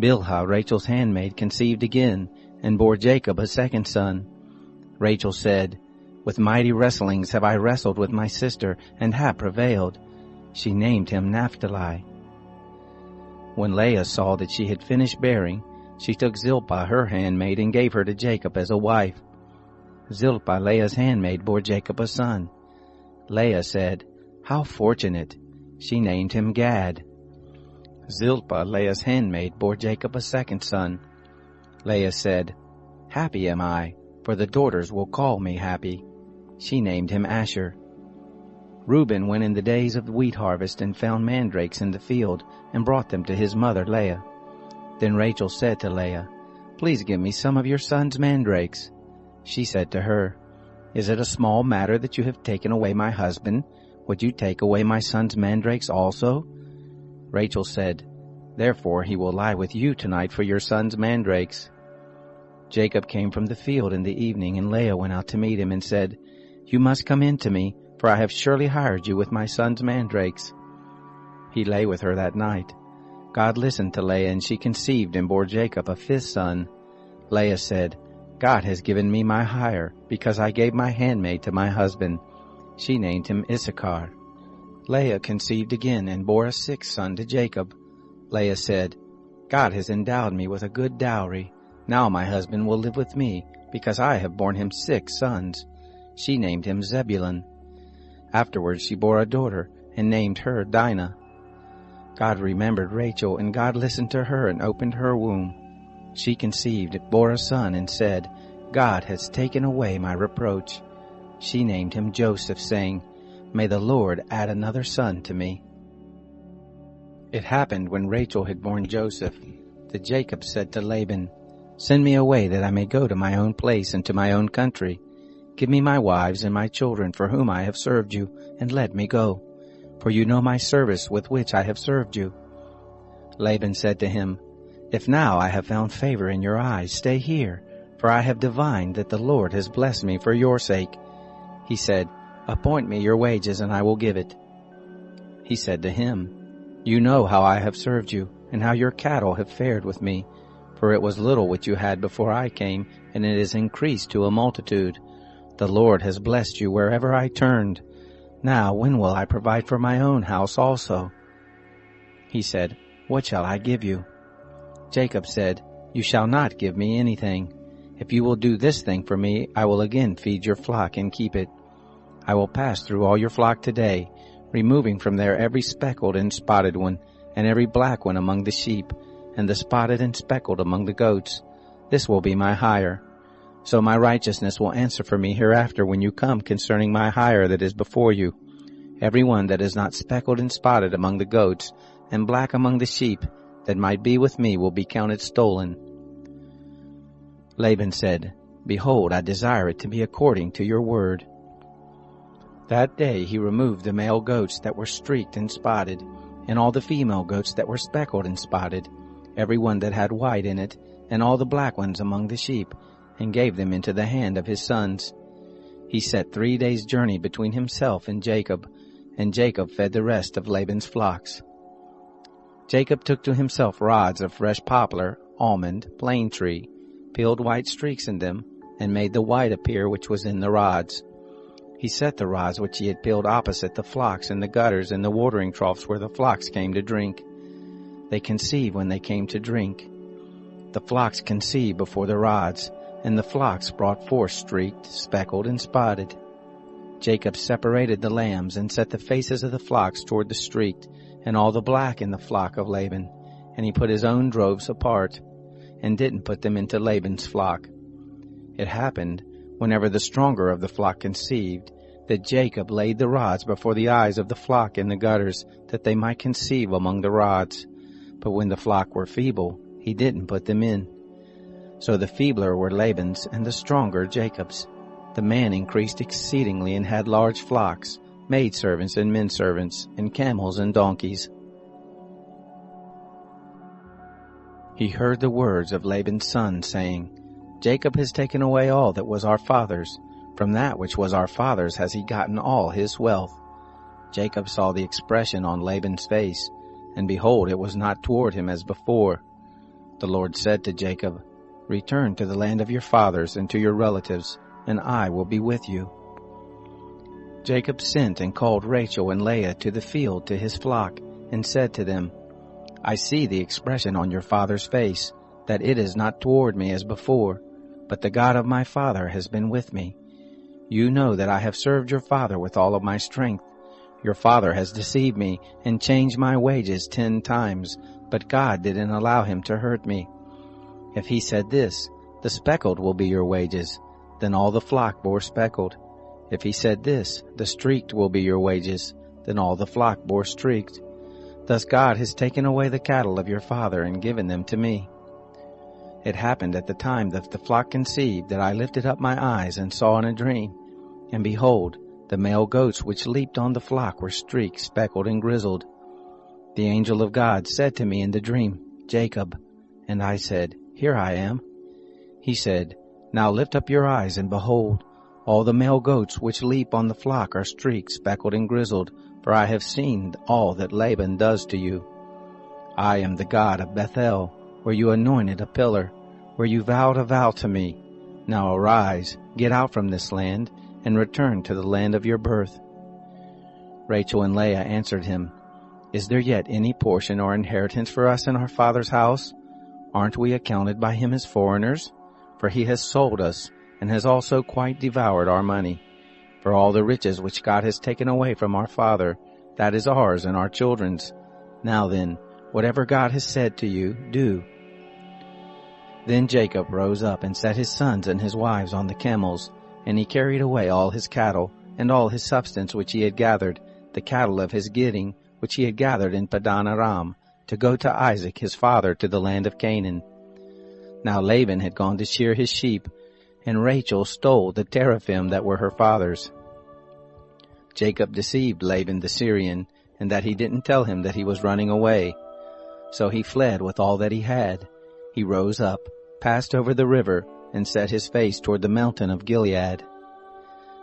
Speaker 1: Bilhah, Rachel's handmaid, conceived again, and bore Jacob a second son. Rachel said, "With mighty wrestlings have I wrestled with my sister, and have prevailed." She named him Naphtali. When Leah saw that she had finished bearing, she took Zilpah her handmaid, and gave her to Jacob as a wife. Zilpah, Leah's handmaid, bore Jacob a son. Leah said, "How fortunate!" She named him Gad. Zilpah, Leah's handmaid, bore Jacob a second son. Leah said, "Happy am I, for the daughters will call me happy." She named him Asher. Reuben went in the days of the wheat harvest and found mandrakes in the field, and brought them to his mother Leah. Then Rachel said to Leah, "Please give me some of your son's mandrakes." She said to her, "Is it a small matter that you have taken away my husband? Would you take away my son's mandrakes also?" Rachel said, "Therefore he will lie with you tonight for your son's mandrakes." Jacob came from the field in the evening, and Leah went out to meet him and said, "You must come in to me, for I have surely hired you with my son's mandrakes." He lay with her that night. God listened to Leah, and she conceived and bore Jacob a fifth son. Leah said, God has given me my hire, because I gave my handmaid to my husband. She named him Issachar. Leah conceived again and bore a sixth son to Jacob. Leah said, God has endowed me with a good dowry. Now my husband will live with me, because I have borne him 6 sons. She named him Zebulun. Afterwards she bore a daughter, and named her Dinah. God remembered Rachel, and God listened to her and opened her womb. She conceived, bore a son, and said, God has taken away my reproach. She named him Joseph, saying, May the Lord add another son to me. It happened when Rachel had borne Joseph, that Jacob said to Laban, Send me away that I may go to my own place and to my own country. Give me my wives and my children for whom I have served you, and let me go. For you know my service with which I have served you. Laban said to him, If now I have found favor in your eyes, stay here, for I have divined that the Lord has blessed me for your sake. He said, Appoint me your wages, and I will give it. He said to him, You know how I have served you, and how your cattle have fared with me. For it was little which you had before I came, and it is increased to a multitude. The Lord has blessed you wherever I turned. Now when will I provide for my own house also? He said, What shall I give you? Jacob said, You shall not give me anything. If you will do this thing for me, I will again feed your flock and keep it. I will pass through all your flock today, removing from there every speckled and spotted one, and every black one among the sheep, and the spotted and speckled among the goats. This will be my hire. So my righteousness will answer for me hereafter when you come concerning my hire that is before you. Every one that is not speckled and spotted among the goats, and black among the sheep, that might be with me will be counted stolen. Laban said, Behold, I desire it to be according to your word. That day he removed the male goats that were streaked and spotted, and all the female goats that were speckled and spotted, every one that had white in it, and all the black ones among the sheep, and gave them into the hand of his sons. He set 3 days' journey between himself and Jacob fed the rest of Laban's flocks. Jacob took to himself rods of fresh poplar, almond, plane tree, peeled white streaks in them, and made the white appear which was in the rods. He set the rods which he had peeled opposite the flocks in the gutters and the watering troughs where the flocks came to drink. They conceived when they came to drink. The flocks conceived before the rods, and the flocks brought forth streaked, speckled, and spotted. Jacob separated the lambs and set the faces of the flocks toward the streaked, and all the black in the flock of Laban, and he put his own droves apart, and didn't put them into Laban's flock. It happened, whenever the stronger of the flock conceived, that Jacob laid the rods before the eyes of the flock in the gutters, that they might conceive among the rods. But when the flock were feeble, he didn't put them in. So the feebler were Laban's, and the stronger Jacob's. The man increased exceedingly, and had large flocks, maidservants and menservants, and camels and donkeys. He heard the words of Laban's son, saying, Jacob has taken away all that was our father's. From that which was our father's has he gotten all his wealth. Jacob saw the expression on Laban's face, and behold, it was not toward him as before. The Lord said to Jacob, Return to the land of your fathers and to your relatives, and I will be with you. Jacob sent and called Rachel and Leah to the field to his flock, and said to them, I see the expression on your father's face, that it is not toward me as before, but the God of my father has been with me. You know that I have served your father with all of my strength. Your father has deceived me and changed my wages 10 times, but God didn't allow him to hurt me. If he said this, the speckled will be your wages, then all the flock bore speckled. If he said this, the streaked will be your wages, then all the flock bore streaked. Thus God has taken away the cattle of your father and given them to me. It happened at the time that the flock conceived that I lifted up my eyes and saw in a dream, and behold, the male goats which leaped on the flock were streaked, speckled, and grizzled. The angel of God said to me in the dream, Jacob. And I said, Here I am. He said, Now lift up your eyes, and behold, All the male goats which leap on the flock are streaked, speckled, and grizzled, for I have seen all that Laban does to you. I am the God of Bethel, where you anointed a pillar, where you vowed a vow to me. Now arise, get out from this land, and return to the land of your birth." Rachel and Leah answered him, "Is there yet any portion or inheritance for us in our father's house? Aren't we accounted by him as foreigners? For he has sold us, and has also quite devoured our money. For all the riches which God has taken away from our father, that is ours and our children's. Now then, whatever God has said to you, do." Then Jacob rose up and set his sons and his wives on the camels, and he carried away all his cattle, and all his substance which he had gathered, the cattle of his getting, which he had gathered in Padan Aram, to go to Isaac his father to the land of Canaan. Now Laban had gone to shear his sheep, and Rachel stole the teraphim that were her father's. Jacob deceived Laban the Syrian, and that he didn't tell him that he was running away. So he fled with all that he had. He rose up, passed over the river, and set his face toward the mountain of Gilead.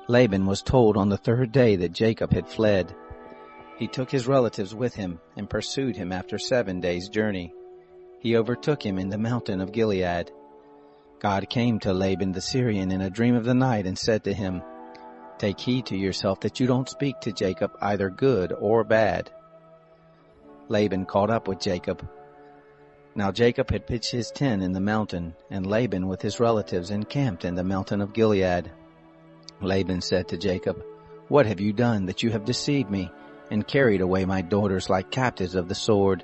Speaker 1: Laban was told on the third day that Jacob had fled. He took his relatives with him and pursued him after 7 days' journey. He overtook him in the mountain of Gilead. God came to Laban the Syrian in a dream of the night and said to him, "Take heed to yourself that you don't speak to Jacob either good or bad." Laban caught up with Jacob. Now Jacob had pitched his tent in the mountain, and Laban with his relatives encamped in the mountain of Gilead. Laban said to Jacob, "What have you done that you have deceived me, and carried away my daughters like captives of the sword?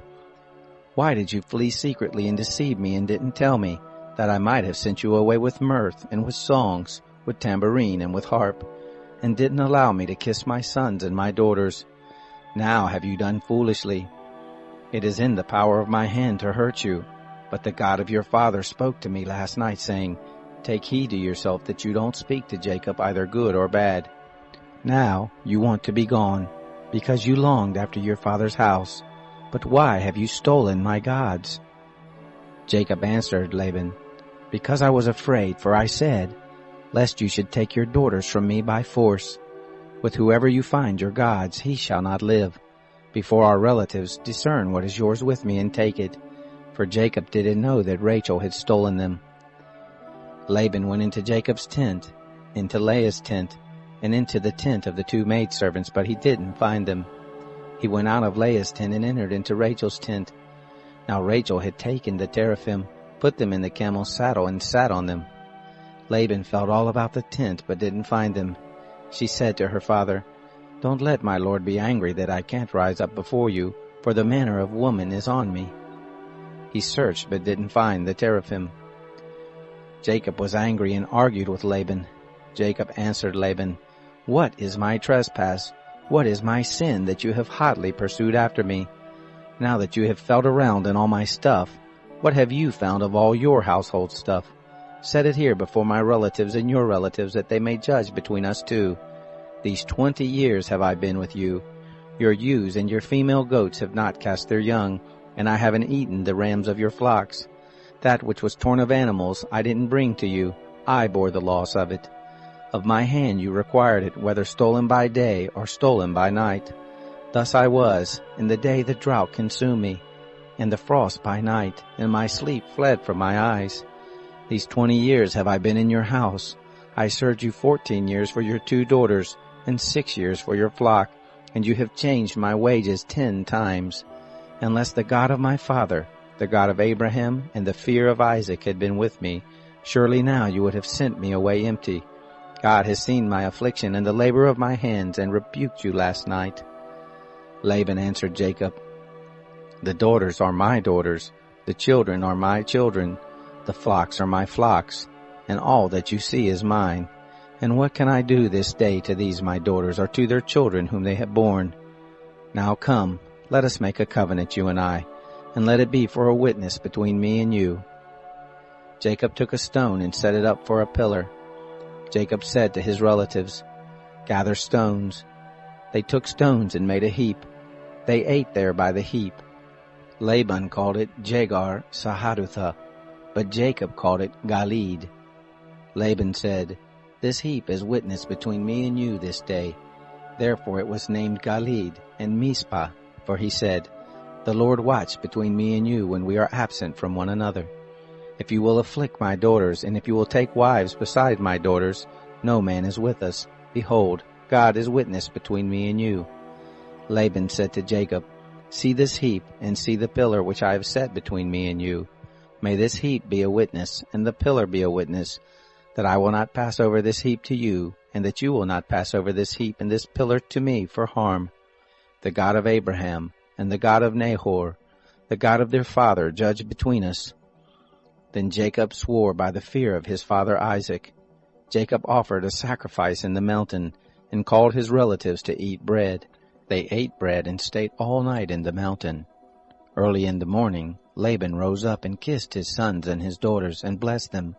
Speaker 1: Why did you flee secretly and deceive me and didn't tell me, that I might have sent you away with mirth and with songs, with tambourine and with harp, and didn't allow me to kiss my sons and my daughters? Now have you done foolishly. It is in the power of my hand to hurt you, but the God of your father spoke to me last night, saying, 'Take heed to yourself that you don't speak to Jacob either good or bad.' Now you want to be gone, because you longed after your father's house. But why have you stolen my gods?" Jacob answered Laban, "Because I was afraid, for I said, 'Lest you should take your daughters from me by force. With whoever you find your gods, he shall not live. Before our relatives, discern what is yours with me and take it.' For Jacob didn't know that Rachel had stolen them." Laban went into Jacob's tent, into Leah's tent, and into the tent of the 2 maidservants, but he didn't find them. He went out of Leah's tent and entered into Rachel's tent. Now Rachel had taken the teraphim, put them in the camel's saddle, and sat on them. Laban felt all about the tent, but didn't find them. She said to her father, "Don't let my lord be angry that I can't rise up before you, for the manner of woman is on me." He searched, but didn't find the teraphim. Jacob was angry and argued with Laban. Jacob answered Laban, "What is my trespass? What is my sin that you have hotly pursued after me? Now that you have felt around in all my stuff, what have you found of all your household stuff? Set it here before my relatives and your relatives, that they may judge between us 2. These 20 years have I been with you. Your ewes and your female goats have not cast their young, and I haven't eaten the rams of your flocks. That which was torn of animals I didn't bring to you. I bore the loss of it. Of my hand you required it, whether stolen by day or stolen by night. Thus I was, in the day the drought consumed me, and the frost by night, and my sleep fled from my eyes. These 20 years have I been in your house. I served you 14 years for your 2 daughters, and 6 years for your flock, and you have changed my wages 10 times. Unless the God of my father, the God of Abraham, and the fear of Isaac had been with me, surely now you would have sent me away empty. God has seen my affliction and the labor of my hands, and rebuked you last night." Laban answered Jacob, "The daughters are my daughters, the children are my children, the flocks are my flocks, and all that you see is mine. And what can I do this day to these my daughters, or to their children whom they have borne? Now come, let us make a covenant, you and I, and let it be for a witness between me and you." Jacob took a stone and set it up for a pillar. Jacob said to his relatives, "Gather stones." They took stones and made a heap. They ate there by the heap. Laban called it Jegar Sahadutha, but Jacob called it Galid. Laban said, This heap is witness between me and you this day. Therefore it was named Galeed and Mizpah, for he said, The Lord watch between me and you when we are absent from one another. If you will afflict my daughters, and if you will take wives beside my daughters, no man is with us. Behold, God is witness between me and you. Laban said to Jacob, See this heap, and see the pillar which I have set between me and you. May this heap be a witness, and the pillar be a witness, that I will not pass over this heap to you, and that you will not pass over this heap and this pillar to me for harm. The God of Abraham, and the God of Nahor, the God of their father, judge between us. Then Jacob swore by the fear of his father Isaac. Jacob offered a sacrifice in the mountain, and called his relatives to eat bread. They ate bread and stayed all night in the mountain. Early in the morning, Laban rose up and kissed his sons and his daughters and blessed them.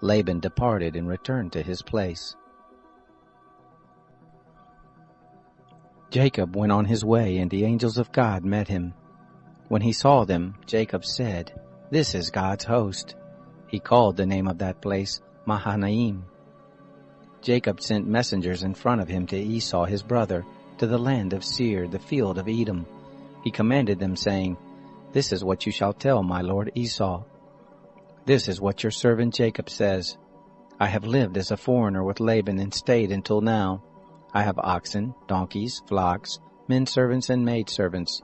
Speaker 1: Laban departed and returned to his place. Jacob went on his way, and the angels of God met him. When he saw them, Jacob said, This is God's host. He called the name of that place Mahanaim. Jacob sent messengers in front of him to Esau his brother, to the land of Seir, the field of Edom. He commanded them, saying, This is what you shall tell my lord Esau. This is what your servant Jacob says. I have lived as a foreigner with Laban and stayed until now. I have oxen, donkeys, flocks, men servants and maid servants.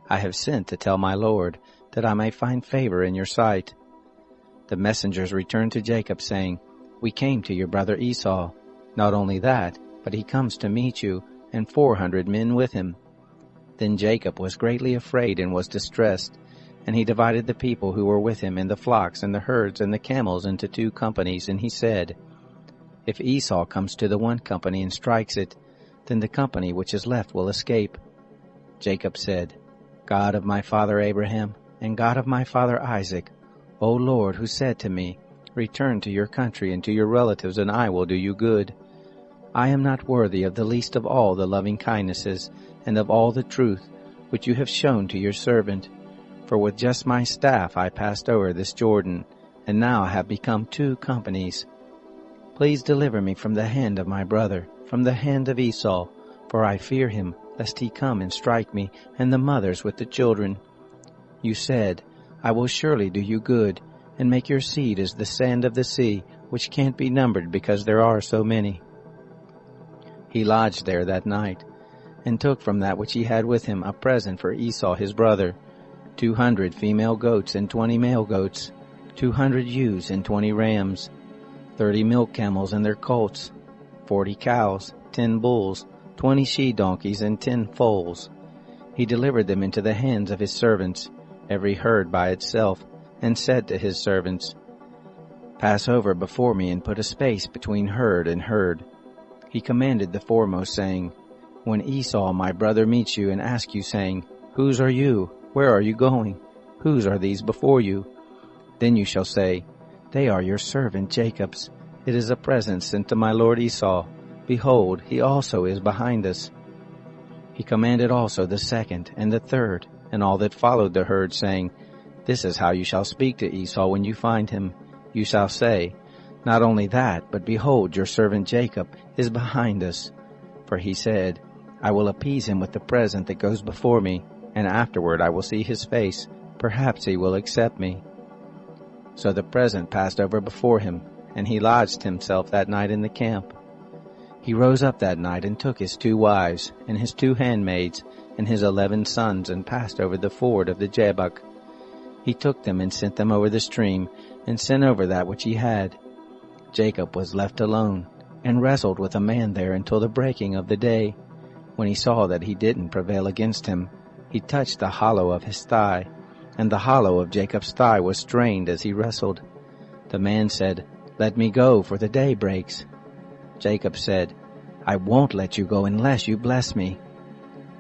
Speaker 1: I have sent to tell my lord, that I may find favor in your sight. The messengers returned to Jacob, saying, We came to your brother Esau. Not only that, but he comes to meet you, and 400 men with him. Then Jacob was greatly afraid and was distressed, and he divided the people who were with him and the flocks and the herds and the camels into 2 companies, and he said, If Esau comes to the one company and strikes it, then the company which is left will escape. Jacob said, God of my father Abraham, and God of my father Isaac, O Lord, who said to me, Return to your country and to your relatives, and I will do you good. I am not worthy of the least of all the loving kindnesses and of all the truth which you have shown to your servant. For with just my staff I passed over this Jordan, and now I have become 2 companies. Please deliver me from the hand of my brother, from the hand of Esau, for I fear him, lest he come and strike me, and the mothers with the children. You said, I will surely do you good, and make your seed as the sand of the sea, which can't be numbered because there are so many. He lodged there that night, and took from that which he had with him a present for Esau his brother, 200 female goats and 20 male goats, 200 ewes and 20 rams, 30 milk camels and their colts, 40 cows, 10 bulls, 20 she-donkeys, and 10 foals. He delivered them into the hands of his servants, every herd by itself, and said to his servants, Pass over before me and put a space between herd and herd. He commanded the foremost, saying, When Esau my brother meets you and asks you, saying, Whose are you? Where are you going? Whose are these before you? Then you shall say, They are your servant Jacob's. It is a present sent to my lord Esau. Behold, he also is behind us. He commanded also the second and the third, and all that followed the herd, saying, This is how you shall speak to Esau when you find him. You shall say, Not only that, but behold, your servant Jacob is behind us. For he said, I will appease him with the present that goes before me, and afterward I will see his face. Perhaps he will accept me. So the present passed over before him, and he lodged himself that night in the camp. He rose up that night and took his 2 wives, and his 2 handmaids, and his 11 sons, and passed over the ford of the Jabbok. He took them and sent them over the stream, and sent over that which he had. Jacob was left alone, and wrestled with a man there until the breaking of the day. When he saw that he didn't prevail against him, he touched the hollow of his thigh, and the hollow of Jacob's thigh was strained as he wrestled. The man said, Let me go, for the day breaks. Jacob said, I won't let you go unless you bless me.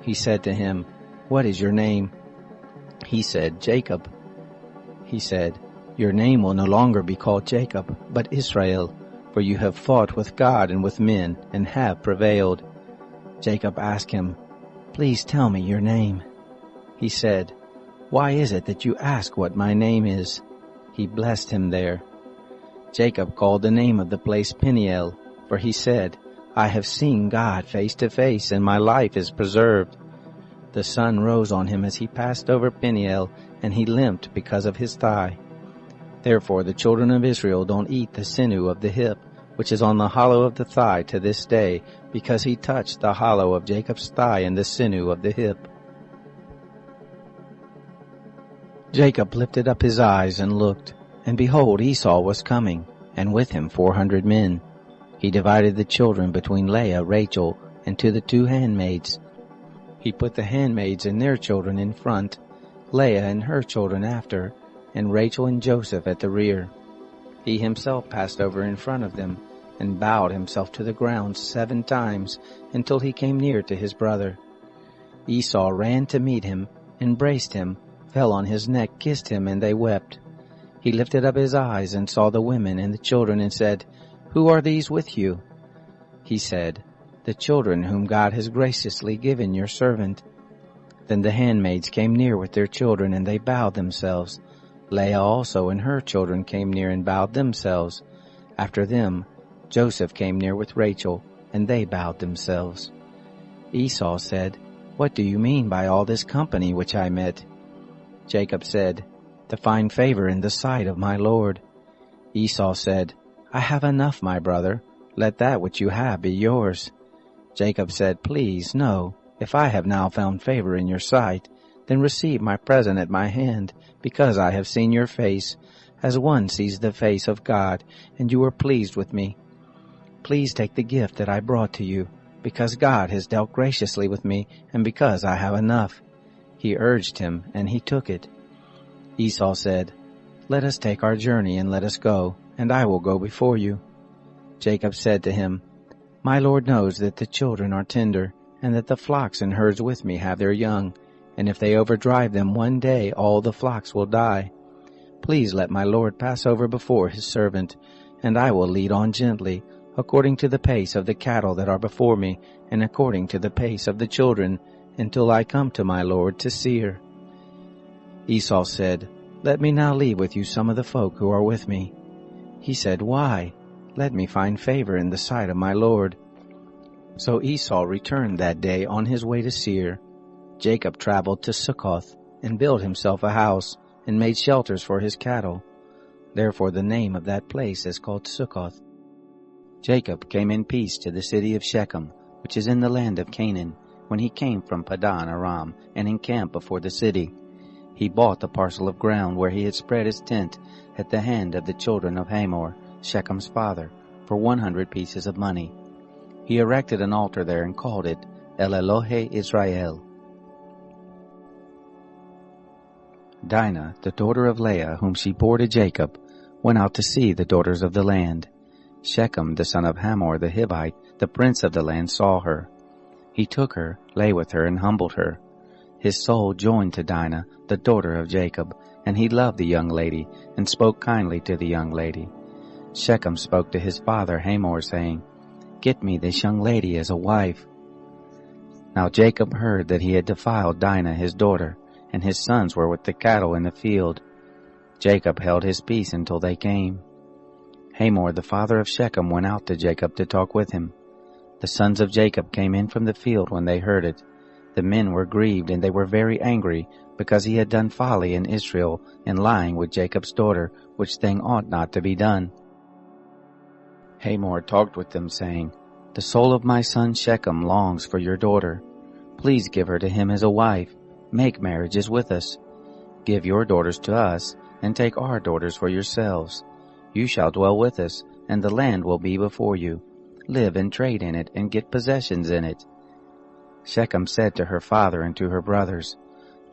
Speaker 1: He said to him, What is your name? He said, Jacob. He said, Your name will no longer be called Jacob, but Israel, for you have fought with God and with men, and have prevailed. Jacob asked him, Please tell me your name. He said, Why is it that you ask what my name is? He blessed him there. Jacob called the name of the place Peniel, For he said, I have seen God face to face, and my life is preserved. The sun rose on him as he passed over Peniel, and he limped because of his thigh. Therefore the children of Israel don't eat the sinew of the hip, which is on the hollow of the thigh to this day, because he touched the hollow of Jacob's thigh and the sinew of the hip. Jacob lifted up his eyes and looked, and behold, Esau was coming, and with him 400 men. He divided the children between Leah, Rachel, and to the 2 handmaids. He put the handmaids and their children in front, Leah and her children after, and Rachel and Joseph at the rear. He himself passed over in front of them, and bowed himself to the ground 7 times, until he came near to his brother. Esau ran to meet him, embraced him, fell on his neck, kissed him, and they wept. He lifted up his eyes and saw the women and the children, and said, Who are these with you? He said, The children whom God has graciously given your servant. Then the handmaids came near with their children, and they bowed themselves. Leah also and her children came near and bowed themselves. After them, Joseph came near with Rachel, and they bowed themselves. Esau said, What do you mean by all this company which I met? Jacob said, To find favor in the sight of my Lord. Esau said, I have enough, my brother. Let that which you have be yours. Jacob said, Please, no. If I have now found favor in your sight, then receive my present at my hand, because I have seen your face, as one sees the face of God, and you are pleased with me. Please take the gift that I brought to you, because God has dealt graciously with me, and because I have enough. He urged him, and he took it. Esau said, Let us take our journey, and let us go, and I will go before you. Jacob said to him, My Lord knows that the children are tender, and that the flocks and herds with me have their young, and if they overdrive them one day, all the flocks will die. Please let my Lord pass over before his servant, and I will lead on gently, according to the pace of the cattle that are before me, and according to the pace of the children, until I come to my Lord to Seir. Esau said, Let me now leave with you some of the folk who are with me. He said, Why? Let me find favor in the sight of my Lord. So Esau returned that day on his way to Seir. Jacob traveled to Succoth, and built himself a house, and made shelters for his cattle. Therefore the name of that place is called Succoth. Jacob came in peace to the city of Shechem, which is in the land of Canaan, when he came from Padan Aram, and encamped before the city. He bought the parcel of ground where he had spread his tent at the hand of the children of Hamor, Shechem's father, for 100 pieces of money. He erected an altar there and called it El Elohe Israel. Dinah, the daughter of Leah, whom she bore to Jacob, went out to see the daughters of the land. Shechem, the son of Hamor the Hivite, the prince of the land, saw her. He took her, lay with her, and humbled her. His soul joined to Dinah, the daughter of Jacob, and he loved the young lady, and spoke kindly to the young lady. Shechem spoke to his father Hamor, saying, Get me this young lady as a wife. Now Jacob heard that he had defiled Dinah his daughter, and his sons were with the cattle in the field. Jacob held his peace until they came. Hamor the father of Shechem went out to Jacob to talk with him. The sons of Jacob came in from the field when they heard it. The men were grieved, and they were very angry, because he had done folly in Israel in lying with Jacob's daughter, which thing ought not to be done. Hamor talked with them, saying, The soul of my son Shechem longs for your daughter. Please give her to him as a wife. Make marriages with us. Give your daughters to us, and take our daughters for yourselves. You shall dwell with us, and the land will be before you. Live and trade in it, and get possessions in it. Shechem said to her father and to her brothers,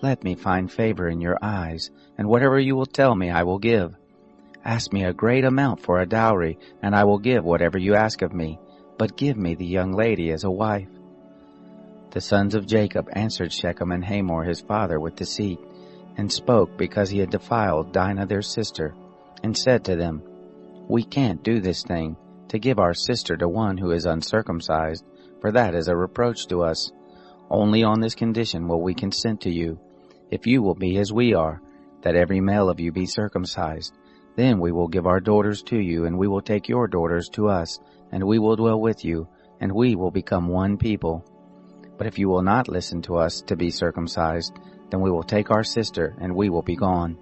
Speaker 1: Let me find favor in your eyes, and whatever you will tell me I will give. Ask me a great amount for a dowry, and I will give whatever you ask of me, but give me the young lady as a wife. The sons of Jacob answered Shechem and Hamor his father with deceit, and spoke because he had defiled Dinah their sister, and said to them, We can't do this thing, to give our sister to one who is uncircumcised, for that is a reproach to us. Only on this condition will we consent to you, if you will be as we are, that every male of you be circumcised. Then we will give our daughters to you, and we will take your daughters to us, and we will dwell with you, and we will become one people. But if you will not listen to us to be circumcised, then we will take our sister, and we will be gone."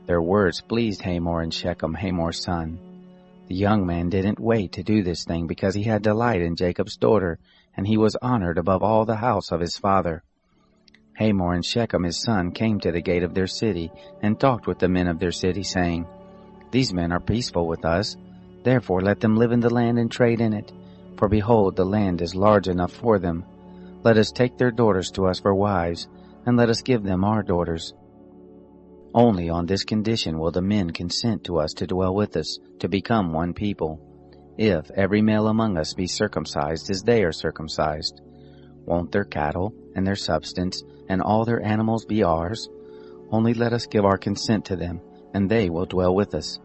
Speaker 1: Their words pleased Hamor and Shechem, Hamor's son. The young man didn't wait to do this thing because he had delight in Jacob's daughter, and he was honored above all the house of his father. Hamor and Shechem his son came to the gate of their city and talked with the men of their city, saying, "These men are peaceful with us. Therefore let them live in the land and trade in it. For behold, the land is large enough for them. Let us take their daughters to us for wives, and let us give them our daughters. Only on this condition will the men consent to us to dwell with us, to become one people, if every male among us be circumcised as they are circumcised. Won't their cattle and their substance and all their animals be ours? Only let us give our consent to them, and they will dwell with us."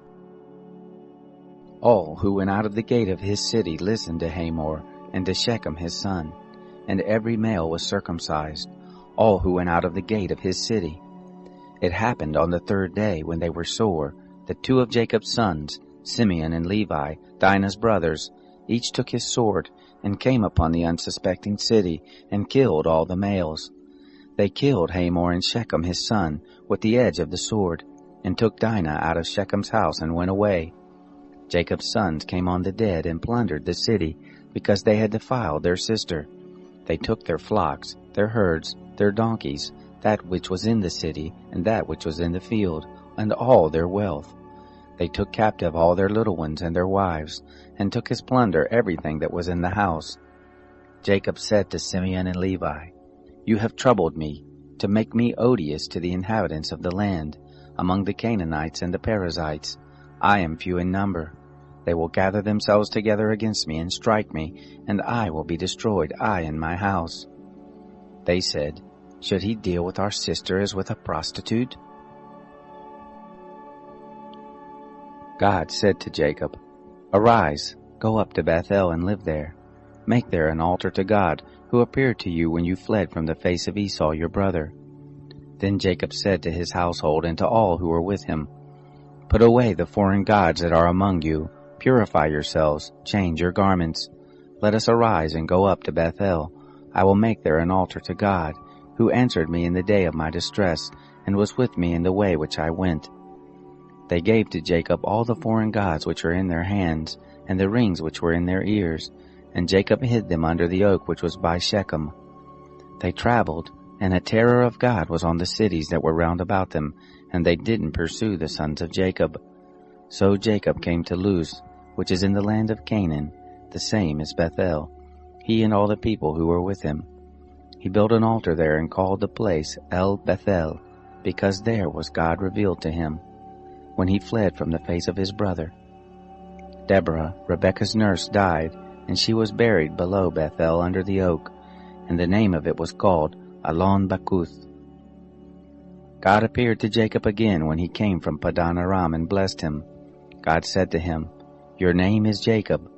Speaker 1: All who went out of the gate of his city listened to Hamor and to Shechem his son, and every male was circumcised, all who went out of the gate of his city. It happened on the third day, when they were sore, that two of Jacob's sons, Simeon and Levi, Dinah's brothers, each took his sword, and came upon the unsuspecting city, and killed all the males. They killed Hamor and Shechem his son with the edge of the sword, and took Dinah out of Shechem's house and went away. Jacob's sons came on the dead and plundered the city, because they had defiled their sister. They took their flocks, their herds, their donkeys, that which was in the city, and that which was in the field, and all their wealth. They took captive all their little ones and their wives, and took as plunder everything that was in the house. Jacob said to Simeon and Levi, "You have troubled me, to make me odious to the inhabitants of the land, among the Canaanites and the Perizzites. I am few in number. They will gather themselves together against me and strike me, and I will be destroyed, I and my house." They said, "Should he deal with our sister as with a prostitute?" God said to Jacob, "Arise, go up to Bethel and live there. Make there an altar to God, who appeared to you when you fled from the face of Esau your brother." Then Jacob said to his household and to all who were with him, "Put away the foreign gods that are among you. Purify yourselves, change your garments. Let us arise and go up to Bethel. I will make there an altar to God, who answered me in the day of my distress, and was with me in the way which I went." They gave to Jacob all the foreign gods which were in their hands, and the rings which were in their ears, and Jacob hid them under the oak which was by Shechem. They traveled, and a terror of God was on the cities that were round about them, and they didn't pursue the sons of Jacob. So Jacob came to Luz, which is in the land of Canaan, the same as Bethel, he and all the people who were with him. He built an altar there and called the place El Bethel, because there was God revealed to him, when he fled from the face of his brother. Deborah, Rebekah's nurse, died, and she was buried below Bethel under the oak, and the name of it was called Alon Bakuth. God appeared to Jacob again when he came from Padan Aram and blessed him. God said to him, "Your name is Jacob.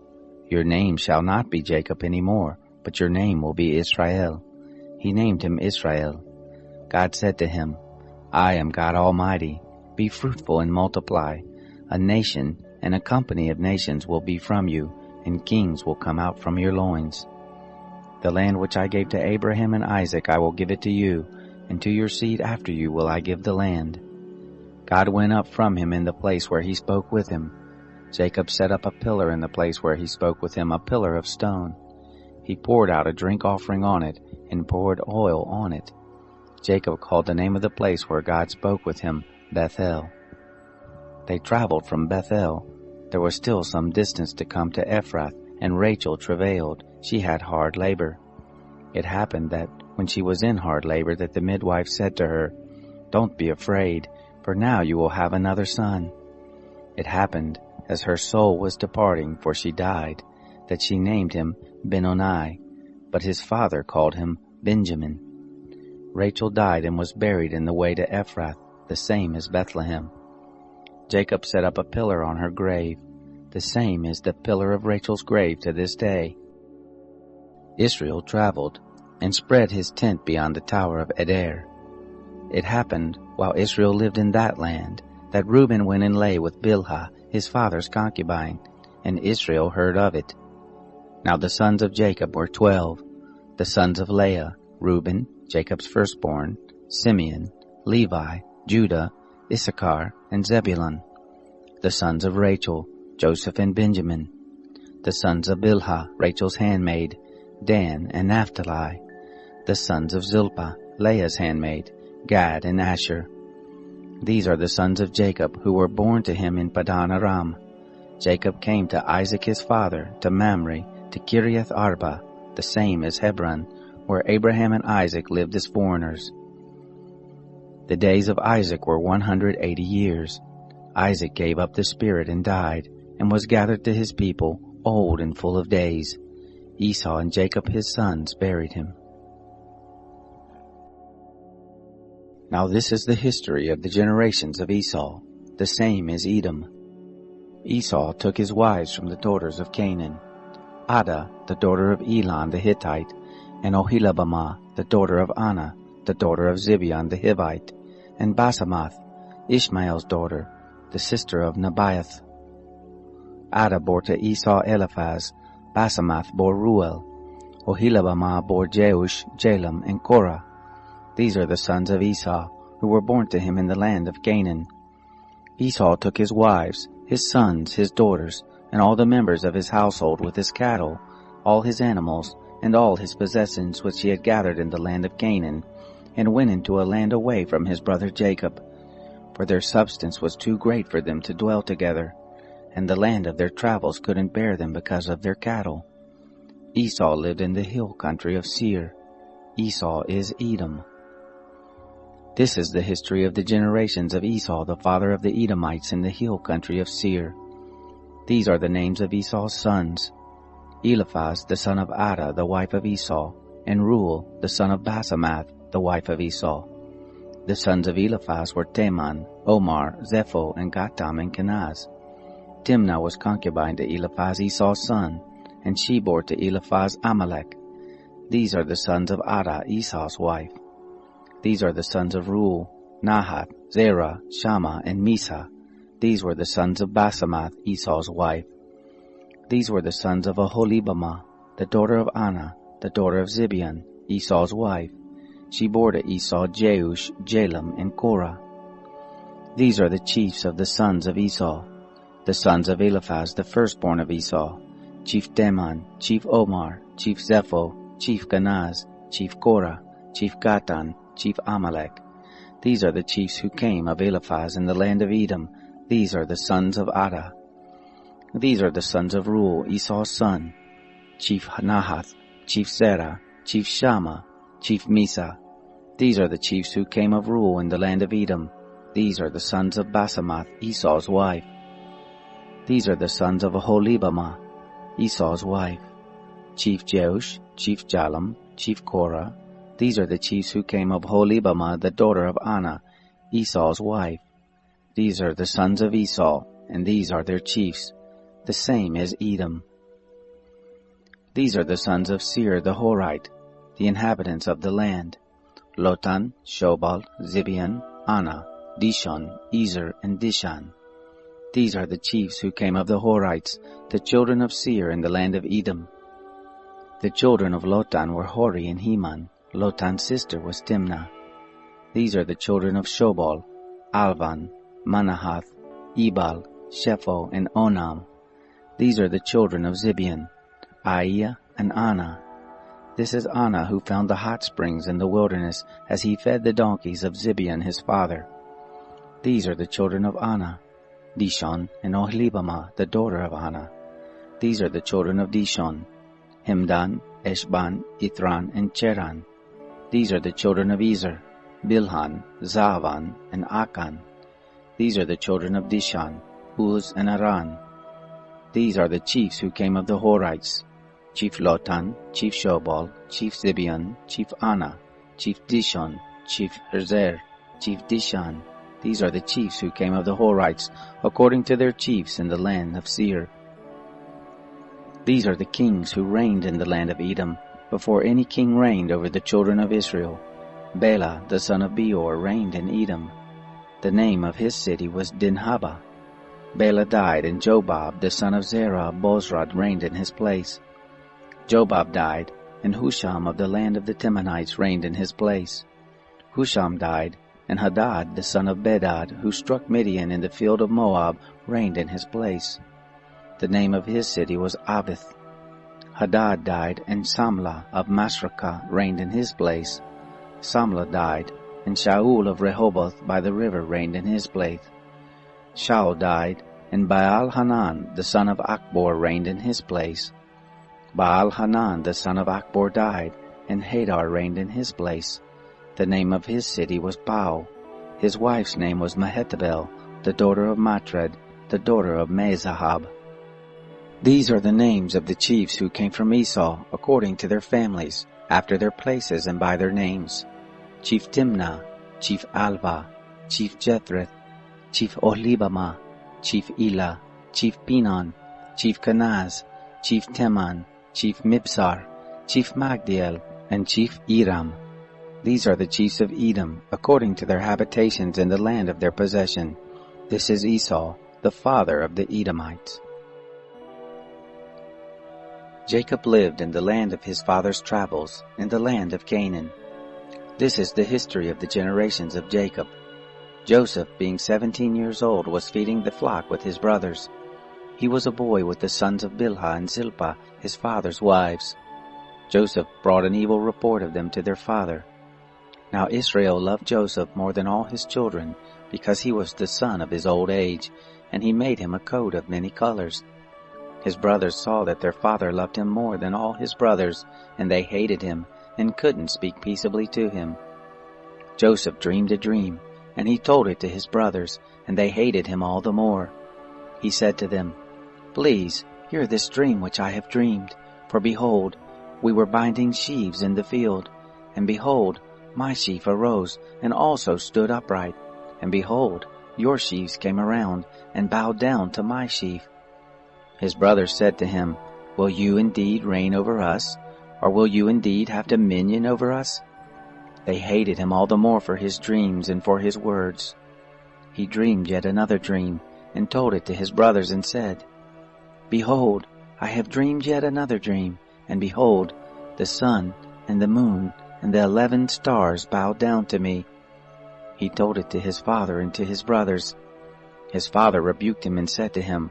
Speaker 1: Your name shall not be Jacob any more, but your name will be Israel." He named him Israel. God said to him, "I am God Almighty. Be fruitful and multiply. A nation and a company of nations will be from you, and kings will come out from your loins. The land which I gave to Abraham and Isaac I will give it to you, and to your seed after you will I give the land." God went up from him in the place where he spoke with him. Jacob set up a pillar in the place where he spoke with him, a pillar of stone. He poured out a drink offering on it, and poured oil on it. Jacob called the name of the place where God spoke with him Bethel. They traveled from Bethel. There was still some distance to come to Ephrath, and Rachel travailed. She had hard labor. It happened that when she was in hard labor that the midwife said to her, "Don't be afraid, for now you will have another son." It happened, as her soul was departing, for she died, that she named him Benoni, but his father called him Benjamin. Rachel died and was buried in the way to Ephrath, the same as Bethlehem. Jacob set up a pillar on her grave. The same is the pillar of Rachel's grave to this day. Israel traveled, and spread his tent beyond the tower of Eder. It happened, while Israel lived in that land, that Reuben went and lay with Bilhah, his father's concubine, and Israel heard of it. Now the sons of Jacob were 12, the sons of Leah, Reuben, Jacob's firstborn, Simeon, Levi, Judah, Issachar, and Zebulun. The sons of Rachel, Joseph and Benjamin. The sons of Bilhah, Rachel's handmaid, Dan and Naphtali. The sons of Zilpah, Leah's handmaid, Gad and Asher. These are the sons of Jacob who were born to him in Padan Aram. Jacob came to Isaac his father, to Mamre, to Kiriath Arba, the same as Hebron, where Abraham and Isaac lived as foreigners. The days of Isaac were 180 years. Isaac gave up the spirit and died, and was gathered to his people, old and full of days. Esau and Jacob his sons buried him. Now this is the history of the generations of Esau. The same is Edom. Esau took his wives from the daughters of Canaan. Adah, the daughter of Elon the Hittite, and Oholibamah, the daughter of Anah, the daughter of Zibeon the Hivite, and Basemath, Ishmael's daughter, the sister of Nebaioth. Adah bore to Esau Eliphaz, Basemath bore Ruel, Oholibamah bore Jeush, Jalam, and Korah. These are the sons of Esau, who were born to him in the land of Canaan. Esau took his wives, his sons, his daughters, and all the members of his household with his cattle, all his animals, and all his possessions which he had gathered in the land of Canaan, and went into a land away from his brother Jacob. For their substance was too great for them to dwell together, and the land of their travels couldn't bear them because of their cattle. Esau lived in the hill country of Seir. Esau is Edom. This is the history of the generations of Esau, the father of the Edomites in the hill country of Seir. These are the names of Esau's sons: Eliphaz, the son of Adah, the wife of Esau, and Ruel, the son of Basemath, the wife of Esau. The sons of Eliphaz were Teman, Omar, Zepho, and Gatam, and Kenaz. Timnah was concubine to Eliphaz, Esau's son, and she bore to Eliphaz Amalek. These are the sons of Adah, Esau's wife. These are the sons of Ruel, Nahath, Zerah, Shammah, and Misa. These were the sons of Basemath, Esau's wife. These were the sons of Oholibamah, the daughter of Anah, the daughter of Zibeon, Esau's wife. She bore to Esau Jeush, Jalam, and Korah. These are the chiefs of the sons of Esau. The sons of Eliphaz, the firstborn of Esau: Chief Teman, Chief Omar, Chief Zepho, Chief Kenaz, Chief Korah, Chief Gatan, Chief Amalek. These are the chiefs who came of Eliphaz in the land of Edom. These are the sons of Adah. These are the sons of Ruel, Esau's son: Chief Nahath, Chief Zerah, Chief Shammah, Chief Misa. These are the chiefs who came of Ruel in the land of Edom. These are the sons of Basemath, Esau's wife. These are the sons of Oholibamah, Esau's wife: Chief Jeush, Chief Jalam, Chief Korah. These are the chiefs who came of Oholibamah, the daughter of Anah, Esau's wife. These are the sons of Esau, and these are their chiefs. The same as Edom. These are the sons of Seir the Horite, the inhabitants of the land: Lotan, Shobal, Zibeon, Anah, Dishon, Ezer, and Dishan. These are the chiefs who came of the Horites, the children of Seir in the land of Edom. The children of Lotan were Hori and Heman. Lotan's sister was Timnah. These are the children of Shobal: Alvan, Manahath, Ebal, Shepho, and Onam. These are the children of Zibeon: Aiah and Anah. This is Anah who found the hot springs in the wilderness as he fed the donkeys of Zibeon his father. These are the children of Anah: Dishon and Oholibamah, the daughter of Anah. These are the children of Dishon: Hemdan, Eshban, Ithran, and Cheran. These are the children of Ezer: Bilhan, Zaavan, and Akan. These are the children of Dishan: Uz and Aran. These are the chiefs who came of the Horites: Chief Lotan, Chief Shobal, Chief Zibeon, Chief Anah, Chief Dishon, Chief Ezer, Chief Dishan. These are the chiefs who came of the Horites, according to their chiefs in the land of Seir. These are the kings who reigned in the land of Edom, before any king reigned over the children of Israel. Bela, the son of Beor, reigned in Edom. The name of his city was Dinhaba. Bela died, and Jobab the son of Zerah of Bozrah reigned in his place. Jobab died, and Husham of the land of the Temanites reigned in his place. Husham died, and Hadad the son of Bedad, who struck Midian in the field of Moab, reigned in his place. The name of his city was Avith. Hadad died, and Samlah of Masrekah reigned in his place. Samlah died, and Shaul of Rehoboth by the river reigned in his place. Shaul died, and Baal-Hanan the son of Achbor reigned in his place. Baal-Hanan the son of Achbor died, and Hadar reigned in his place. The name of his city was Pau. His wife's name was Mehetabel, the daughter of Matred, the daughter of Mezahab. These are the names of the chiefs who came from Esau, according to their families, after their places and by their names: Chief Timnah, Chief Alva, Chief Jethreth, Chief Ohlibamah, Chief Elah, Chief Pinon, Chief Kenaz, Chief Teman, Chief Mibsar, Chief Magdiel, and Chief Iram. These are the chiefs of Edom, according to their habitations in the land of their possession. This is Esau, the father of the Edomites. Jacob lived in the land of his father's travels, in the land of Canaan. This is the history of the generations of Jacob. Joseph, being 17 years old, was feeding the flock with his brothers. He was a boy with the sons of Bilhah and Zilpah, his father's wives. Joseph brought an evil report of them to their father. Now Israel loved Joseph more than all his children, because he was the son of his old age, and he made him a coat of many colors. His brothers saw that their father loved him more than all his brothers, and they hated him, and couldn't speak peaceably to him. Joseph dreamed a dream, and he told it to his brothers, and they hated him all the more. He said to them, "Please, hear this dream which I have dreamed. For behold, we were binding sheaves in the field, and behold, my sheaf arose, and also stood upright. And behold, your sheaves came around, and bowed down to my sheaf." His brothers said to him, "Will you indeed reign over us? Or will you indeed have dominion over us?" They hated him all the more for his dreams and for his words. He dreamed yet another dream, and told it to his brothers, and said, "Behold, I have dreamed yet another dream, and behold, the sun and the moon and the 11 stars bowed down to me." He told it to his father and to his brothers. His father rebuked him and said to him,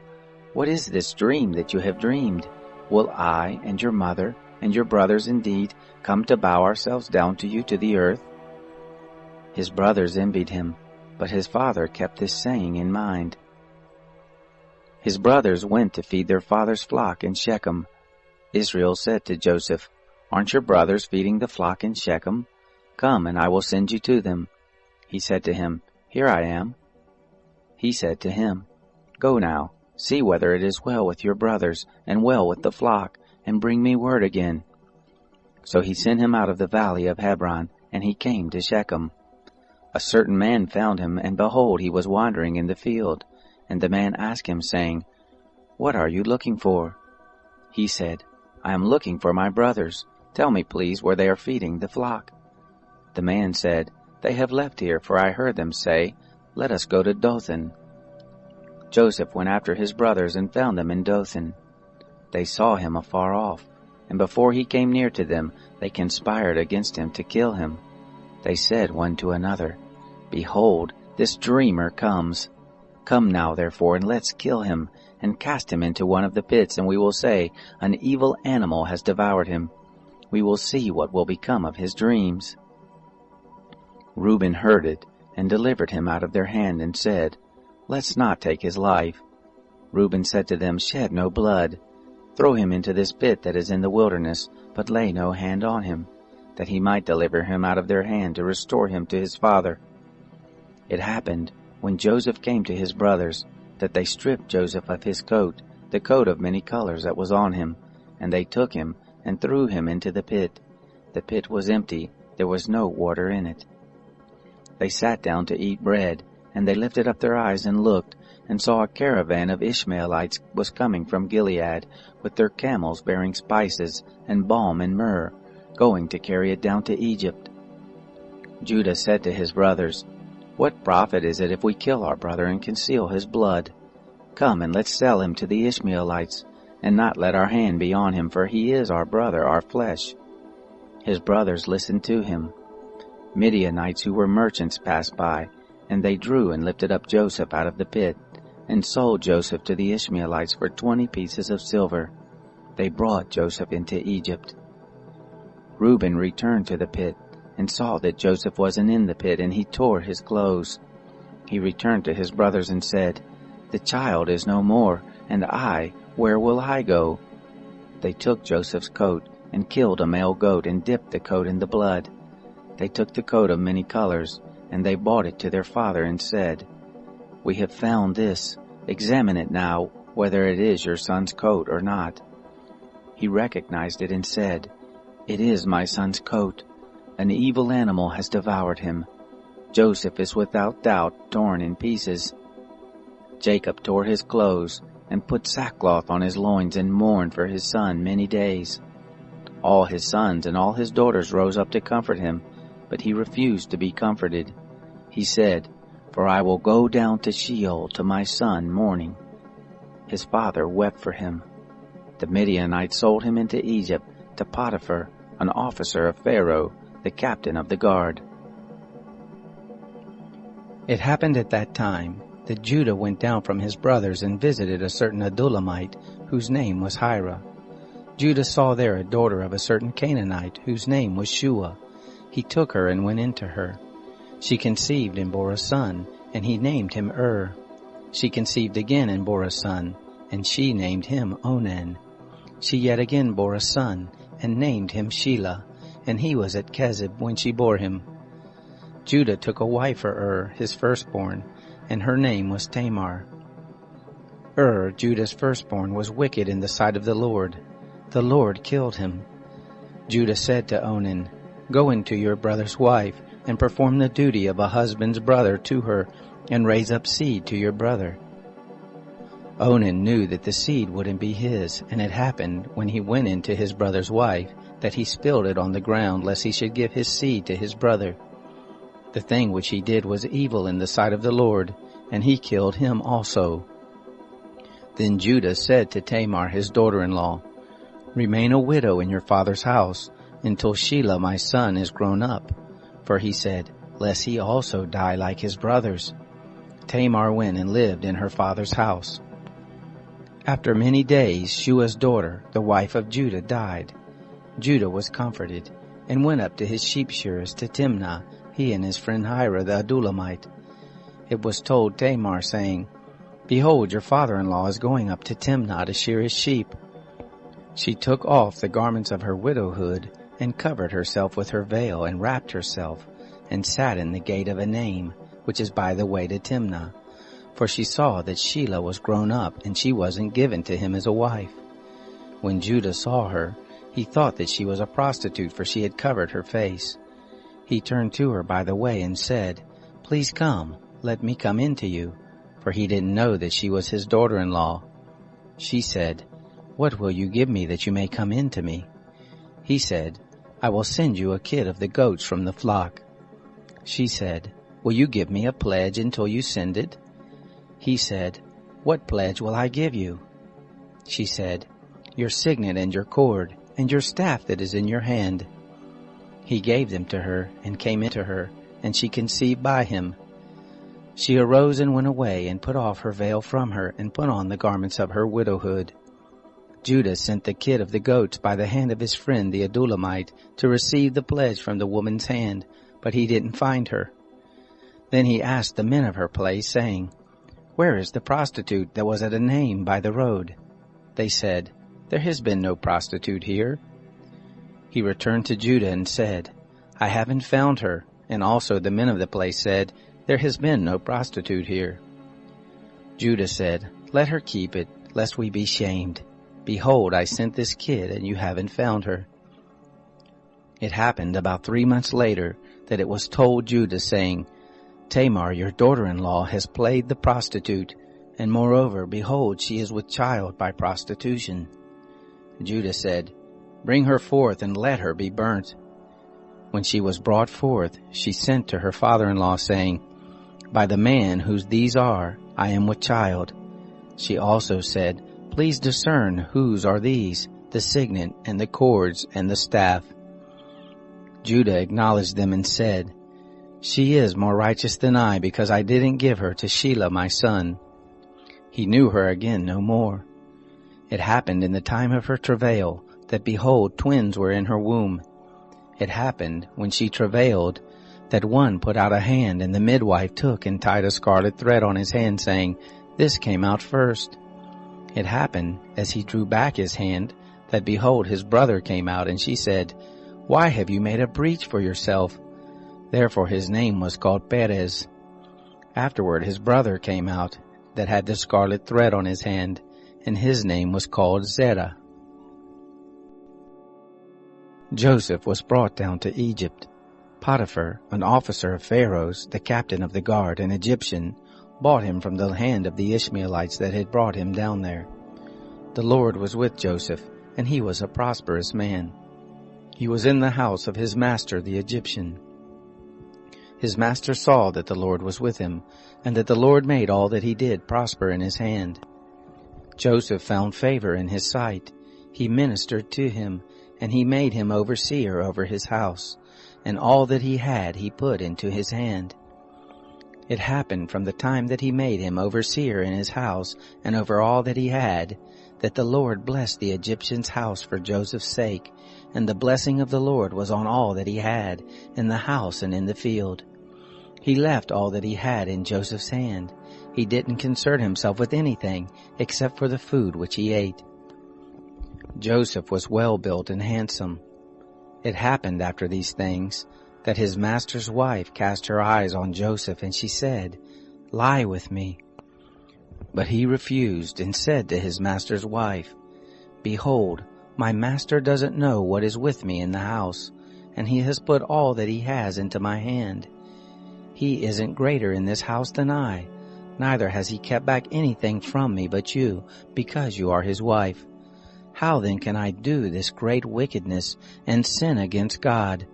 Speaker 1: "What is this dream that you have dreamed? Will I and your mother and your brothers indeed come to bow ourselves down to you to the earth?" His brothers envied him, but his father kept this saying in mind. His brothers went to feed their father's flock in Shechem. Israel said to Joseph, "Aren't your brothers feeding the flock in Shechem? Come, and I will send you to them." He said to him, "Here I am." He said to him, "Go now, see whether it is well with your brothers, and well with the flock, and bring me word again." So he sent him out of the valley of Hebron, and he came to Shechem. A certain man found him, and behold, he was wandering in the field. And the man asked him, saying, "What are you looking for?" He said, "I am looking for my brothers. Tell me, please, where they are feeding the flock." The man said, "They have left here, for I heard them say, 'Let us go to Dothan.'" Joseph went after his brothers and found them in Dothan. They saw him afar off, and before he came near to them, they conspired against him to kill him. They said one to another, "Behold, this dreamer comes. Come now, therefore, and let's kill him, and cast him into one of the pits, and we will say, 'An evil animal has devoured him.' We will see what will become of his dreams." Reuben heard it, and delivered him out of their hand, and said, "Let's not take his life." Reuben said to them, "Shed no blood. Throw him into this pit that is in the wilderness, but lay no hand on him, that he might deliver him out of their hand to restore him to his father." It happened, when Joseph came to his brothers, that they stripped Joseph of his coat, the coat of many colors that was on him, and they took him and threw him into the pit. The pit was empty, there was no water in it. They sat down to eat bread, and they lifted up their eyes and looked, and saw a caravan of Ishmaelites was coming from Gilead, with their camels bearing spices and balm and myrrh, going to carry it down to Egypt. Judah said to his brothers, "What profit is it if we kill our brother and conceal his blood? Come and let's sell him to the Ishmaelites, and not let our hand be on him, for he is our brother, our flesh." His brothers listened to him. Midianites who were merchants passed by, and they drew and lifted up Joseph out of the pit, and sold Joseph to the Ishmaelites for 20 pieces of silver. They brought Joseph into Egypt. Reuben returned to the pit, and saw that Joseph wasn't in the pit, and he tore his clothes. He returned to his brothers and said, "The child is no more, and I, where will I go?" They took Joseph's coat, and killed a male goat, and dipped the coat in the blood. They took the coat of many colors, and they brought it to their father, and said, "We have found this. Examine it now, whether it is your son's coat or not." He recognized it and said, "It is my son's coat. An evil animal has devoured him. Joseph is without doubt torn in pieces." Jacob tore his clothes, and put sackcloth on his loins, and mourned for his son many days. All his sons and all his daughters rose up to comfort him, but he refused to be comforted. He said, "For I will go down to Sheol to my son mourning." His father wept for him. The Midianites sold him into Egypt to Potiphar, an officer of Pharaoh, the captain of the guard. It happened at that time that Judah went down from his brothers and visited a certain Adullamite, whose name was Hira. Judah saw there a daughter of a certain Canaanite, whose name was Shua. He took her and went into her. She conceived and bore a son, and he named him She conceived again and bore a son, and she named him Onan. She yet again bore a son, and named him Shelah, and he was at Kezib when she bore him. Judah took a wife for his firstborn, and her name was Tamar. Judah's firstborn, was wicked in the sight of the Lord. The Lord killed him. Judah said to Onan, "Go into your brother's wife, and perform the duty of a husband's brother to her, and raise up seed to your brother." Onan knew that the seed wouldn't be his, and it happened, when he went into his brother's wife, that he spilled it on the ground, lest he should give his seed to his brother. The thing which he did was evil in the sight of the Lord, and he killed him also. Then Judah said to Tamar his daughter-in-law, "Remain a widow in your father's house, until Shelah my son is grown up." For he said, "Lest he also die like his brothers." Tamar went and lived in her father's house. After many days, Shua's daughter, the wife of Judah, died. Judah was comforted, and went up to his sheep shearers to Timnah, he and his friend Hira the Adullamite. It was told Tamar, saying, "Behold, your father-in-law is going up to Timnah to shear his sheep." She took off the garments of her widowhood, and covered herself with her veil, and wrapped herself, and sat in the gate of Enaim, which is by the way to Timnah. For she saw that Shelah was grown up, and she wasn't given to him as a wife. When Judah saw her, he thought that she was a prostitute, for she had covered her face. He turned to her by the way and said, "Please come, let me come in to you," for he didn't know that she was his daughter-in-law. She said, "What will you give me that you may come in to me?" He said, "I will send you a kid of the goats from the flock." She said, "Will you give me a pledge until you send it?" He said, "What pledge will I give you?" She said, "Your signet and your cord, and your staff that is in your hand." He gave them to her, and came into her, and she conceived by him. She arose and went away, and put off her veil from her, and put on the garments of her widowhood. Judah sent the kid of the goats by the hand of his friend the Adullamite to receive the pledge from the woman's hand, but he didn't find her. Then he asked the men of her place, saying, "Where is the prostitute that was at Enaim by the road?" They said, "There has been no prostitute here." He returned to Judah and said, "I haven't found her." And also the men of the place said, "There has been no prostitute here." Judah said, "Let her keep it, lest we be shamed. Behold, I sent this kid, and you haven't found her." It happened about 3 months later that it was told Judah, saying, "Tamar, your daughter-in-law, has played the prostitute, and moreover, behold, she is with child by prostitution." Judah said, "Bring her forth, and let her be burnt." When she was brought forth, she sent to her father-in-law, saying, "By the man whose these are, I am with child." She also said, "Please discern whose are these, the signet and the cords and the staff." Judah acknowledged them and said, "She is more righteous than I, because I didn't give her to Shelah my son." He knew her again no more. It happened in the time of her travail, that behold, twins were in her womb. It happened, when she travailed, that one put out a hand, and the midwife took and tied a scarlet thread on his hand, saying, "This came out first." It happened, as he drew back his hand, that behold, his brother came out, and she said, "Why have you made a breach for yourself?" Therefore his name was called Perez. Afterward his brother came out, that had the scarlet thread on his hand, and his name was called Zerah. Joseph was brought down to Egypt. Potiphar, an officer of Pharaoh's, the captain of the guard, an Egyptian, bought him from the hand of the Ishmaelites that had brought him down there. The Lord was with Joseph, and he was a prosperous man. He was in the house of his master the Egyptian. His master saw that the Lord was with him, and that the Lord made all that he did prosper in his hand. Joseph found favor in his sight. He ministered to him, and he made him overseer over his house, and all that he had he put into his hand. It happened from the time that he made him overseer in his house and over all that he had, that the Lord blessed the Egyptian's house for Joseph's sake, and the blessing of the Lord was on all that he had, in the house and in the field. He left all that he had in Joseph's hand. He didn't concern himself with anything except for the food which he ate. Joseph was well built and handsome. It happened after these things that his master's wife cast her eyes on Joseph, and she said, "Lie with me." But he refused and said to his master's wife, "Behold, my master doesn't know what is with me in the house, and he has put all that he has into my hand. He isn't greater in this house than I, neither has he kept back anything from me but you, because you are his wife. How then can I do this great wickedness and sin against God?"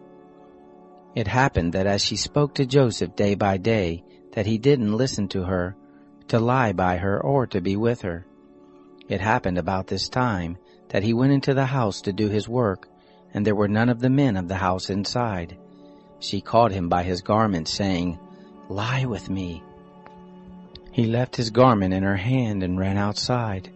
Speaker 1: It happened that as she spoke to Joseph day by day, that he didn't listen to her, to lie by her or to be with her. It happened about this time that he went into the house to do his work, and there were none of the men of the house inside. She caught him by his garment, saying, "Lie with me." He left his garment in her hand and ran outside.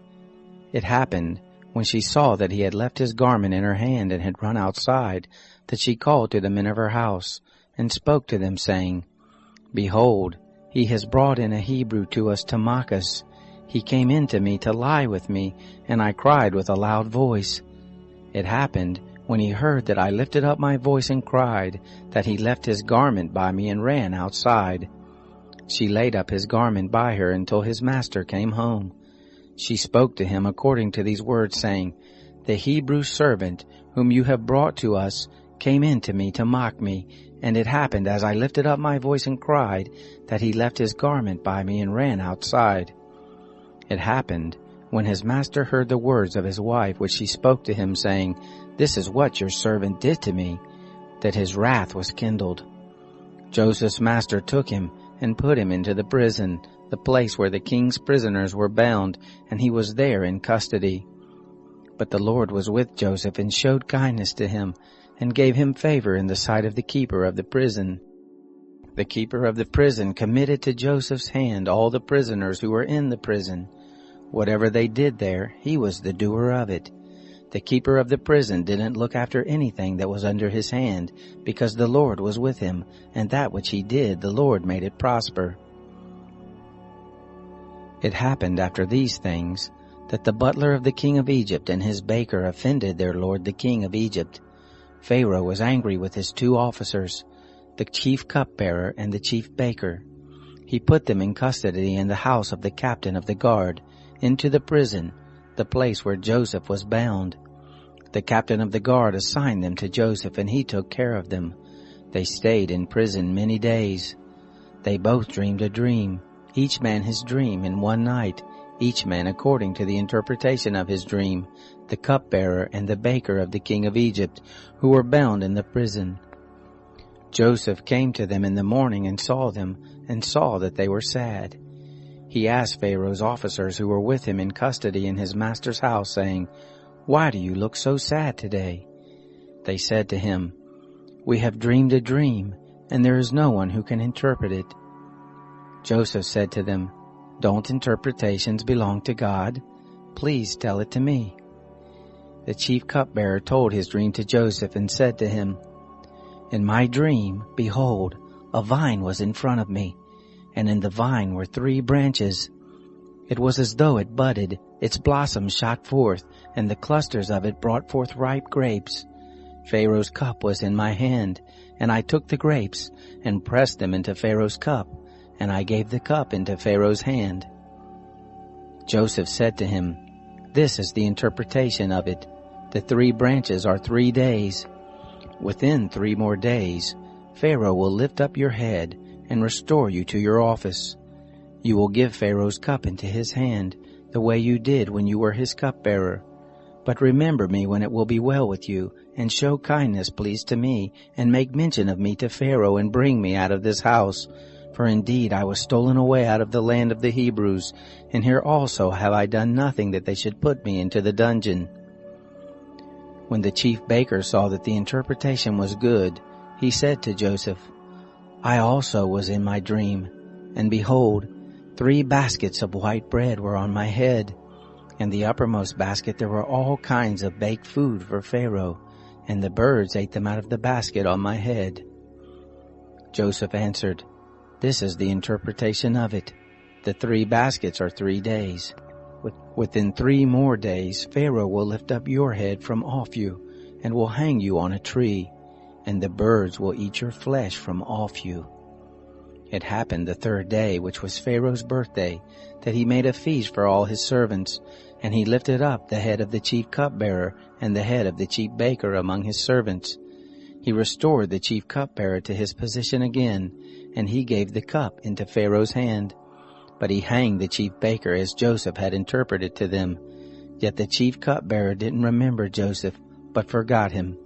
Speaker 1: It happened, when she saw that he had left his garment in her hand and had run outside, that she called to the men of her house, and spoke to them, saying, "Behold, he has brought in a Hebrew to us to mock us. He came in to me to lie with me, and I cried with a loud voice. It happened, when he heard that I lifted up my voice and cried, that he left his garment by me and ran outside. She laid up his garment by her until his master came home. She spoke to him according to these words, saying, "The Hebrew servant whom you have brought to us came in to me to mock me, and it happened as I lifted up my voice and cried, that he left his garment by me and ran outside." It happened, when his master heard the words of his wife which she spoke to him, saying, "This is what your servant did to me," that his wrath was kindled. Joseph's master took him and put him into the prison, the place where the king's prisoners were bound, and he was there in custody. But the Lord was with Joseph and showed kindness to him, and gave him favor in the sight of the keeper of the prison. The keeper of the prison committed to Joseph's hand all the prisoners who were in the prison. Whatever they did there, he was the doer of it. The keeper of the prison didn't look after anything that was under his hand, because the Lord was with him, and that which he did, the Lord made it prosper. It happened after these things, that the butler of the king of Egypt and his baker offended their lord the king of Egypt. Pharaoh was angry with his two officers, the chief cupbearer and the chief baker. He put them in custody in the house of the captain of the guard, into the prison, the place where Joseph was bound. The captain of the guard assigned them to Joseph, and he took care of them. They stayed in prison many days. They both dreamed a dream, each man his dream in one night, each man according to the interpretation of his dream, the cupbearer and the baker of the king of Egypt, who were bound in the prison. Joseph came to them in the morning and saw them, and saw that they were sad. He asked Pharaoh's officers who were with him in custody in his master's house, saying, "Why do you look so sad today?" They said to him, "We have dreamed a dream, and there is no one who can interpret it." Joseph said to them, "Don't interpretations belong to God? Please tell it to me." The chief cupbearer told his dream to Joseph and said to him, "In my dream, behold, a vine was in front of me, and in the vine were 3 branches. It was as though it budded, its blossoms shot forth, and the clusters of it brought forth ripe grapes. Pharaoh's cup was in my hand, and I took the grapes and pressed them into Pharaoh's cup, and I gave the cup into Pharaoh's hand." Joseph said to him, "This is the interpretation of it. The 3 branches are 3 days. Within 3 more days, Pharaoh will lift up your head and restore you to your office. You will give Pharaoh's cup into his hand, the way you did when you were his cupbearer. But remember me when it will be well with you, and show kindness, please, to me, and make mention of me to Pharaoh, and bring me out of this house. For indeed I was stolen away out of the land of the Hebrews, and here also have I done nothing that they should put me into the dungeon." When the chief baker saw that the interpretation was good, he said to Joseph, "I also was in my dream, and behold, 3 baskets of white bread were on my head. In the uppermost basket there were all kinds of baked food for Pharaoh, and the birds ate them out of the basket on my head." Joseph answered, "This is the interpretation of it. The 3 baskets are 3 days. Within 3 more days Pharaoh will lift up your head from off you, and will hang you on a tree, and the birds will eat your flesh from off you." It happened the 3rd day, which was Pharaoh's birthday, that he made a feast for all his servants, and he lifted up the head of the chief cupbearer and the head of the chief baker among his servants. He restored the chief cupbearer to his position again, and he gave the cup into Pharaoh's hand. But he hanged the chief baker as Joseph had interpreted to them. Yet the chief cupbearer didn't remember Joseph, but forgot him.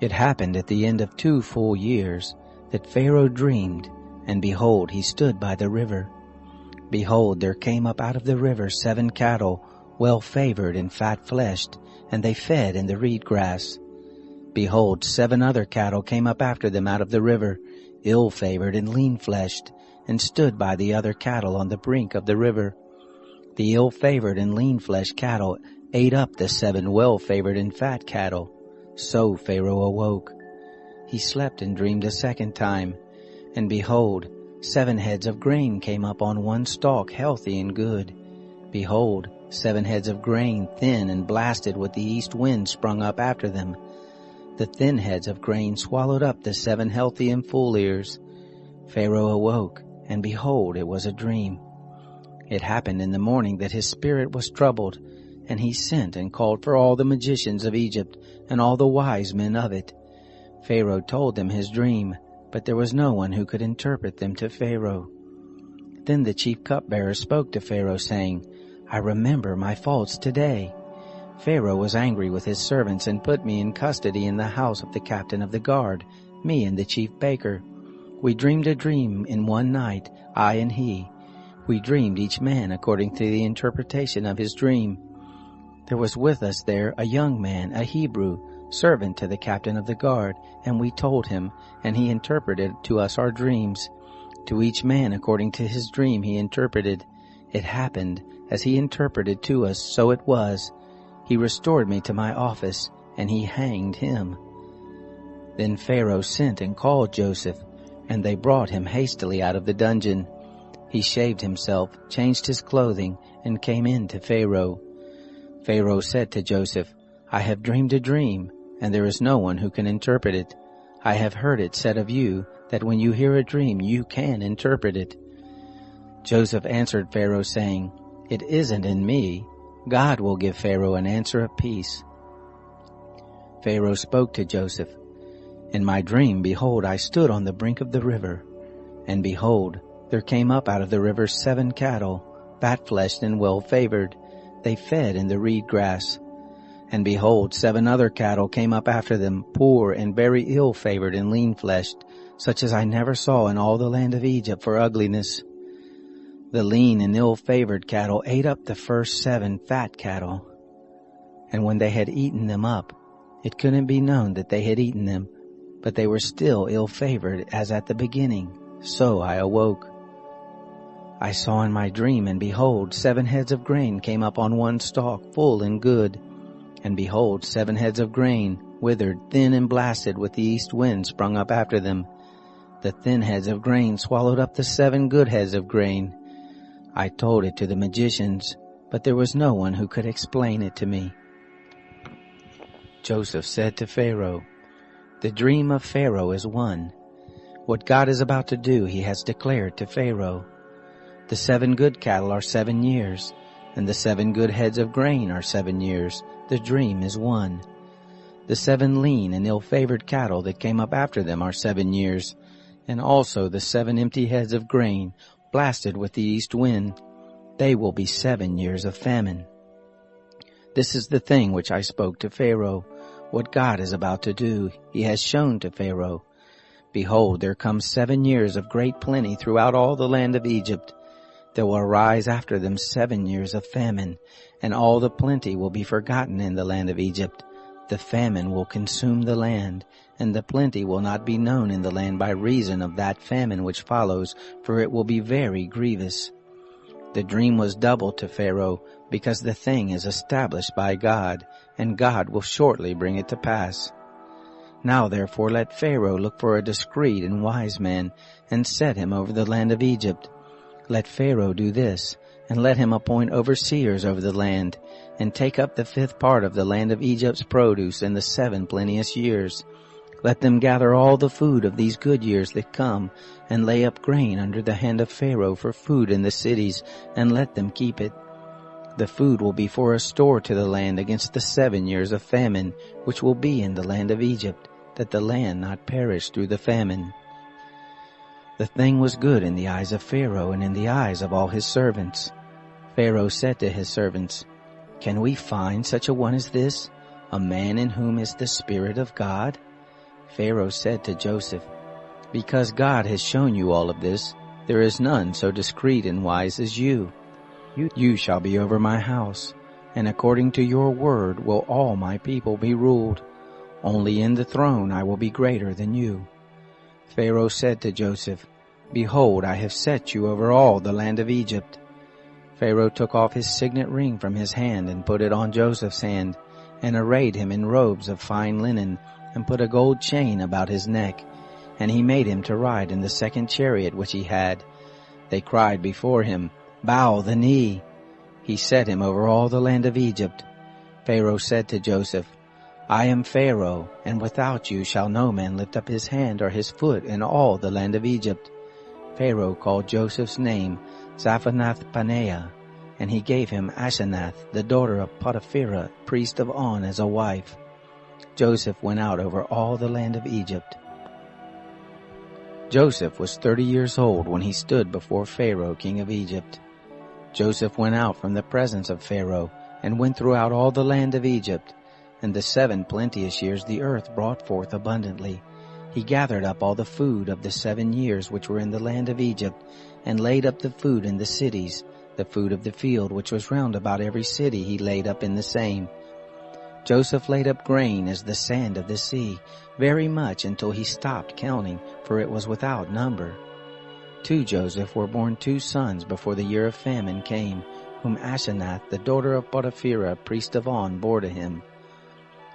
Speaker 1: It happened at the end of 2 full years that Pharaoh dreamed, and behold, he stood by the river. Behold, there came up out of the river 7 cattle, well-favored and fat-fleshed, and they fed in the reed grass. Behold, 7 other cattle came up after them out of the river, ill-favored and lean-fleshed, and stood by the other cattle on the brink of the river. The ill-favored and lean-fleshed cattle ate up the 7 well-favored and fat cattle. So Pharaoh awoke. He slept and dreamed a 2nd time, and behold, 7 heads of grain came up on one stalk, healthy and good. Behold, 7 heads of grain, thin and blasted with the east wind, sprung up after them. The thin heads of grain swallowed up the 7 healthy and full ears. Pharaoh awoke, and behold, it was a dream. It happened in the morning that his spirit was troubled, and he sent and called for all the magicians of Egypt and all the wise men of it. Pharaoh told them his dream, but there was no one who could interpret them to Pharaoh. Then the chief cupbearer spoke to Pharaoh, saying, "I remember my faults today." Pharaoh was angry with his servants and put me in custody in the house of the captain of the guard, me and the chief baker. We dreamed a dream in one night, I and he. We dreamed each man according to the interpretation of his dream. There was with us there a young man, a Hebrew, servant to the captain of the guard, and we told him, and he interpreted to us our dreams. To each man according to his dream he interpreted. It happened, as he interpreted to us, so it was. He restored me to my office, and he hanged him. Then Pharaoh sent and called Joseph, and they brought him hastily out of the dungeon. He shaved himself, changed his clothing, and came in to Pharaoh. Pharaoh said to Joseph, "I have dreamed a dream, and there is no one who can interpret it. I have heard it said of you that when you hear a dream you can interpret it." Joseph answered Pharaoh, saying, "It isn't in me. God will give Pharaoh an answer of peace." Pharaoh spoke to Joseph, "In my dream, behold, I stood on the brink of the river, and behold, there came up out of the river 7 cattle, fat-fleshed and well-favored. They fed in the reed grass. And behold, 7 other cattle came up after them, poor and very ill-favored and lean-fleshed, such as I never saw in all the land of Egypt for ugliness. The lean and ill-favored cattle ate up the first 7 fat cattle. And when they had eaten them up, it couldn't be known that they had eaten them, but they were still ill-favored as at the beginning. So I awoke. I saw in my dream, and behold, 7 heads of grain came up on one stalk, full and good. And behold, 7 heads of grain, withered, thin and blasted, with the east wind sprung up after them. The thin heads of grain swallowed up the 7 good heads of grain. I told it to the magicians, but there was no one who could explain it to me. Joseph said to Pharaoh, "The dream of Pharaoh is one. What God is about to do he has declared to Pharaoh. The 7 good cattle are 7 years, and the 7 good heads of grain are 7 years. The dream is one. The 7 lean and ill-favored cattle that came up after them are 7 years, and also the 7 empty heads of grain, blasted with the east wind. They will be 7 years of famine. This is the thing which I spoke to Pharaoh. What God is about to do, he has shown to Pharaoh. Behold, there come 7 years of great plenty throughout all the land of Egypt. There will arise after them 7 years of famine, and all the plenty will be forgotten in the land of Egypt. The famine will consume the land, and the plenty will not be known in the land by reason of that famine which follows, for it will be very grievous. The dream was doubled to Pharaoh, because the thing is established by God, and God will shortly bring it to pass. Now therefore let Pharaoh look for a discreet and wise man, and set him over the land of Egypt. Let Pharaoh do this, and let him appoint overseers over the land, and take up the 5th part of the land of Egypt's produce in the 7 plenteous years. Let them gather all the food of these good years that come, and lay up grain under the hand of Pharaoh for food in the cities, and let them keep it. The food will be for a store to the land against the 7 years of famine, which will be in the land of Egypt, that the land not perish through the famine. The thing was good in the eyes of Pharaoh and in the eyes of all his servants. Pharaoh said to his servants, "Can we find such a one as this, a man in whom is the Spirit of God?" Pharaoh said to Joseph, "Because God has shown you all of this, there is none so discreet and wise as you. You shall be over my house, and according to your word will all my people be ruled. Only in the throne I will be greater than you." Pharaoh said to Joseph, "Behold, I have set you over all the land of Egypt." Pharaoh took off his signet ring from his hand and put it on Joseph's hand, and arrayed him in robes of fine linen, and put a gold chain about his neck. And he made him to ride in the 2nd chariot which he had. They cried before him, "Bow the knee." He set him over all the land of Egypt. Pharaoh said to Joseph, "I am Pharaoh, and without you shall no man lift up his hand or his foot in all the land of Egypt." Pharaoh called Joseph's name Zaphanath-Paneah, and he gave him Asenath, the daughter of Potipherah, priest of On, as a wife. Joseph went out over all the land of Egypt. Joseph was 30 years old when he stood before Pharaoh, king of Egypt. Joseph went out from the presence of Pharaoh, and went throughout all the land of Egypt. And the 7 plenteous years the earth brought forth abundantly. He gathered up all the food of the 7 years which were in the land of Egypt, and laid up the food in the cities. The food of the field which was round about every city he laid up in the same. Joseph laid up grain as the sand of the sea, very much until he stopped counting, for it was without number. To Joseph were born 2 sons before the year of famine came, whom Asenath, the daughter of Potipherah, priest of On, bore to him.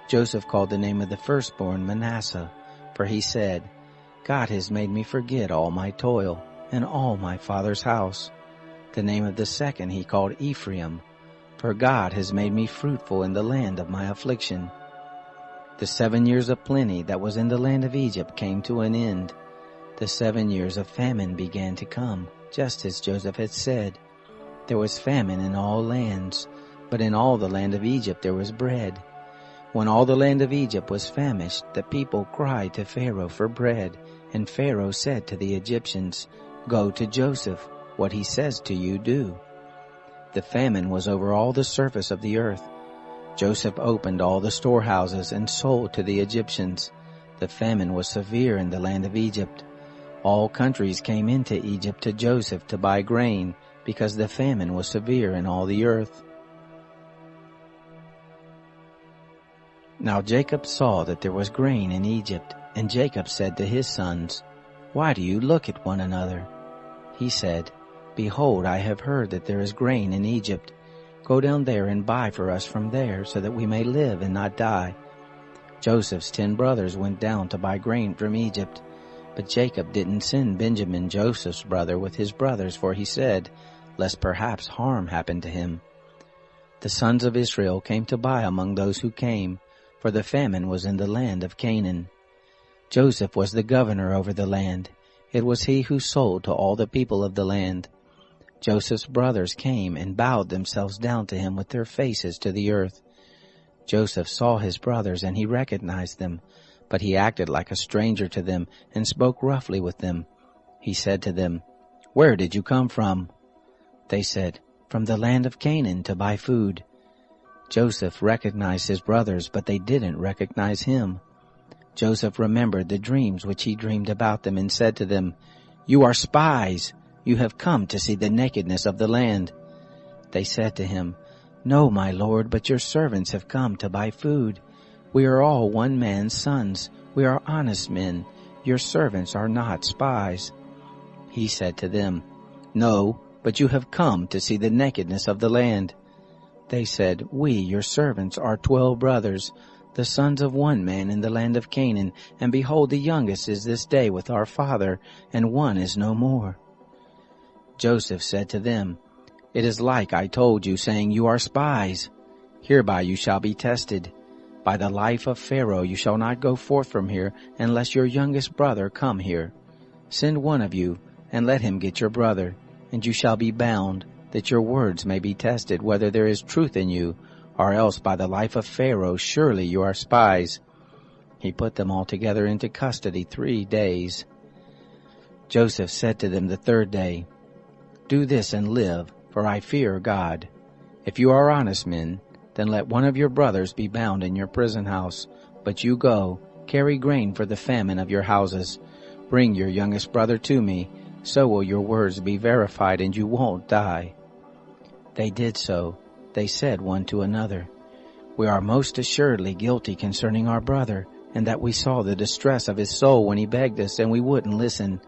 Speaker 1: Joseph called the name of the firstborn Manasseh, for he said, "God has made me forget all my toil, and all my father's house." The name of the second he called Ephraim, for God has made me fruitful in the land of my affliction. The 7 years of plenty that was in the land of Egypt came to an end. The 7 years of famine began to come, just as Joseph had said. There was famine in all lands, but in all the land of Egypt there was bread. When all the land of Egypt was famished, the people cried to Pharaoh for bread, and Pharaoh said to the Egyptians, "Go to Joseph, what he says to you do." The famine was over all the surface of the earth. Joseph opened all the storehouses and sold to the Egyptians. The famine was severe in the land of Egypt. All countries came into Egypt to Joseph to buy grain, because the famine was severe in all the earth. Now Jacob saw that there was grain in Egypt, and Jacob said to his sons, "Why do you look at one another?" He said, "Behold, I have heard that there is grain in Egypt. Go down there and buy for us from there, so that we may live and not die." Joseph's 10 brothers went down to buy grain from Egypt. But Jacob didn't send Benjamin, Joseph's brother, with his brothers, for he said, lest perhaps harm happen to him. The sons of Israel came to buy among those who came, for the famine was in the land of Canaan. Joseph was the governor over the land. It was he who sold to all the people of the land. Joseph's brothers came and bowed themselves down to him with their faces to the earth. Joseph saw his brothers, and he recognized them, but he acted like a stranger to them and spoke roughly with them. He said to them, "Where did you come from?" They said, "From the land of Canaan to buy food." Joseph recognized his brothers, but they didn't recognize him. Joseph remembered the dreams which he dreamed about them and said to them, "You are spies. You have come to see the nakedness of the land." They said to him, "No, my lord, but your servants have come to buy food. We are all one man's sons. We are honest men. Your servants are not spies." He said to them, "No, but you have come to see the nakedness of the land." They said, "We, your servants, are 12 brothers, the sons of one man in the land of Canaan, and behold, the youngest is this day with our father, and one is no more." Joseph said to them, "It is like I told you, saying, you are spies. Hereby you shall be tested. By the life of Pharaoh you shall not go forth from here, unless your youngest brother come here. Send one of you, and let him get your brother, and you shall be bound, that your words may be tested, whether there is truth in you, or else by the life of Pharaoh surely you are spies." He put them all together into custody 3 days. Joseph said to them the 3rd day, "Do this and live, for I fear God. If you are honest men, then let one of your brothers be bound in your prison house. But you go, carry grain for the famine of your houses. Bring your youngest brother to me, so will your words be verified and you won't die." They did so. They said one to another, "We are most assuredly guilty concerning our brother, and that we saw the distress of his soul when he begged us, and we wouldn't listen.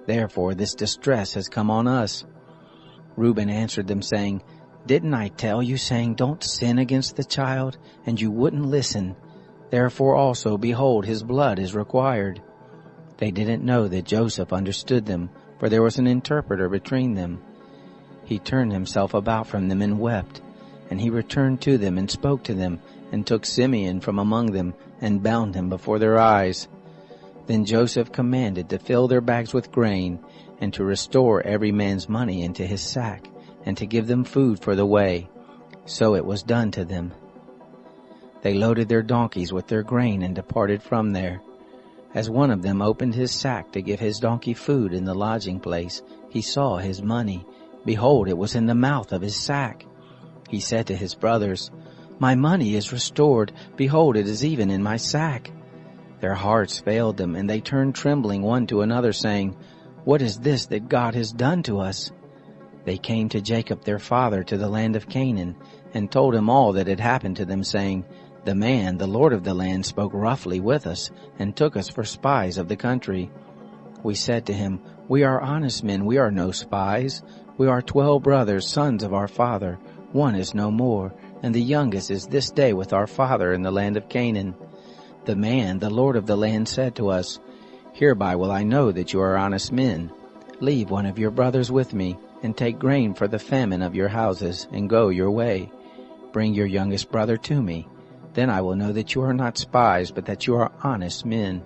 Speaker 1: Therefore this distress has come on us." Reuben answered them, saying, "Didn't I tell you, saying, don't sin against the child? And you wouldn't listen. Therefore also, behold, his blood is required." They didn't know that Joseph understood them, for there was an interpreter between them. He turned himself about from them and wept. And he returned to them and spoke to them, and took Simeon from among them, and bound him before their eyes. Then Joseph commanded to fill their bags with grain, and to restore every man's money into his sack, and to give them food for the way. So it was done to them. They loaded their donkeys with their grain and departed from there. As one of them opened his sack to give his donkey food in the lodging place, he saw his money. Behold, it was in the mouth of his sack. He said to his brothers, "My money is restored. Behold, it is even in my sack." Their hearts failed them, and they turned trembling one to another, saying, "What is this that God has done to us?" They came to Jacob their father to the land of Canaan, and told him all that had happened to them, saying, "The man, the lord of the land, spoke roughly with us, and took us for spies of the country." We said to him, "We are honest men, we are no spies. We are 12 brothers, sons of our father. One is no more, and the youngest is this day with our father in the land of Canaan." The man, the lord of the land, said to us, "Hereby will I know that you are honest men. Leave one of your brothers with me, and take grain for the famine of your houses, and go your way. Bring your youngest brother to me. Then I will know that you are not spies, but that you are honest men.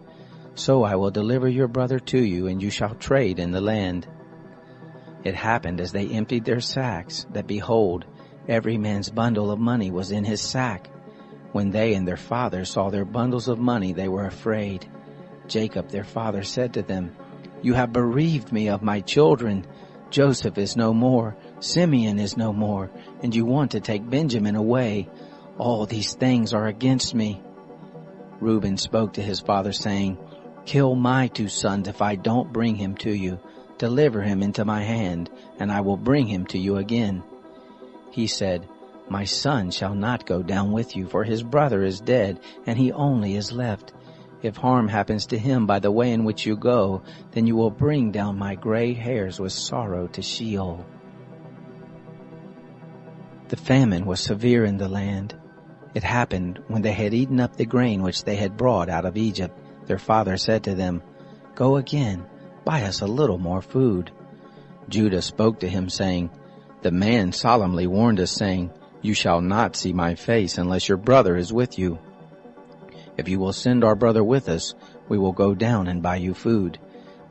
Speaker 1: So I will deliver your brother to you, and you shall trade in the land." It happened as they emptied their sacks, that behold, every man's bundle of money was in his sack. When they and their father saw their bundles of money, they were afraid. Jacob their father said to them, "You have bereaved me of my children. Joseph is no more, Simeon is no more, and you want to take Benjamin away. All these things are against me." Reuben spoke to his father, saying, "Kill my 2 sons if I don't bring him to you. Deliver him into my hand, and I will bring him to you again." He said, "My son shall not go down with you, for his brother is dead, and he only is left. If harm happens to him by the way in which you go, then you will bring down my gray hairs with sorrow to Sheol." The famine was severe in the land. It happened when they had eaten up the grain which they had brought out of Egypt. Their father said to them, "Go again, buy us a little more food." Judah spoke to him, saying, "The man solemnly warned us, saying, 'You shall not see my face unless your brother is with you.' If you will send our brother with us, we will go down and buy you food.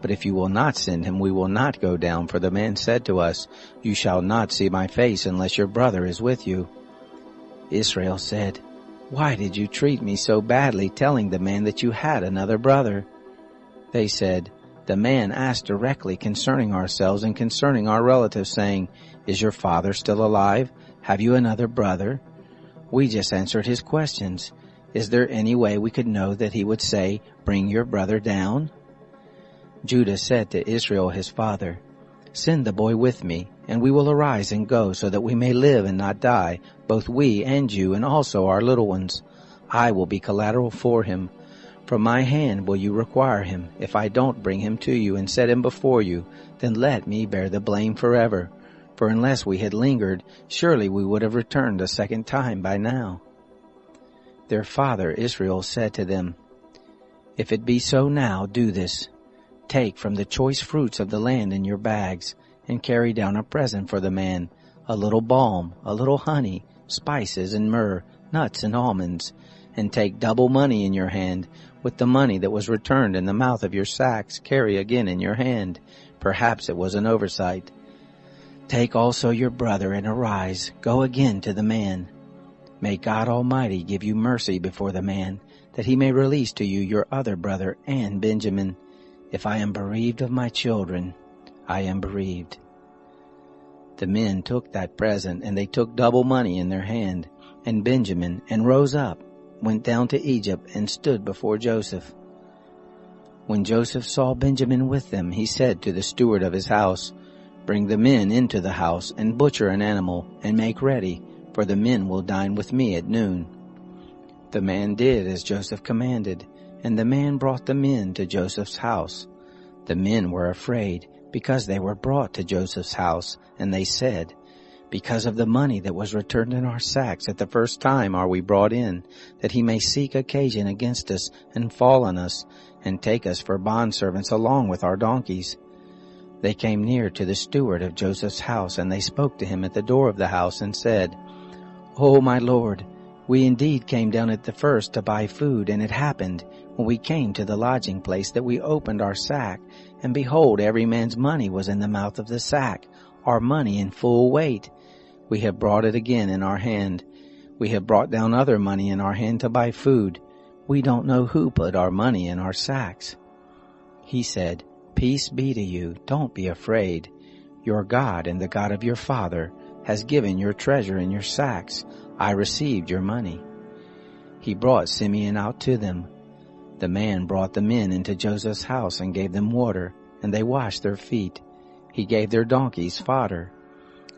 Speaker 1: But if you will not send him, we will not go down, for the man said to us, 'You shall not see my face unless your brother is with you.'" Israel said, "Why did you treat me so badly, telling the man that you had another brother?" They said, "The man asked directly concerning ourselves and concerning our relatives, saying, 'Is your father still alive? Have you another brother?' We just answered his questions. Is there any way we could know that he would say, 'Bring your brother down'?" Judah said to Israel his father, "Send the boy with me, and we will arise and go, so that we may live and not die, both we and you, and also our little ones. I will be collateral for him. From my hand will you require him. If I don't bring him to you and set him before you, then let me bear the blame forever. For unless we had lingered, surely we would have returned a second time by now." Their father Israel said to them, "If it be so now, do this. Take from the choice fruits of the land in your bags, and carry down a present for the man, a little balm, a little honey, spices and myrrh, nuts and almonds. And take double money in your hand. With the money that was returned in the mouth of your sacks, carry again in your hand. Perhaps it was an oversight. Take also your brother, and arise, go again to the man. May God Almighty give you mercy before the man, that he may release to you your other brother and Benjamin. If I am bereaved of my children, I am bereaved." The men took that present, and they took double money in their hand, and Benjamin, and rose up, went down to Egypt, and stood before Joseph. When Joseph saw Benjamin with them, he said to the steward of his house, "Bring the men into the house, and butcher an animal, and make ready, for the men will dine with me at noon." The man did as Joseph commanded, and the man brought the men to Joseph's house. The men were afraid, because they were brought to Joseph's house, and they said, "Because of the money that was returned in our sacks at the first time are we brought in, that he may seek occasion against us, and fall on us, and take us for bondservants along with our donkeys." They came near to the steward of Joseph's house, and they spoke to him at the door of the house, and said, "O my lord, we indeed came down at the first to buy food, and it happened, when we came to the lodging place, that we opened our sack, and behold, every man's money was in the mouth of the sack, our money in full weight. We have brought it again in our hand. We have brought down other money in our hand to buy food. We don't know who put our money in our sacks." He said, "Peace be to you, don't be afraid. Your God and the God of your father has given your treasure in your sacks. I received your money." He brought Simeon out to them. The man brought the men into Joseph's house and gave them water, and they washed their feet. He gave their donkeys fodder.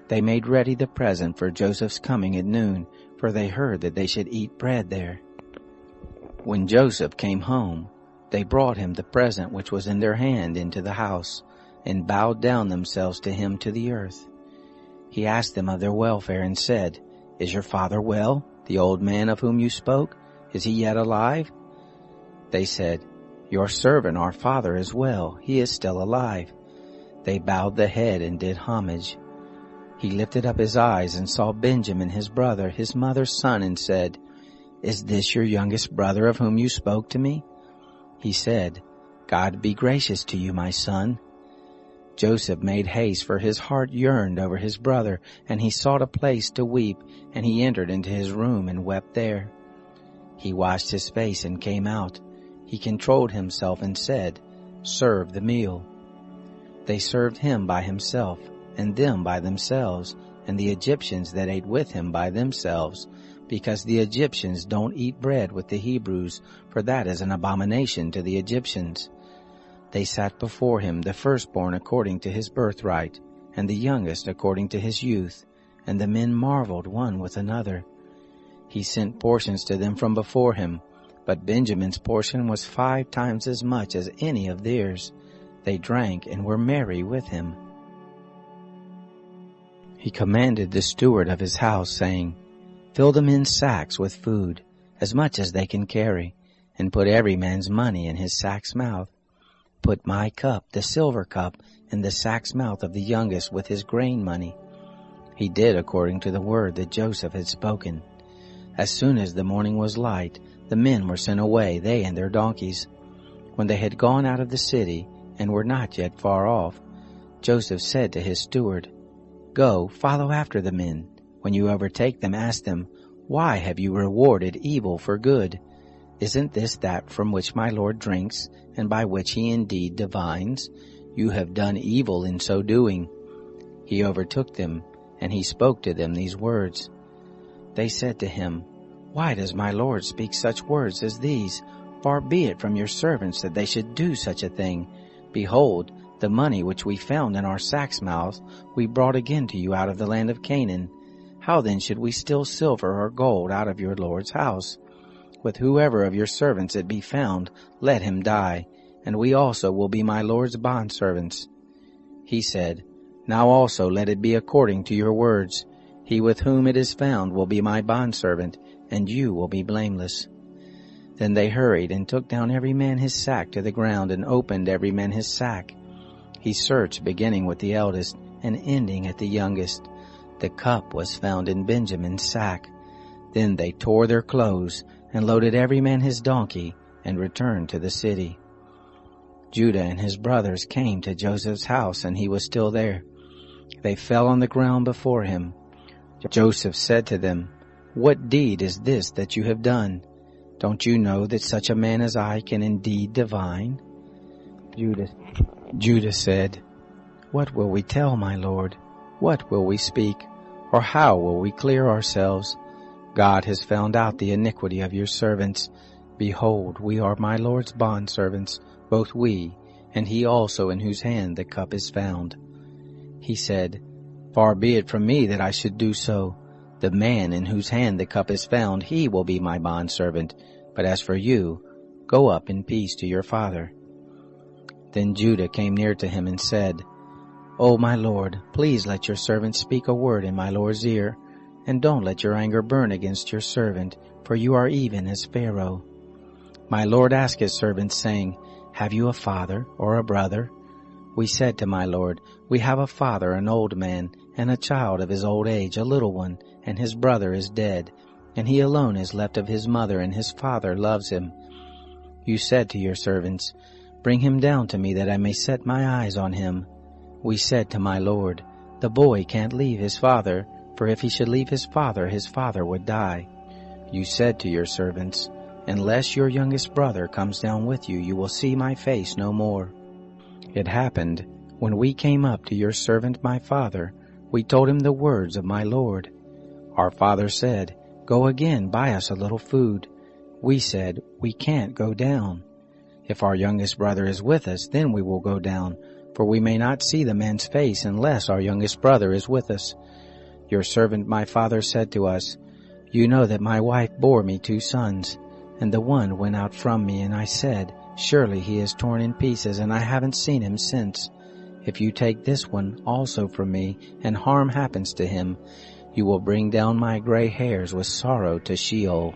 Speaker 1: They made ready the present for Joseph's coming at noon, for they heard that they should eat bread there. When Joseph came home, they brought him the present which was in their hand into the house, and bowed down themselves to him to the earth. He asked them of their welfare, and said, "Is your father well, the old man of whom you spoke? Is he yet alive?" They said, "Your servant our father is well, he is still alive." They bowed the head and did homage. He lifted up his eyes and saw Benjamin his brother, his mother's son, and said, "Is this your youngest brother of whom you spoke to me?" He said, "God be gracious to you, my son." Joseph made haste, for his heart yearned over his brother, and he sought a place to weep, and he entered into his room and wept there. He washed his face and came out. He controlled himself and said, "Serve the meal." They served him by himself, and them by themselves, and the Egyptians that ate with him by themselves, because the Egyptians don't eat bread with the Hebrews, for that is an abomination to the Egyptians. They sat before him, the firstborn according to his birthright, and the youngest according to his youth, and the men marveled one with another. He sent portions to them from before him, but Benjamin's portion was 5 times as much as any of theirs. They drank and were merry with him. He commanded the steward of his house, saying, Fill the men's sacks with food, as much as they can carry, and put every man's money in his sack's mouth. Put my cup, the silver cup, in the sack's mouth of the youngest with his grain money. He did according to the word that Joseph had spoken. As soon as the morning was light, the men were sent away, they and their donkeys. When they had gone out of the city, and were not yet far off, Joseph said to his steward, Go, follow after the men. When you overtake them, ask them, Why have you rewarded evil for good? Isn't this that from which my Lord drinks, and by which he indeed divines? You have done evil in so doing. He overtook them, and he spoke to them these words. They said to him, Why does my Lord speak such words as these? Far be it from your servants that they should do such a thing. Behold, the money which we found in our sacks' mouths we brought again to you out of the land of Canaan. How then should we steal silver or gold out of your Lord's house? With whoever of your servants it be found, let him die, and we also will be my Lord's bondservants. He said, Now also let it be according to your words. He with whom it is found will be my bondservant, and you will be blameless. Then they hurried and took down every man his sack to the ground, and opened every man his sack. He searched, beginning with the eldest, and ending at the youngest. The cup was found in Benjamin's sack. Then they tore their clothes, and loaded every man his donkey, and returned to the city. Judah and his brothers came to Joseph's house, and he was still there. They fell on the ground before him. Joseph said to them, What deed is this that you have done? Don't you know that such a man as I can indeed divine? Judah said, What will we tell, my Lord? What will we speak? Or how will we clear ourselves? God has found out the iniquity of your servants. Behold, we are my Lord's bondservants, both we, and he also in whose hand the cup is found. He said, Far be it from me that I should do so. The man in whose hand the cup is found, he will be my bondservant. But as for you, go up in peace to your father. Then Judah came near to him and said, O my Lord, please let your servant speak a word in my Lord's ear, and don't let your anger burn against your servant, for you are even as Pharaoh. My Lord asked his servants, saying, Have you a father or a brother? We said to my Lord, We have a father, an old man, and a child of his old age, a little one, and his brother is dead, and he alone is left of his mother, and his father loves him. You said to your servants, Bring him down to me, that I may set my eyes on him. We said to my Lord, The boy can't leave his father, for if he should leave his father would die. You said to your servants, Unless your youngest brother comes down with you, you will see my face no more. It happened, when we came up to your servant my father, we told him the words of my Lord. Our father said, Go again, buy us a little food. We said, We can't go down. If our youngest brother is with us, then we will go down, for we may not see the man's face unless our youngest brother is with us. Your servant my father said to us, You know that my wife bore me 2 sons, and the one went out from me, and I said, Surely he is torn in pieces, and I haven't seen him since. If you take this one also from me, and harm happens to him, you will bring down my gray hairs with sorrow to Sheol.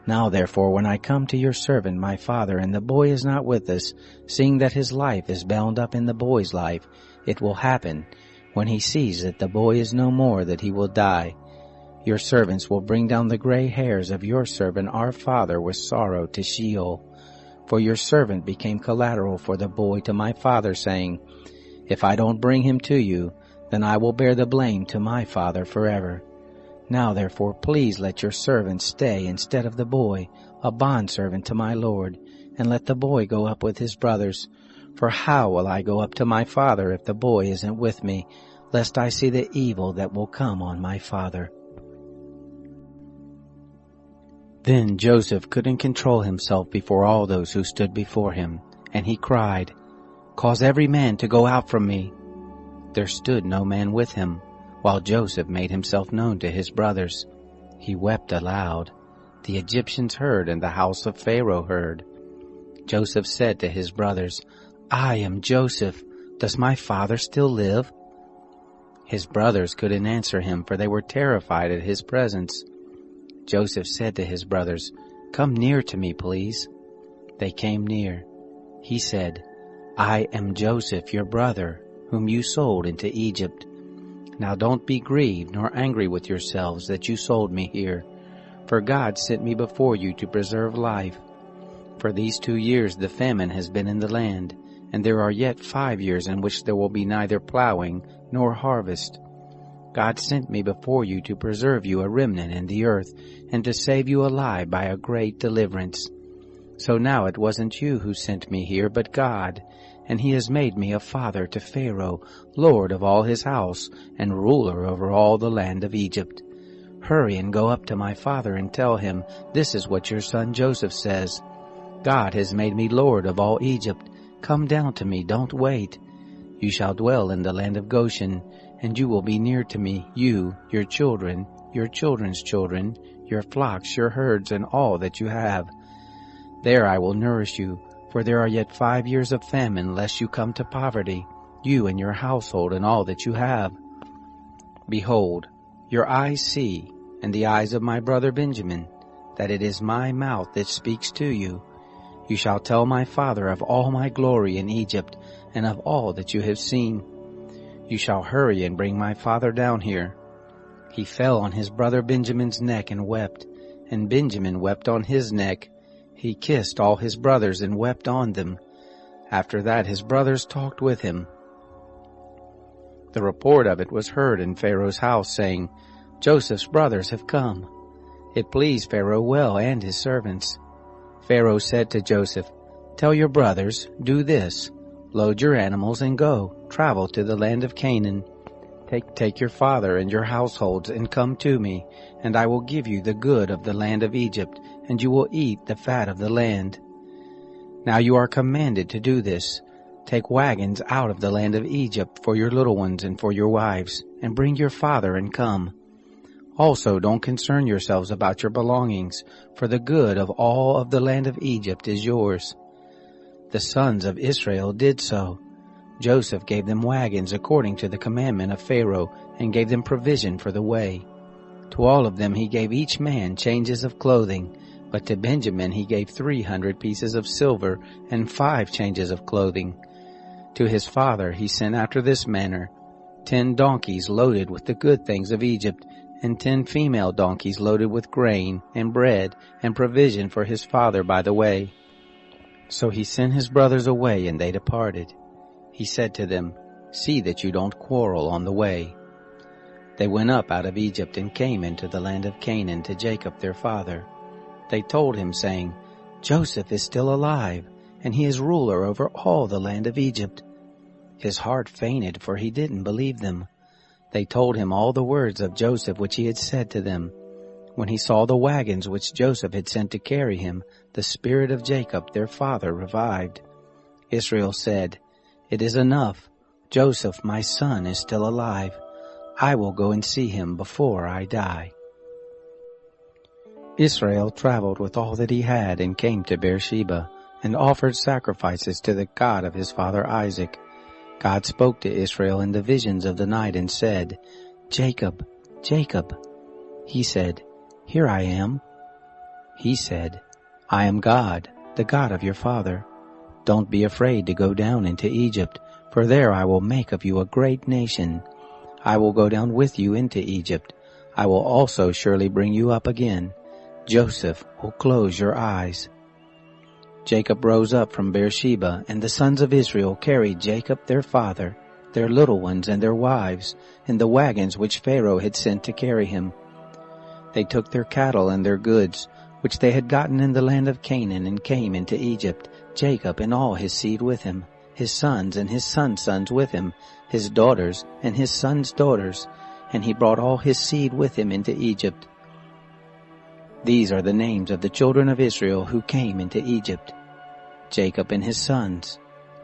Speaker 1: Now therefore, when I come to your servant my father, and the boy is not with us, seeing that his life is bound up in the boy's life, it will happen, when he sees that the boy is no more, that he will die. Your servants will bring down the gray hairs of your servant our father with sorrow to Sheol. For your servant became collateral for the boy to my father, saying, If I don't bring him to you, then I will bear the blame to my father forever. Now therefore please let your servant stay instead of the boy, a bondservant to my Lord, and let the boy go up with his brothers. For how will I go up to my father if the boy isn't with me, lest I see the evil that will come on my father? Then Joseph couldn't control himself before all those who stood before him, And he cried, Cause every man to go out from me. There stood no man with him, while Joseph made himself known to his brothers. He wept aloud. The Egyptians heard, and the house of Pharaoh heard. Joseph said to his brothers, I am Joseph. Does my father still live? His brothers couldn't answer him, for they were terrified at his presence. Joseph said to his brothers, Come near to me, please. They came near. He said, I am Joseph, your brother, whom you sold into Egypt. Now don't be grieved nor angry with yourselves that you sold me here, for God sent me before you to preserve life. For these 2 years the famine has been in the land, and there are yet 5 years in which there will be neither plowing nor harvest. God sent me before you to preserve you a remnant in the earth, and to save you alive by a great deliverance. So now it wasn't you who sent me here, but God, and he has made me a father to Pharaoh, lord of all his house, and ruler over all the land of Egypt. Hurry and go up to my father and tell him, This is what your son Joseph says. God has made me lord of all Egypt. Come down to me, don't wait. You shall dwell in the land of Goshen, and you will be near to me, you, your children, your children's children, your flocks, your herds, and all that you have. There I will nourish you, for there are yet 5 years of famine, lest you come to poverty, you and your household and all that you have. Behold, your eyes see, and the eyes of my brother Benjamin, that it is my mouth that speaks to you. You shall tell my father of all my glory in Egypt, and of all that you have seen. You shall hurry and bring my father down here. He fell on his brother Benjamin's neck and wept, and Benjamin wept on his neck. He kissed all his brothers and wept on them. After that his brothers talked with him. The report of it was heard in Pharaoh's house, saying, Joseph's brothers have come. It pleased Pharaoh well and his servants. Pharaoh said to Joseph, Tell your brothers, do this. Load your animals and go, travel to the land of Canaan. Take your father and your households and come to me, and I will give you the good of the land of Egypt, and you will eat the fat of the land. Now you are commanded to do this. Take wagons out of the land of Egypt for your little ones and for your wives, and bring your father and come. Also don't concern yourselves about your belongings, for the good of all of the land of Egypt is yours. The sons of Israel did so. Joseph gave them wagons according to the commandment of Pharaoh, and gave them provision for the way. To all of them he gave each man changes of clothing, but to Benjamin he gave 300 pieces of silver and 5 changes of clothing. To his father he sent after this manner: 10 donkeys loaded with the good things of Egypt, and 10 female donkeys loaded with grain and bread and provision for his father by the way. So he sent his brothers away, and they departed. He said to them, See that you don't quarrel on the way. They went up out of Egypt and came into the land of Canaan to Jacob their father. They told him, saying, Joseph is still alive, and he is ruler over all the land of Egypt. His heart fainted, for he didn't believe them. They told him all the words of Joseph which he had said to them. When he saw the wagons which Joseph had sent to carry him, the spirit of Jacob their father revived. Israel said, It is enough. Joseph, my son, is still alive. I will go and see him before I die. Israel traveled with all that he had and came to Beersheba, and offered sacrifices to the God of his father Isaac. God spoke to Israel in the visions of the night and said, Jacob, Jacob. He said, Here I am. He said, I am God, the God of your father. Don't be afraid to go down into Egypt, for there I will make of you a great nation. I will go down with you into Egypt. I will also surely bring you up again. Joseph will close your eyes. Jacob rose up from Beersheba, and the sons of Israel carried Jacob their father, their little ones and their wives, in the wagons which Pharaoh had sent to carry him. They took their cattle and their goods, which they had gotten in the land of Canaan, and came into Egypt, Jacob and all his seed with him, his sons and his sons' sons with him, his daughters and his sons' daughters, and he brought all his seed with him into Egypt. These are the names of the children of Israel who came into Egypt: Jacob and his sons.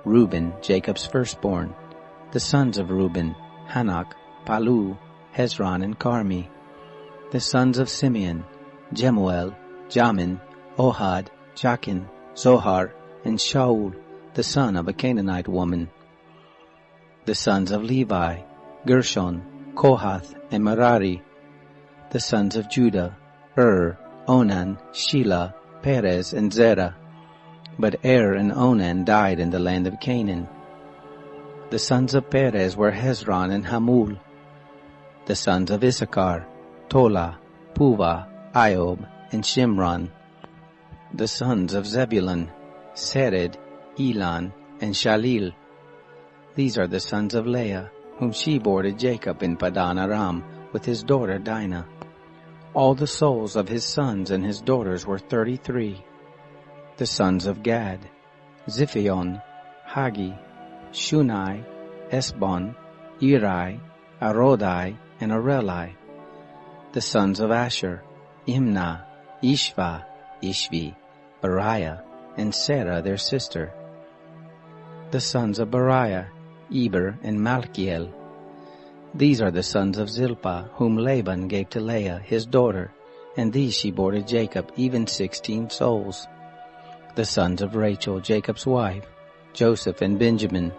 Speaker 1: Reuben, Jacob's firstborn. The sons of Reuben, Hanok, Palu, Hezron, and Carmi. The sons of Simeon, Jemuel, Jamin, Ohad, Jachin, Zohar, and Shaul, the son of a Canaanite woman. The sons of Levi, Gershon, Kohath, and Merari. The sons of Judah, Onan, Shelah, Perez, and Zerah. But and Onan died in the land of Canaan. The sons of Perez were Hezron and Hamul. The sons of Issachar, Tola, Puva, Iob, and Shimron. The sons of Zebulun, Sered, Elon, and Shalil. These are the sons of Leah, whom she bore to Jacob in Padan Aram with his daughter Dinah. All the souls of his sons and his daughters were 33. The sons of Gad, Ziphion, Hagi, Shunai, Esbon, Eri, Arodai, and Areli. The sons of Asher, Imnah, Ishva, Ishvi, Beriah, and Sarah their sister. The sons of Beriah, Eber, and Malchiel. These are the sons of Zilpah, whom Laban gave to Leah, his daughter, and these she bore to Jacob, even 16 souls. The sons of Rachel, Jacob's wife, Joseph and Benjamin.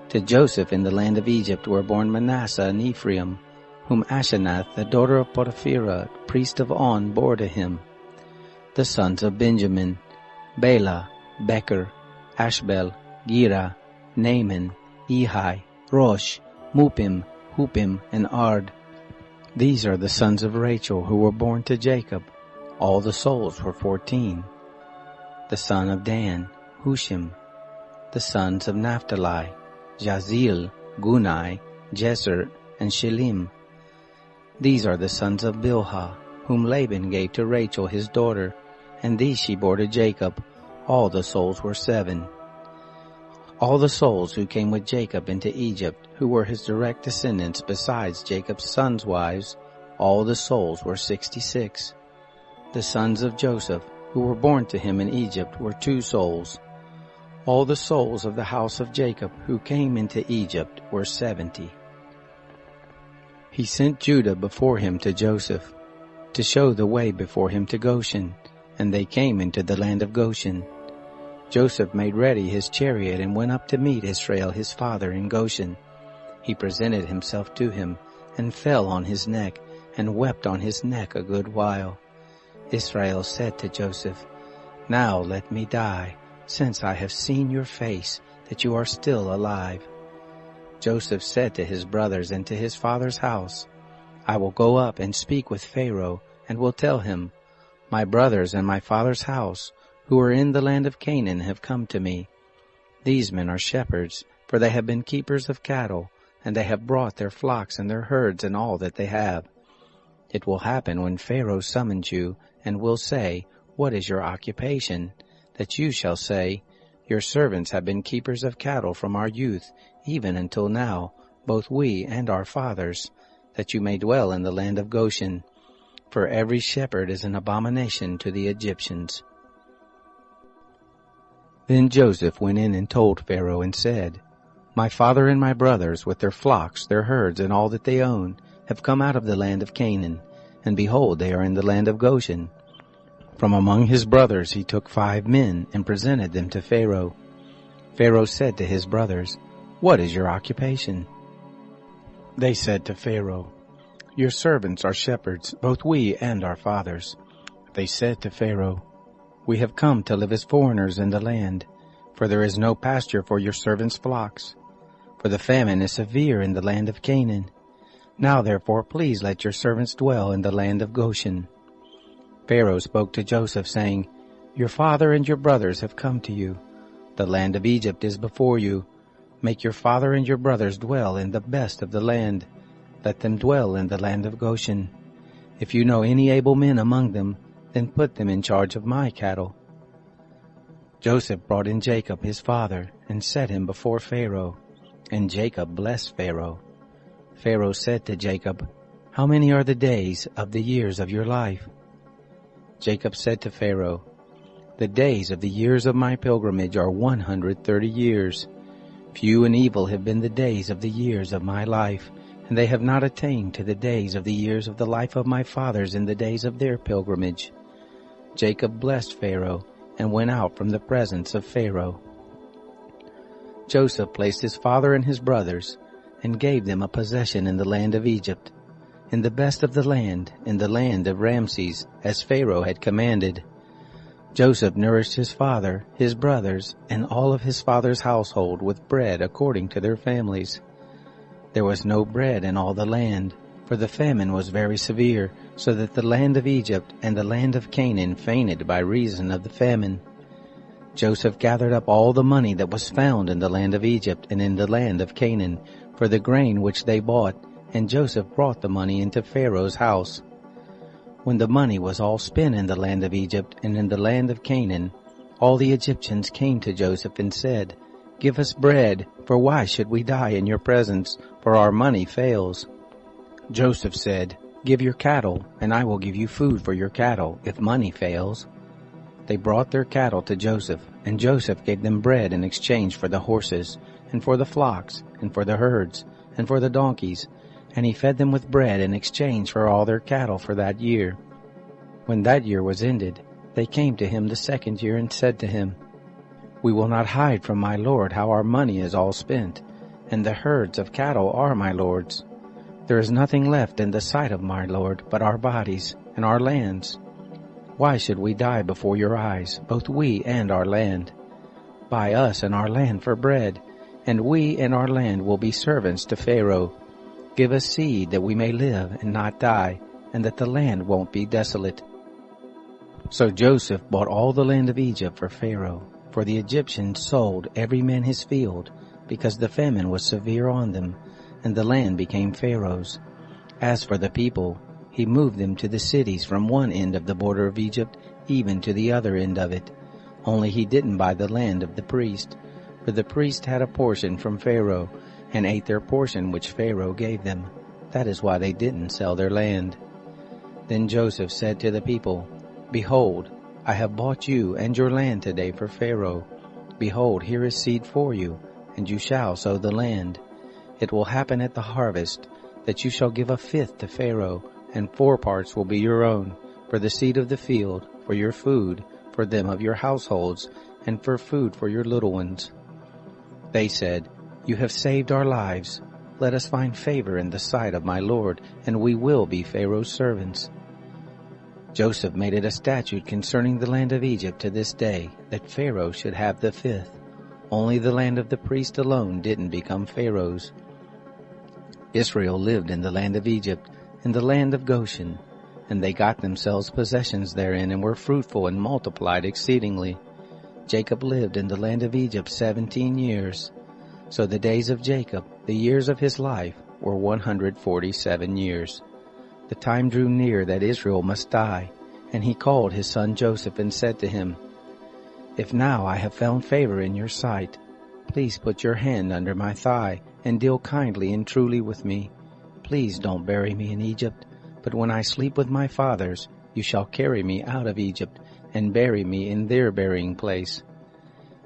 Speaker 1: To Joseph in the land of Egypt were born Manasseh and Ephraim, whom Asenath, the daughter of Potipherah, priest of On, bore to him. The sons of Benjamin, Bela, Becher, Ashbel, Gera, Naaman, Ehi, Rosh, Mupim, Hupim, and Ard. These are the sons of Rachel who were born to Jacob. All the souls were 14. The son of Dan, Hushim. The sons of Naphtali, Jazil, Gunai, Jezer, and Shelim. These are the sons of Bilhah, whom Laban gave to Rachel his daughter, and these she bore to Jacob. All the souls were 7. All the souls who came with Jacob into Egypt, who were his direct descendants besides Jacob's sons' wives, all the souls were 66. The sons of Joseph, who were born to him in Egypt, were 2 souls. All the souls of the house of Jacob who came into Egypt were 70. He sent Judah before him to Joseph, to show the way before him to Goshen, and they came into the land of Goshen. Joseph made ready his chariot and went up to meet Israel his father in Goshen. He presented himself to him, and fell on his neck, and wept on his neck a good while. Israel said to Joseph, "Now let me die, since I have seen your face, that you are still alive." Joseph said to his brothers and to his father's house, "I will go up and speak with Pharaoh, and will tell him, 'My brothers and my father's house, who are in the land of Canaan, have come to me. These men are shepherds, for they have been keepers of cattle, and they have brought their flocks and their herds and all that they have. It will happen when Pharaoh summons you, and will say, What is your occupation? That you shall say, Your servants have been keepers of cattle from our youth, even until now, both we and our fathers, that you may dwell in the land of Goshen. For every shepherd is an abomination to the Egyptians." Then Joseph went in and told Pharaoh and said, "My father and my brothers, with their flocks, their herds, and all that they own, have come out of the land of Canaan, and behold, they are in the land of Goshen." From among his brothers he took 5 men and presented them to Pharaoh. Pharaoh said to his brothers, "What is your occupation?" They said to Pharaoh, "Your servants are shepherds, both we and our fathers." They said to Pharaoh, "We have come to live as foreigners in the land, for there is no pasture for your servants' flocks. For the famine is severe in the land of Canaan. Now therefore please let your servants dwell in the land of Goshen." Pharaoh spoke to Joseph, saying, "Your father and your brothers have come to you. The land of Egypt is before you. Make your father and your brothers dwell in the best of the land. Let them dwell in the land of Goshen. If you know any able men among them, then put them in charge of my cattle." Joseph brought in Jacob his father, and set him before Pharaoh. And Jacob blessed Pharaoh. Pharaoh said to Jacob, "How many are the days of the years of your life?" Jacob said to Pharaoh, The days of the years of my pilgrimage are 130 years. Few and evil have been the days of the years of my life, and they have not attained to the days of the years of the life of my fathers in the days of their pilgrimage. Jacob blessed Pharaoh, and went out from the presence of Pharaoh. Joseph placed his father and his brothers, and gave them a possession in the land of Egypt, in the best of the land, in the land of Ramses, as Pharaoh had commanded. Joseph nourished his father, his brothers, and all of his father's household with bread according to their families. There was no bread in all the land, for the famine was very severe, so that the land of Egypt and the land of Canaan fainted by reason of the famine. Joseph gathered up all the money that was found in the land of Egypt and in the land of Canaan, for the grain which they bought, and Joseph brought the money into Pharaoh's house. When the money was all spent in the land of Egypt and in the land of Canaan, all the Egyptians came to Joseph and said, "Give us bread, for why should we die in your presence, for our money fails?" Joseph said, "Give your cattle, and I will give you food for your cattle, if money fails." They brought their cattle to Joseph, and Joseph gave them bread in exchange for the horses, and for the flocks, and for the herds, and for the donkeys, and he fed them with bread in exchange for all their cattle for that year. When that year was ended, they came to him the second year and said to him, "We will not hide from my lord how our money is all spent, and the herds of cattle are my lord's. There is nothing left in the sight of my lord but our bodies and our lands. Why should we die before your eyes, both we and our land? Buy us and our land for bread, and we and our land will be servants to Pharaoh. Give us seed that we may live and not die, and that the land won't be desolate." So Joseph bought all the land of Egypt for Pharaoh, for the Egyptians sold every man his field, because the famine was severe on them, and the land became Pharaoh's. As for the people, he moved them to the cities from one end of the border of Egypt even to the other end of it. Only he didn't buy the land of the priest, for the priest had a portion from Pharaoh, and ate their portion which Pharaoh gave them. That is why they didn't sell their land. Then Joseph said to the people, "Behold, I have bought you and your land today for Pharaoh. Behold, here is seed for you, and you shall sow the land. It will happen at the harvest that you shall give a fifth to Pharaoh, and 4 parts will be your own, for the seed of the field, for your food, for them of your households, and for food for your little ones." They said, "You have saved our lives. Let us find favor in the sight of my lord, and we will be Pharaoh's servants." Joseph made it a statute concerning the land of Egypt to this day, that Pharaoh should have the fifth. Only the land of the priest alone didn't become Pharaoh's. Israel lived in the land of Egypt, in the land of Goshen, and they got themselves possessions therein, and were fruitful and multiplied exceedingly. Jacob lived in the land of Egypt 17 years. So the days of Jacob, the years of his life, were 147 years. The time drew near that Israel must die, and he called his son Joseph and said to him, "If now I have found favor in your sight, please put your hand under my thigh, and deal kindly and truly with me. Please don't bury me in Egypt, but when I sleep with my fathers, you shall carry me out of Egypt, and bury me in their burying place."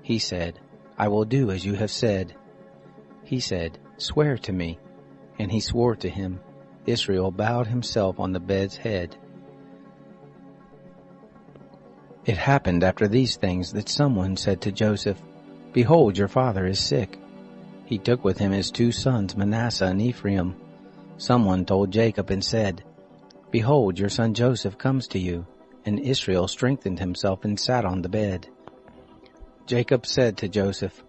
Speaker 1: He said, "I will do as you have said." He said, "Swear to me." And he swore to him. Israel bowed himself on the bed's head. It happened after these things that someone said to Joseph, "Behold, your father is sick." He took with him his 2 sons, Manasseh and Ephraim. Someone told Jacob and said, "Behold, your son Joseph comes to you." And Israel strengthened himself and sat on the bed. Jacob said to Joseph,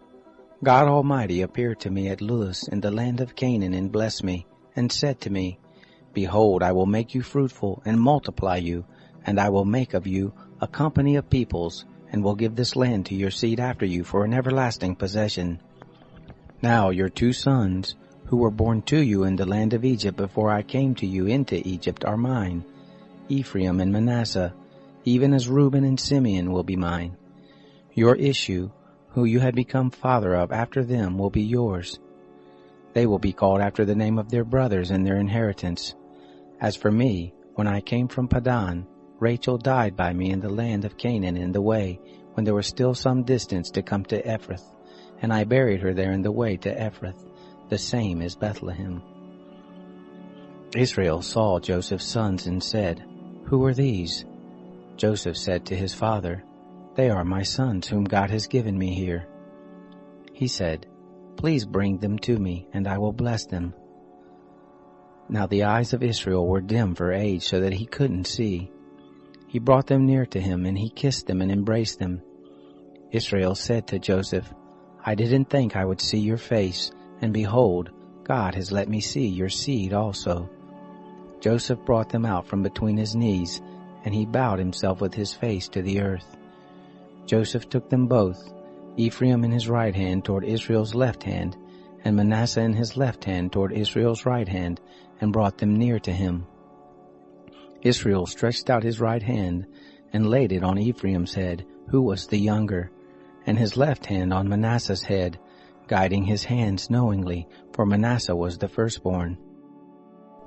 Speaker 1: "God Almighty appeared to me at Luz in the land of Canaan and blessed me, and said to me, Behold, I will make you fruitful and multiply you, and I will make of you a company of peoples, and will give this land to your seed after you for an everlasting possession. Now your 2 sons, who were born to you in the land of Egypt before I came to you into Egypt, are mine, Ephraim and Manasseh, even as Reuben and Simeon will be mine. Your issue, who you have become father of after them, will be yours. They will be called after the name of their brothers and their inheritance. As for me, when I came from Padan, Rachel died by me in the land of Canaan in the way, when there was still some distance to come to Ephrath, and I buried her there in the way to Ephrath, the same is Bethlehem. Israel saw Joseph's sons and said, Who are these? Joseph said to his father, They are my sons whom God has given me here. He said, Please bring them to me, and I will bless them. Now the eyes of Israel were dim for age, so that he couldn't see. He brought them near to him, and he kissed them and embraced them. Israel said to Joseph, I didn't think I would see your face, and behold, God has let me see your seed also. Joseph brought them out from between his knees, and he bowed himself with his face to the earth. Joseph took them both, Ephraim in his right hand toward Israel's left hand, and Manasseh in his left hand toward Israel's right hand, and brought them near to him. Israel stretched out his right hand, and laid it on Ephraim's head, who was the younger, and his left hand on Manasseh's head, guiding his hands knowingly, for Manasseh was the firstborn.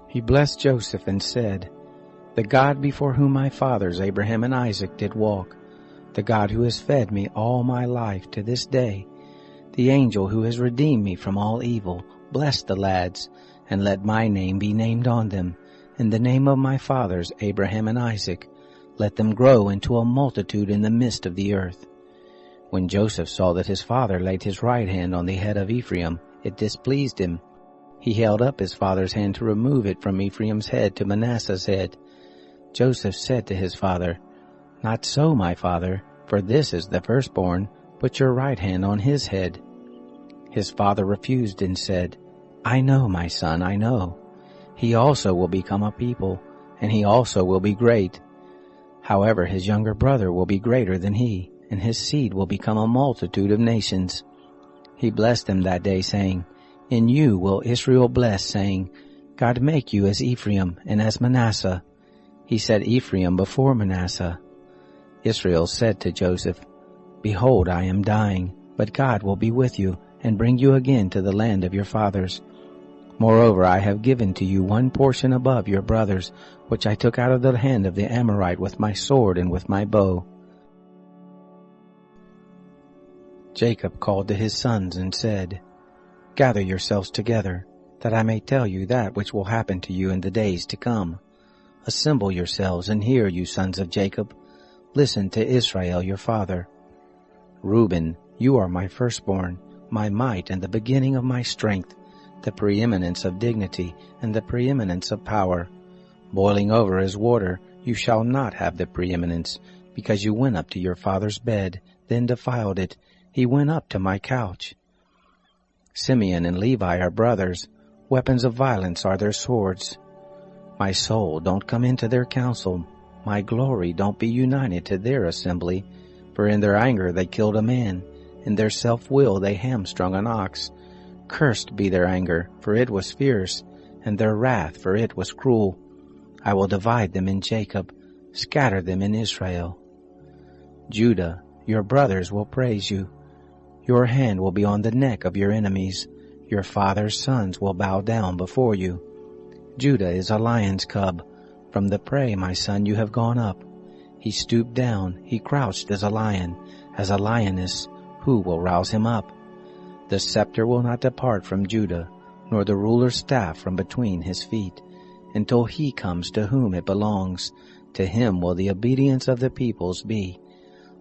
Speaker 1: He blessed Joseph and said, The God before whom my fathers Abraham and Isaac did walk, the God who has fed me all my life to this day, the angel who has redeemed me from all evil, bless the lads, and let my name be named on them, in the name of my fathers Abraham and Isaac. Let them grow into a multitude in the midst of the earth. When Joseph saw that his father laid his right hand on the head of Ephraim, it displeased him. He held up his father's hand to remove it from Ephraim's head to Manasseh's head. Joseph said to his father, Not so, my father, for this is the firstborn. Put your right hand on his head. His father refused and said, I know, my son, I know. He also will become a people, and he also will be great. However, his younger brother will be greater than he, and his seed will become a multitude of nations. He blessed them that day, saying, In you will Israel bless, saying, God make you as Ephraim and as Manasseh. He set Ephraim before Manasseh. Israel said to Joseph, Behold, I am dying, but God will be with you, and bring you again to the land of your fathers. Moreover, I have given to you one portion above your brothers, which I took out of the hand of the Amorite with my sword and with my bow. Jacob called to his sons and said, Gather yourselves together, that I may tell you that which will happen to you in the days to come. Assemble yourselves and hear, you sons of Jacob. Listen to Israel your father. Reuben, you are my firstborn, my might and the beginning of my strength, the preeminence of dignity and the preeminence of power. Boiling over as water, you shall not have the preeminence, because you went up to your father's bed, then defiled it. He went up to my couch. Simeon and Levi are brothers. Weapons of violence are their swords. My soul, don't come into their council. My glory, don't be united to their assembly. For in their anger they killed a man. In their self-will they hamstrung an ox. Cursed be their anger, for it was fierce, and their wrath, for it was cruel. I will divide them in Jacob, scatter them in Israel. Judah, your brothers will praise you. Your hand will be on the neck of your enemies. Your father's sons will bow down before you. Judah is a lion's cub. From the prey, my son, you have gone up. He stooped down, he crouched as a lion, as a lioness. Who will rouse him up? The scepter will not depart from Judah, nor the ruler's staff from between his feet, until he comes to whom it belongs. To him will the obedience of the peoples be,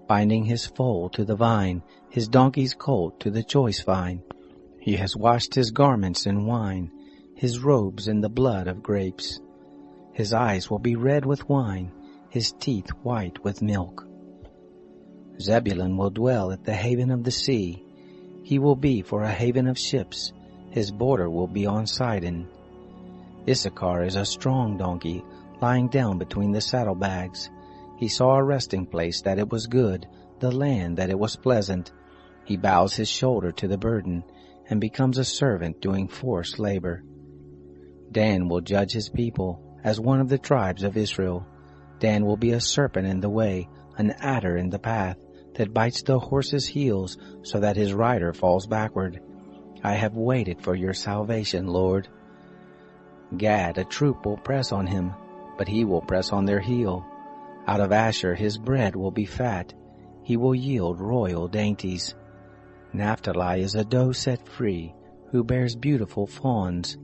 Speaker 1: binding his foal to the vine, his donkey's colt to the choice vine. He has washed his garments in wine, his robes in the blood of grapes. His eyes will be red with wine, his teeth white with milk. Zebulun will dwell at the haven of the sea. He will be for a haven of ships. His border will be on Sidon. Issachar is a strong donkey, lying down between the saddlebags. He saw a resting place, that it was good, the land, that it was pleasant. He bows his shoulder to the burden, and becomes a servant doing forced labor. Dan will judge his people, as one of the tribes of Israel. Dan will be a serpent in the way, an adder in the path, that bites the horse's heels, so that his rider falls backward. I have waited for your salvation, Lord. Gad, a troop will press on him, but he will press on their heel. Out of Asher his bread will be fat. He will yield royal dainties. Naphtali is a doe set free, who bears beautiful fawns.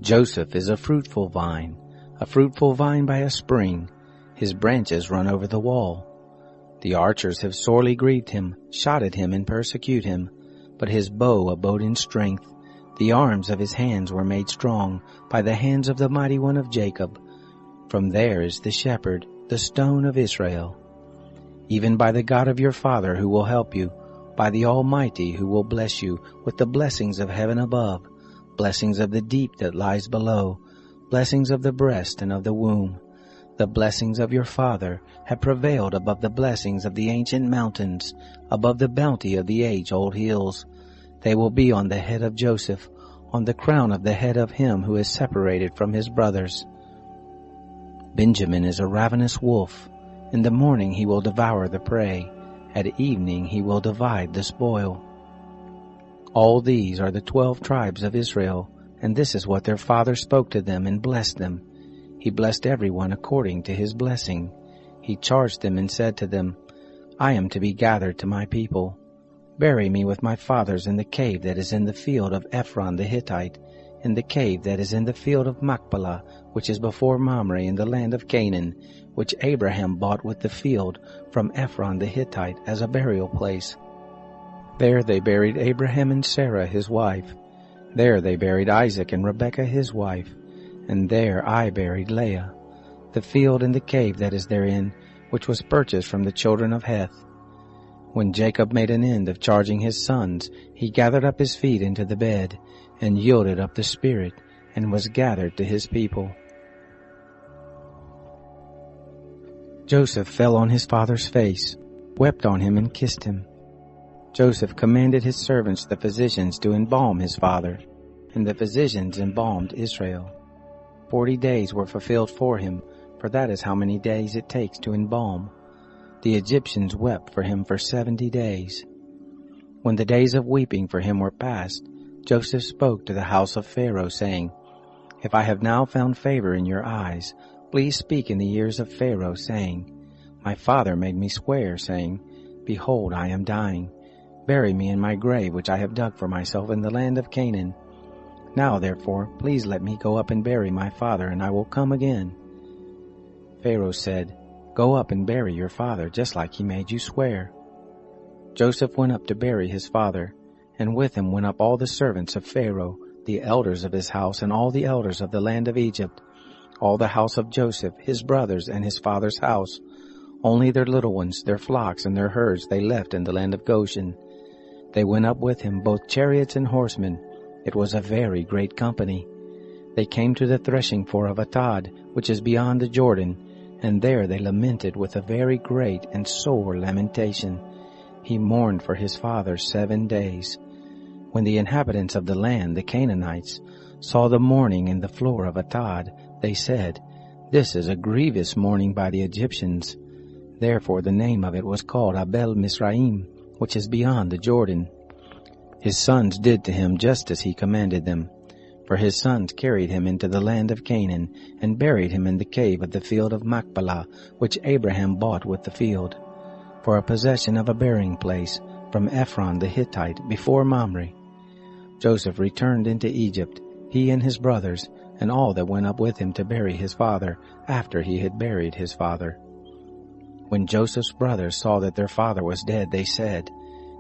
Speaker 1: Joseph is a fruitful vine by a spring. His branches run over the wall. The archers have sorely grieved him, shot at him and persecute him. But his bow abode in strength. The arms of his hands were made strong by the hands of the mighty one of Jacob. From there is the shepherd, the stone of Israel. Even by the God of your father who will help you, by the Almighty who will bless you with the blessings of heaven above, blessings of the deep that lies below, blessings of the breast and of the womb. The blessings of your father have prevailed above the blessings of the ancient mountains, above the bounty of the age-old hills. They will be on the head of Joseph, on the crown of the head of him who is separated from his brothers. Benjamin is a ravenous wolf. In the morning he will devour the prey. At evening he will divide the spoil. All these are the 12 tribes of Israel, and this is what their father spoke to them and blessed them. He blessed everyone according to his blessing. He charged them and said to them, I am to be gathered to my people. Bury me with my fathers in the cave that is in the field of Ephron the Hittite, in the cave that is in the field of Machpelah, which is before Mamre in the land of Canaan, which Abraham bought with the field from Ephron the Hittite as a burial place. There they buried Abraham and Sarah his wife. There they buried Isaac and Rebekah his wife. And there I buried Leah. The field and the cave that is therein, which was purchased from the children of Heth. When Jacob made an end of charging his sons, he gathered up his feet into the bed, and yielded up the spirit, and was gathered to his people. Joseph fell on his father's face, wept on him, and kissed him. Joseph commanded his servants the physicians to embalm his father, and the physicians embalmed Israel. 40 days were fulfilled for him, for that is how many days it takes to embalm. The Egyptians wept for him for 70 days. When the days of weeping for him were past, Joseph spoke to the house of Pharaoh, saying, If I have now found favor in your eyes, please speak in the ears of Pharaoh, saying, My father made me swear, saying, Behold, I am dying. Bury me in my grave which I have dug for myself in the land of Canaan. Now, therefore, please let me go up and bury my father, and I will come again. Pharaoh said, Go up and bury your father, just like he made you swear. Joseph went up to bury his father, and with him went up all the servants of Pharaoh, the elders of his house, and all the elders of the land of Egypt, all the house of Joseph, his brothers, and his father's house. Only their little ones, their flocks, and their herds they left in the land of Goshen. They went up with him, both chariots and horsemen. It was a very great company. They came to the threshing floor of Atad, which is beyond the Jordan, and there they lamented with a very great and sore lamentation. He mourned for his father 7 days. When the inhabitants of the land, the Canaanites, saw the mourning in the floor of Atad, they said, This is a grievous mourning by the Egyptians. Therefore the name of it was called Abel Mizraim, which is beyond the Jordan. His sons did to him just as he commanded them. For his sons carried him into the land of Canaan, and buried him in the cave of the field of Machpelah, which Abraham bought with the field, for a possession of a burying place, from Ephron the Hittite, before Mamre. Joseph returned into Egypt, he and his brothers, and all that went up with him to bury his father, after he had buried his father. When Joseph's brothers saw that their father was dead, they said,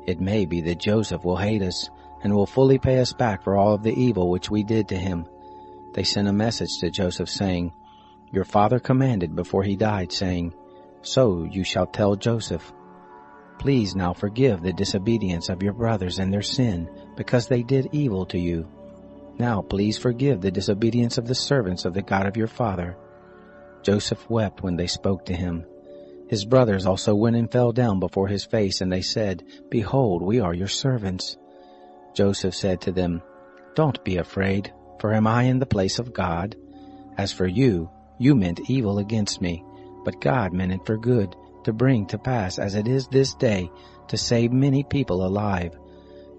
Speaker 1: It may be that Joseph will hate us, and will fully pay us back for all of the evil which we did to him. They sent a message to Joseph, saying, Your father commanded before he died, saying, So you shall tell Joseph, Please now forgive the disobedience of your brothers and their sin, because they did evil to you. Now please forgive the disobedience of the servants of the God of your father. Joseph wept when they spoke to him. His brothers also went and fell down before his face, and they said, Behold, we are your servants. Joseph said to them, Don't be afraid, for am I in the place of God? As for you, you meant evil against me, but God meant it for good, to bring to pass as it is this day, to save many people alive.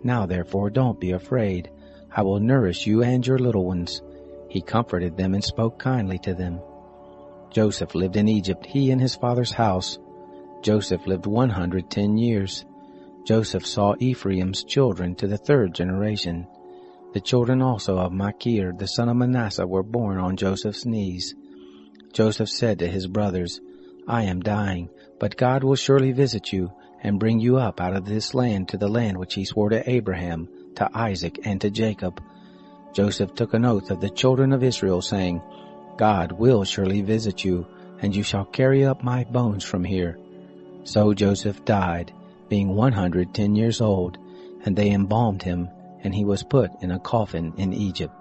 Speaker 1: Now therefore don't be afraid. I will nourish you and your little ones. He comforted them and spoke kindly to them. Joseph lived in Egypt, he and his father's house. Joseph lived 110 years. Joseph saw Ephraim's children to the third generation. The children also of Machir, the son of Manasseh, were born on Joseph's knees. Joseph said to his brothers, I am dying, but God will surely visit you and bring you up out of this land to the land which he swore to Abraham, to Isaac, and to Jacob. Joseph took an oath of the children of Israel, saying, God will surely visit you, and you shall carry up my bones from here. So Joseph died, being 110 years old, and they embalmed him, and he was put in a coffin in Egypt.